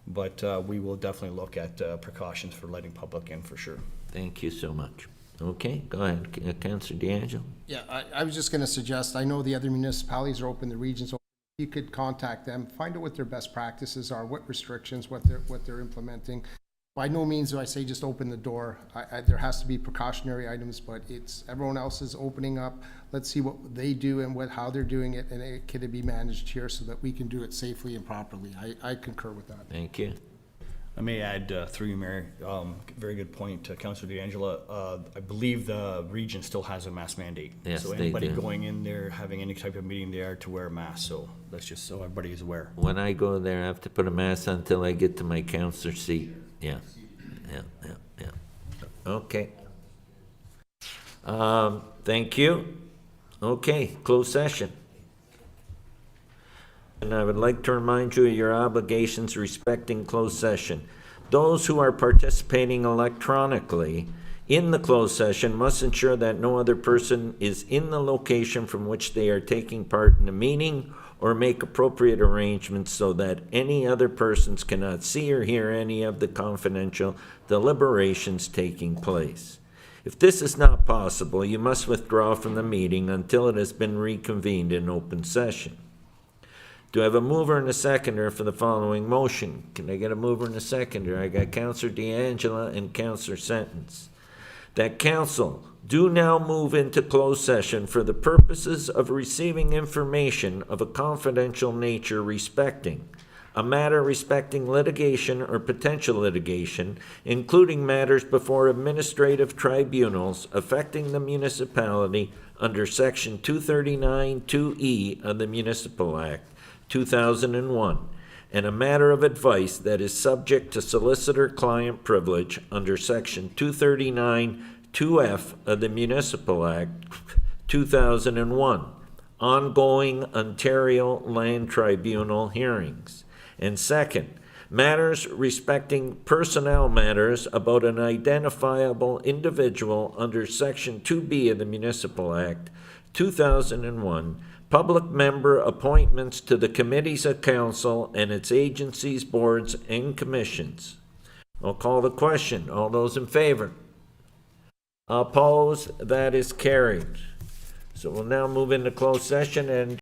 L: But we will definitely look at precautions for letting public in for sure.
A: Thank you so much. Okay, go ahead, Councilor D'Angelo.
C: Yeah, I was just going to suggest, I know the other municipalities are open, the regions are open. You could contact them, find out what their best practices are, what restrictions, what they're implementing. By no means do I say just open the door. There has to be precautionary items, but everyone else is opening up. Let's see what they do and how they're doing it, and it can be managed here so that we can do it safely and properly. I concur with that.
A: Thank you.
L: I may add, through you, Mayor, very good point, Councilor D'Angelo. I believe the region still has a mask mandate.
A: Yes,
L: so
A: they
L: anybody
A: do.
L: going in there, having any type of meeting there, to wear a mask. So that's just so everybody is aware.
A: When I go there, I have to put a mask on until I get to my councilor seat. Yeah. Okay. Thank you. Okay, closed session. And I would like to remind you of your obligations respecting closed session. Those who are participating electronically in the closed session must ensure that no other person is in the location from which they are taking part in the meeting, or make appropriate arrangements so that any other persons cannot see or hear any of the confidential deliberations taking place. If this is not possible, you must withdraw from the meeting until it has been reconvened in open session. Do I have a mover and a seconder for the following motion? Can I get a mover and a seconder? I got Councilor D'Angelo and Councilor Sentence. That council do now move into closed session for the purposes of receiving information of a confidential nature respecting a matter respecting litigation or potential litigation, including matters before administrative tribunals affecting the municipality under Section 239(2)E of the Municipal Act, 2001, and a matter of advice that is subject to solicitor-client privilege under Section 239(2)F of the Municipal Act, 2001, ongoing Ontario Land Tribunal hearings. And second, matters respecting personnel matters about an identifiable individual under Section 2B of the Municipal Act, 2001, public member appointments to the committees of council and its agencies, boards, and commissions. I'll call the question. All those in favor? Opposed? That is carried. So we'll now move into closed session, and